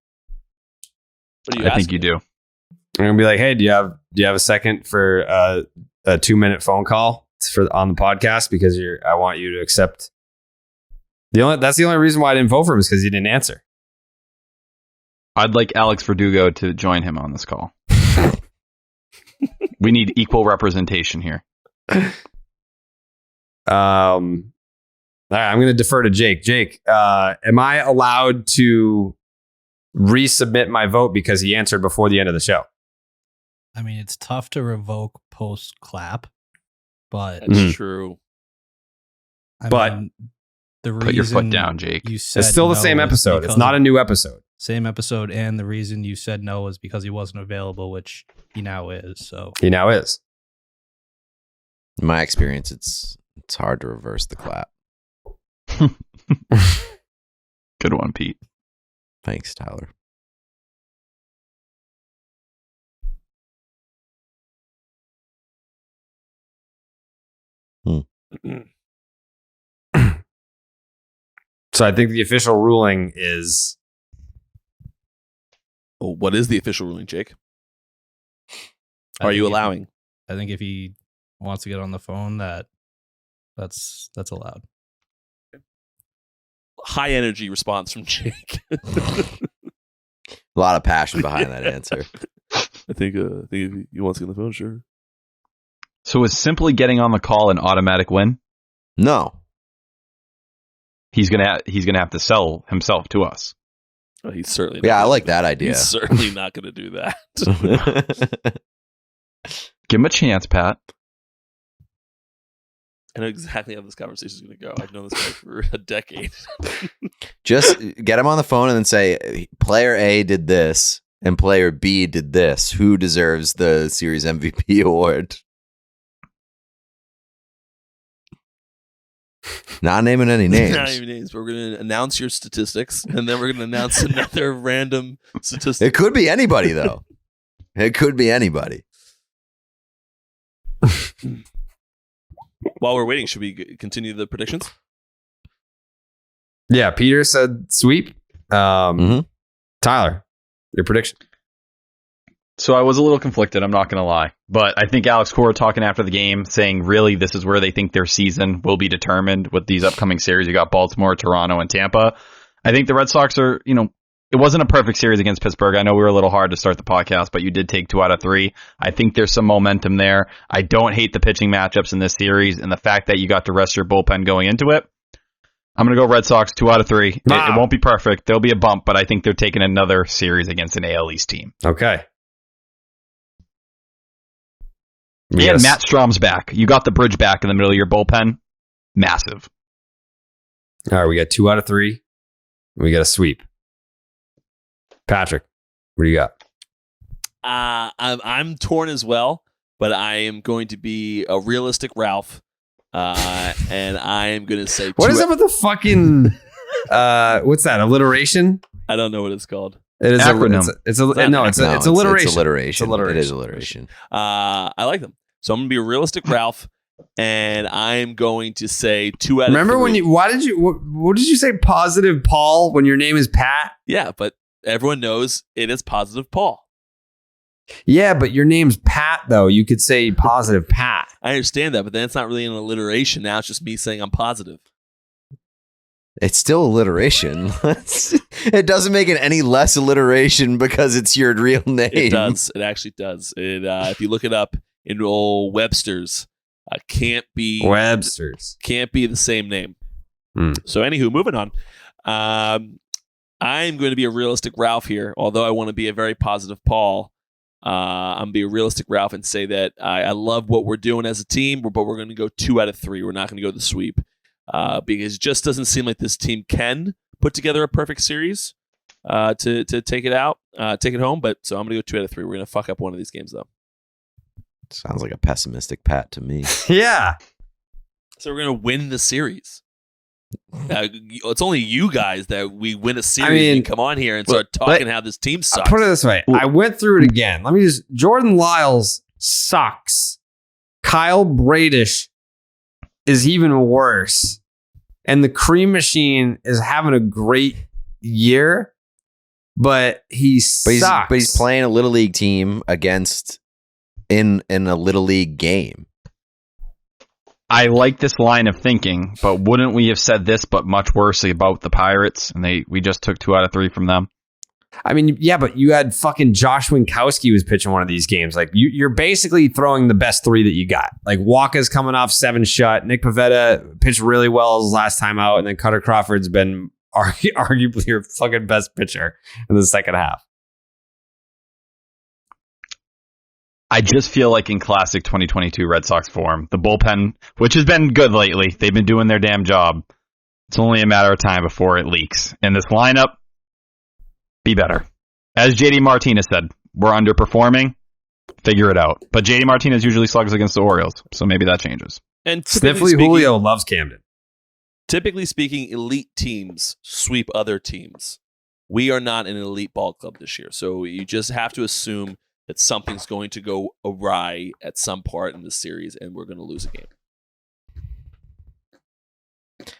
What are you I think asking? you do. I'm going to be like, hey, do you have a second for a 2-minute phone call on the podcast? Because I want you to accept. That's the only reason why I didn't vote for him is because he didn't answer. I'd like Alex Verdugo to join him on this call. We need equal representation here. All right, I'm going to defer to Jake. Jake, am I allowed to resubmit my vote because he answered before the end of the show? I mean, it's tough to revoke post clap, but That's true. But the reason put your foot down, Jake. You said It's still the no same was episode. It's because not of- a new episode. Same episode, and the reason you said no was because he wasn't available, which he now is. So He now is. In my experience, it's hard to reverse the clap. Good one, Pete. Thanks, Tyler. So I think the official ruling is Well, what is the official ruling, Jake? I Are you think if- allowing? I think if he wants to get on the phone, that's allowed. High energy response from Jake. A lot of passion behind that answer. I think if he wants to get on the phone, sure. So is simply getting on the call an automatic win? No. He's gonna have to sell himself to us. Oh, he's certainly Yeah, I gonna like do that idea. He's certainly not going to do that. Give him a chance, Pat. I know exactly how this conversation is going to go. I've known this guy for a decade. Just get him on the phone and then say, player A did this and player B did this. Who deserves the Series MVP award? Not naming any names. Not even names. But we're going to announce your statistics, and then we're going to announce another random statistic. It could be anybody, though. It could be anybody. While we're waiting, should we continue the predictions? Yeah, Peter said sweep. Mhm. Tyler, your prediction. So I was a little conflicted, I'm not going to lie. But I think Alex Cora talking after the game, saying really this is where they think their season will be determined with these upcoming series. You got Baltimore, Toronto, and Tampa. I think the Red Sox are, it wasn't a perfect series against Pittsburgh. I know we were a little hard to start the podcast, but you did take 2 out of 3. I think there's some momentum there. I don't hate the pitching matchups in this series, and the fact that you got to rest your bullpen going into it. I'm going to go Red Sox 2 out of 3. Wow. It won't be perfect. There'll be a bump, but I think they're taking another series against an AL East team. Okay. And Yes. Matt Strom's back. You got the bridge back in the middle of your bullpen. Massive. All right, we got 2 out of 3. We got a sweep. Patrick, what do you got? I'm torn as well, but I am going to be a realistic Ralph, and I am going to say What is up with the fucking what's that? Alliteration? I don't know what it's called. It is Acronym. It's not it's an it's alliteration. It's alliteration. It's alliteration. It is alliteration. I like them, so I'm going to be a realistic Ralph, and I'm going to say 2 out of 3. Remember when you? Why did you? What did you say? Positive Paul when your name is Pat? Yeah, but everyone knows it is positive Paul. Yeah, but your name's Pat though. You could say positive Pat. I understand that, but then it's not really an alliteration. Now it's just me saying I'm positive. It's still alliteration. It doesn't make it any less alliteration because it's your real name. It does. It actually does. It if you look it up in old Webster's, can't be the same name. So anywho, moving on. I'm going to be a realistic Ralph here, although I want to be a very positive Paul. I'm going to be a realistic Ralph and say that I love what we're doing as a team, but we're going to go 2 out of 3. We're not going to go the sweep because it just doesn't seem like this team can put together a perfect series to take it home. But so I'm going to go 2 out of 3. We're going to fuck up one of these games though. Sounds like a pessimistic Pat to me. Yeah. So we're going to win the series. It's only you guys that we win a series. I mean, and come on here and start talking how this team sucks. Put it this way. I went through it again. Let me just. Jordan Lyles sucks. Kyle Bradish is even worse. And the Cream Machine is having a great year, but he sucks. But he's playing a Little League team against in a Little League game. I like this line of thinking, but wouldn't we have said this but much worse about the Pirates? And we just took 2 out of 3 from them. I mean, yeah, but you had fucking Josh Winkowski was pitching one of these games. Like you're basically throwing the best three that you got. Like Walker's coming off 7 shut. Nick Pivetta pitched really well his last time out, and then Cutter Crawford's been arguably your fucking best pitcher in the second half. I just feel like in classic 2022 Red Sox form, the bullpen, which has been good lately, they've been doing their damn job. It's only a matter of time before it leaks. And this lineup, be better. As JD Martinez said, we're underperforming. Figure it out. But JD Martinez usually slugs against the Orioles, so maybe that changes. And Sniffly Julio loves Camden. Typically speaking, elite teams sweep other teams. We are not an elite ball club this year, so you just have to assume that something's going to go awry at some part in the series, and we're going to lose a game.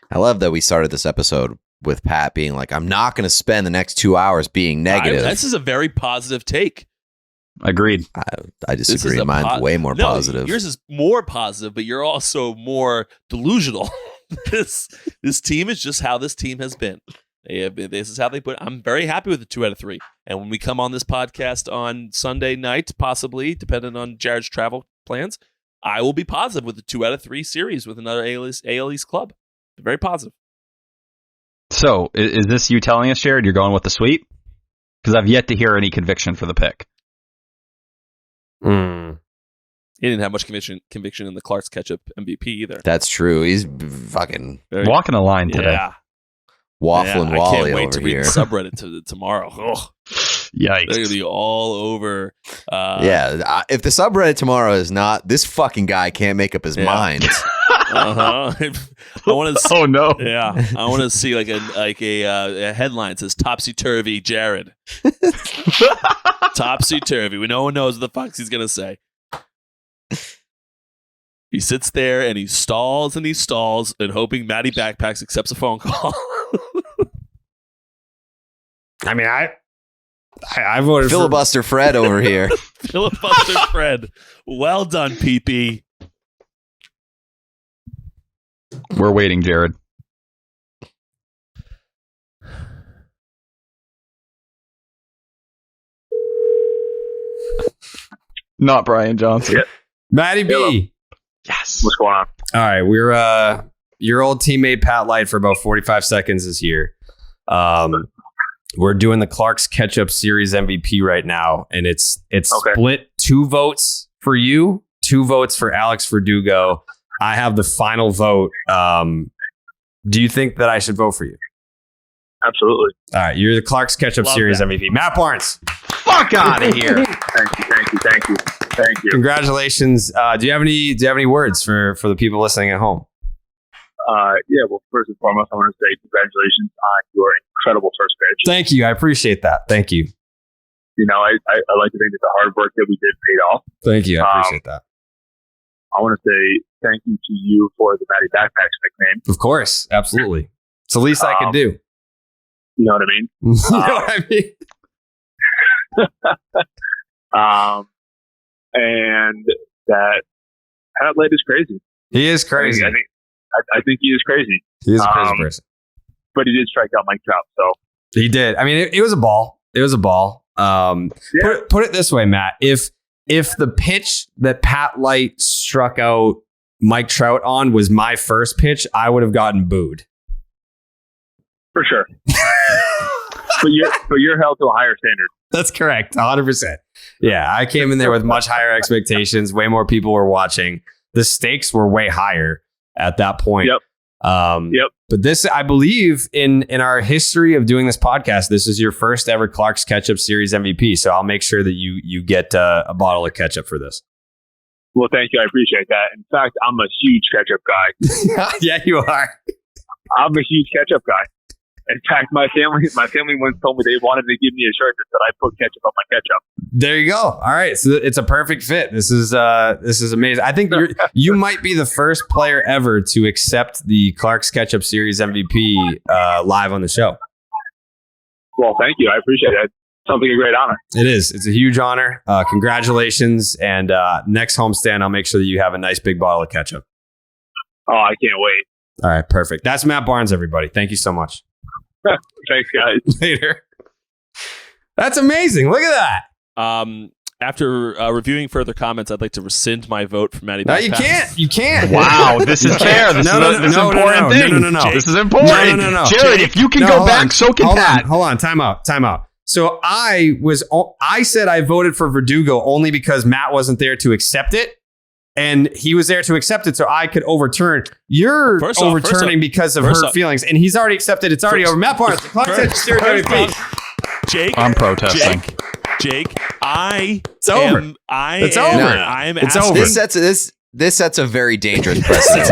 I love that we started this episode with Pat being like, I'm not going to spend the next 2 hours being negative. This is a very positive take. Agreed. I disagree. Mine's way more positive. Yours is more positive, but you're also more delusional. This team is just how this team has been. This is how they put it. I'm very happy with the 2 out of 3. And when we come on this podcast on Sunday night, possibly, depending on Jared's travel plans, I will be positive with the 2 out of 3 series with another AL East club. Very positive. So, is this you telling us, Jared, you're going with the sweep? Because I've yet to hear any conviction for the pick. He didn't have much conviction in the Clark's Ketchup MVP either. That's true. He's fucking walking a line today. Yeah. Waffling Wally over here. I can't wait to read the subreddit tomorrow. Ugh. Yikes. They're going to be all over. If the subreddit tomorrow is not, this fucking guy can't make up his mind. I want to. Oh no! Yeah, I want to see like a headline that says "Topsy Turvy Jared." Topsy Turvy. No one knows what the fuck he's gonna say. He sits there and he stalls and hoping Matty Backpacks accepts a phone call. I mean, I voted filibuster Fred over here. Filibuster Fred. Well done, PP. We're waiting, Jared. Not Brian Johnson. Yeah. Matty B. Hello. Yes. What's going on? All right, we're your old teammate Pat Light for about 45 seconds is here. We're doing the Clark's Ketchup Series MVP right now, and it's split 2 votes for you, 2 votes for Alex Verdugo. I have the final vote. Do you think that I should vote for you? Absolutely. All right, you're the Clark's Ketchup Series MVP. Matt Barnes. Fuck out of here. Thank you. Congratulations. Do you have any words for the people listening at home? Well, first and foremost, I want to say congratulations on your incredible first pitch. Thank you. I appreciate that. Thank you. You know, I like to think that the hard work that we did paid off. Thank you. I appreciate that. I want to say thank you to you for the Matty Backpacks nickname. Of course. Absolutely. It's the least I could do. You know what I mean? You know what I mean? And that Pat Light is crazy. He is crazy. I think he is crazy. He is a crazy person. But he did strike out Mike Trout, so. He did. I mean, it was a ball. It was a ball. Put it this way, Matt. If the pitch that Pat Light struck out Mike Trout on was my first pitch, I would have gotten booed. For sure. but you're held to a higher standard. That's correct. 100%. Yeah, I came in there with much higher expectations. Way more people were watching. The stakes were way higher at that point. Yep. But this, I believe, in our history of doing this podcast, this is your first ever Clark's Ketchup Series MVP. So I'll make sure that you get a bottle of ketchup for this. Well, thank you. I appreciate that. In fact, I'm a huge ketchup guy. Yeah, you are. I'm a huge ketchup guy. In fact, my family once told me they wanted to give me a shirt that said I put ketchup on my ketchup. There you go. All right, so it's a perfect fit. This is amazing. I think you might be the first player ever to accept the Clark's Ketchup Series MVP live on the show. Well, thank you. I appreciate it. Sounds like a great honor. It is. It's a huge honor. Congratulations. And next homestand, I'll make sure that you have a nice big bottle of ketchup. Oh, I can't wait. All right, perfect. That's Matt Barnes, everybody. Thank you so much. Thanks, guys. Later. That's amazing. Look at that. After reviewing further comments, I'd like to rescind my vote for Matty. No, you can't. You can't. Wow, this is fair. This is important thing. No. This is important. No. Jared, if you can go back, so can Pat. Hold on. Time out. So I said I voted for Verdugo only because Matt wasn't there to accept it. And he was there to accept it so I could overturn. You're overturning because of hurt feelings. And he's already accepted. It's already over. Matt Barnes, the clock said Series MVP. Jake. I'm protesting. Jake, it's over. It's over. This sets a very dangerous precedent.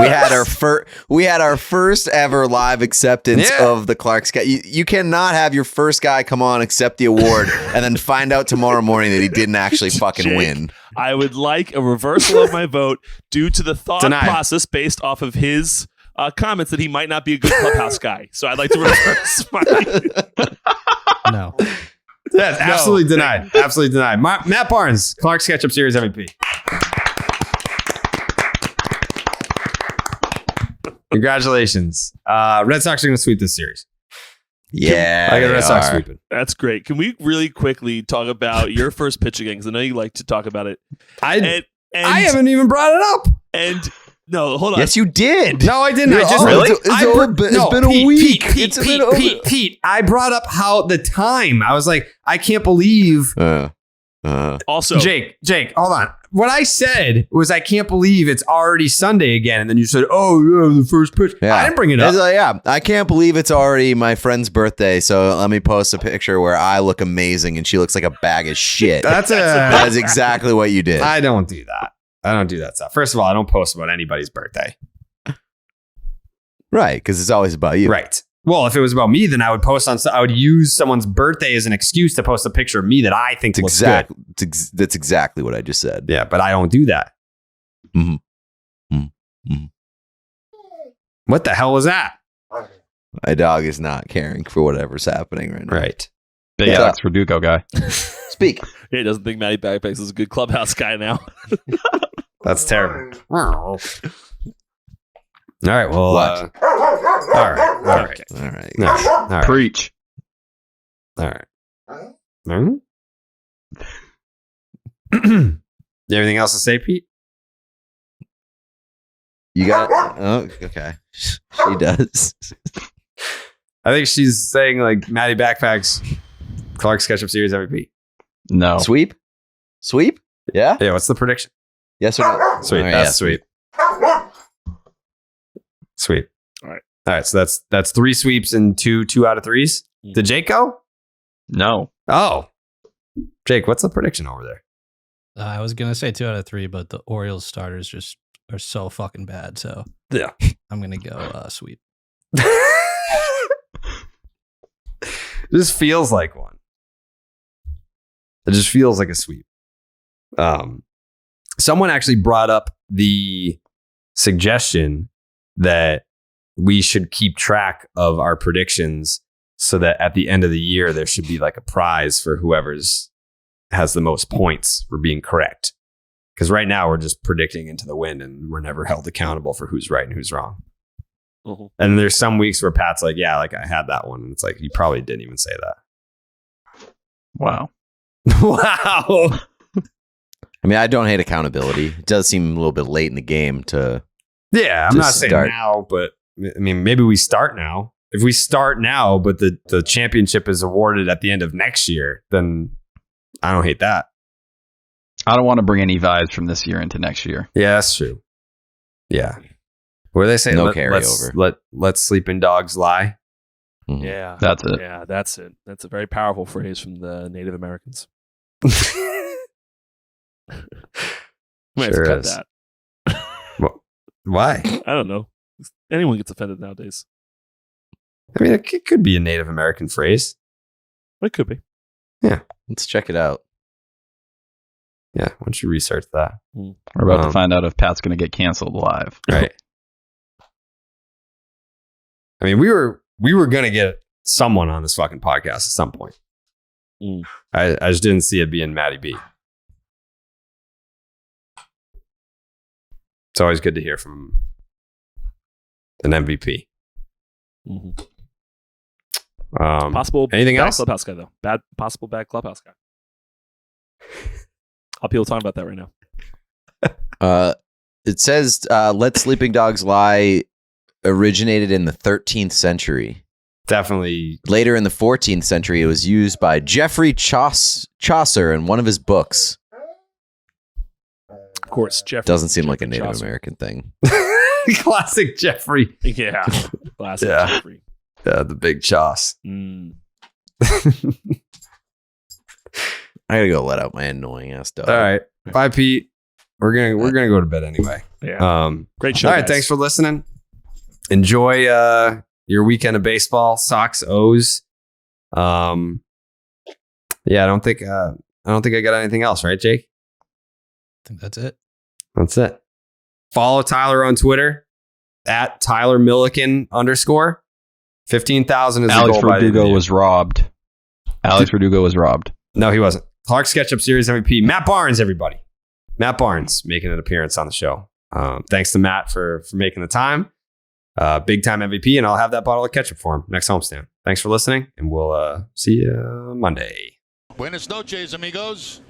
We had our first ever live acceptance of the Clark's guy. You cannot have your first guy come on, accept the award, and then find out tomorrow morning that he didn't actually fucking win. I would like a reversal of my vote due to the thought process based off of his comments that he might not be a good clubhouse guy. So I'd like to reverse my. No. Yes, absolutely denied. Absolutely denied. Matt Barnes, Clark's Ketchup Series MVP. Congratulations. Red Sox are going to sweep this series. Yeah. I got the Red Sox sweeping. That's great. Can we really quickly talk about your first pitch again? Because I know you like to talk about it. I haven't even brought it up. And no, hold on. Yes, you did. No, I didn't. It's been a week. Pete, I brought up how the time. I was like, I can't believe. Also, Jake, hold on. What I said was, I can't believe it's already Sunday again. And then you said, oh, yeah, the first pitch. Yeah. I didn't bring it up. I can't believe it's already my friend's birthday. So let me post a picture where I look amazing and she looks like a bag of shit. That is exactly what you did. I don't do that. I don't do that stuff. First of all, I don't post about anybody's birthday. Right, because it's always about you. Right. Well, if it was about me, then I would I would use someone's birthday as an excuse to post a picture of me that I think looks good. That's exactly what I just said. Yeah, but I don't do that. What the hell was that? My dog is not caring for whatever's happening right now. Right. Big Alex Verdugo guy. Speak. He doesn't think Matty Backpacks is a good clubhouse guy now. That's terrible. All right. Well, what? All right. Preach. All right. Anything else to say, Pete? You got it? Oh, okay. She does. I think she's saying like Matty Backpacks, Clark's Ketchup Series MVP. No. Sweep? Yeah? Yeah, what's the prediction? Yes or no? Sweet. Right, That's sweet. Sweet. All right. So that's 3 sweeps and 2 out of 3s. Did Jake go? No. Oh. Jake, what's the prediction over there? I was going to say 2 out of 3, but the Orioles starters just are so fucking bad. So yeah, I'm going to go sweep. This feels like one. It just feels like a sweep. Someone actually brought up the suggestion that we should keep track of our predictions so that at the end of the year, there should be like a prize for whoever's has the most points for being correct. Because right now we're just predicting into the wind and we're never held accountable for who's right and who's wrong. Mm-hmm. And there's some weeks where Pat's like, yeah, like I had that one. And it's like, you probably didn't even say that. Wow. Wow. I mean, I don't hate accountability. It does seem a little bit late in the game to. Yeah, I'm not saying now, but I mean, maybe we start now. If we start now, but the championship is awarded at the end of next year, then I don't hate that. I don't want to bring any vibes from this year into next year. Yeah, that's true. Yeah. What do they say? No carryover. Let sleeping dogs lie. Mm-hmm. Yeah. That's it. Yeah, that's it. That's a very powerful phrase from the Native Americans. Might have to cut that. Well, why? I don't know. Anyone gets offended nowadays. I mean, it could be a Native American phrase. It could be. Yeah. Let's check it out. Yeah. Why don't you research that? We're about to find out if Pat's going to get canceled live. Right. I mean, we were going to get someone on this fucking podcast at some point. I just didn't see it being Matty B. It's always good to hear from an MVP. Mm-hmm. Possible anything bad else? clubhouse guy though. Possible bad clubhouse guy. How people talking about that right now? It says "Let Sleeping Dogs Lie" originated in the 13th century. Definitely. Later in the 14th century, it was used by Geoffrey Chaucer in one of his books. Of course, Jeffrey. Doesn't seem like a Native Chaucer. American thing. Classic Jeffrey. Yeah. Classic Yeah. Jeffrey. Yeah, the big Chauce. Mm. I gotta go let out my annoying ass dog. All right. Bye, Pete. We're gonna go to bed anyway. Yeah. Great show. All right. guys. Thanks for listening. Enjoy your weekend of baseball. Sox O's. Yeah, I don't think I got anything else, right, Jake? I think that's it. That's it. Follow Tyler on Twitter at Tyler Milliken _ 15,000 is the Alex goal by the Verdugo video. was robbed. Alex Verdugo was robbed. No, he wasn't. Clark's Ketchup Series MVP. Matt Barnes, everybody. Matt Barnes making an appearance on the show. Thanks to Matt for making the time. Big time MVP, and I'll have that bottle of ketchup for him next homestand. Thanks for listening, and we'll see you Monday. Buenas noches, amigos.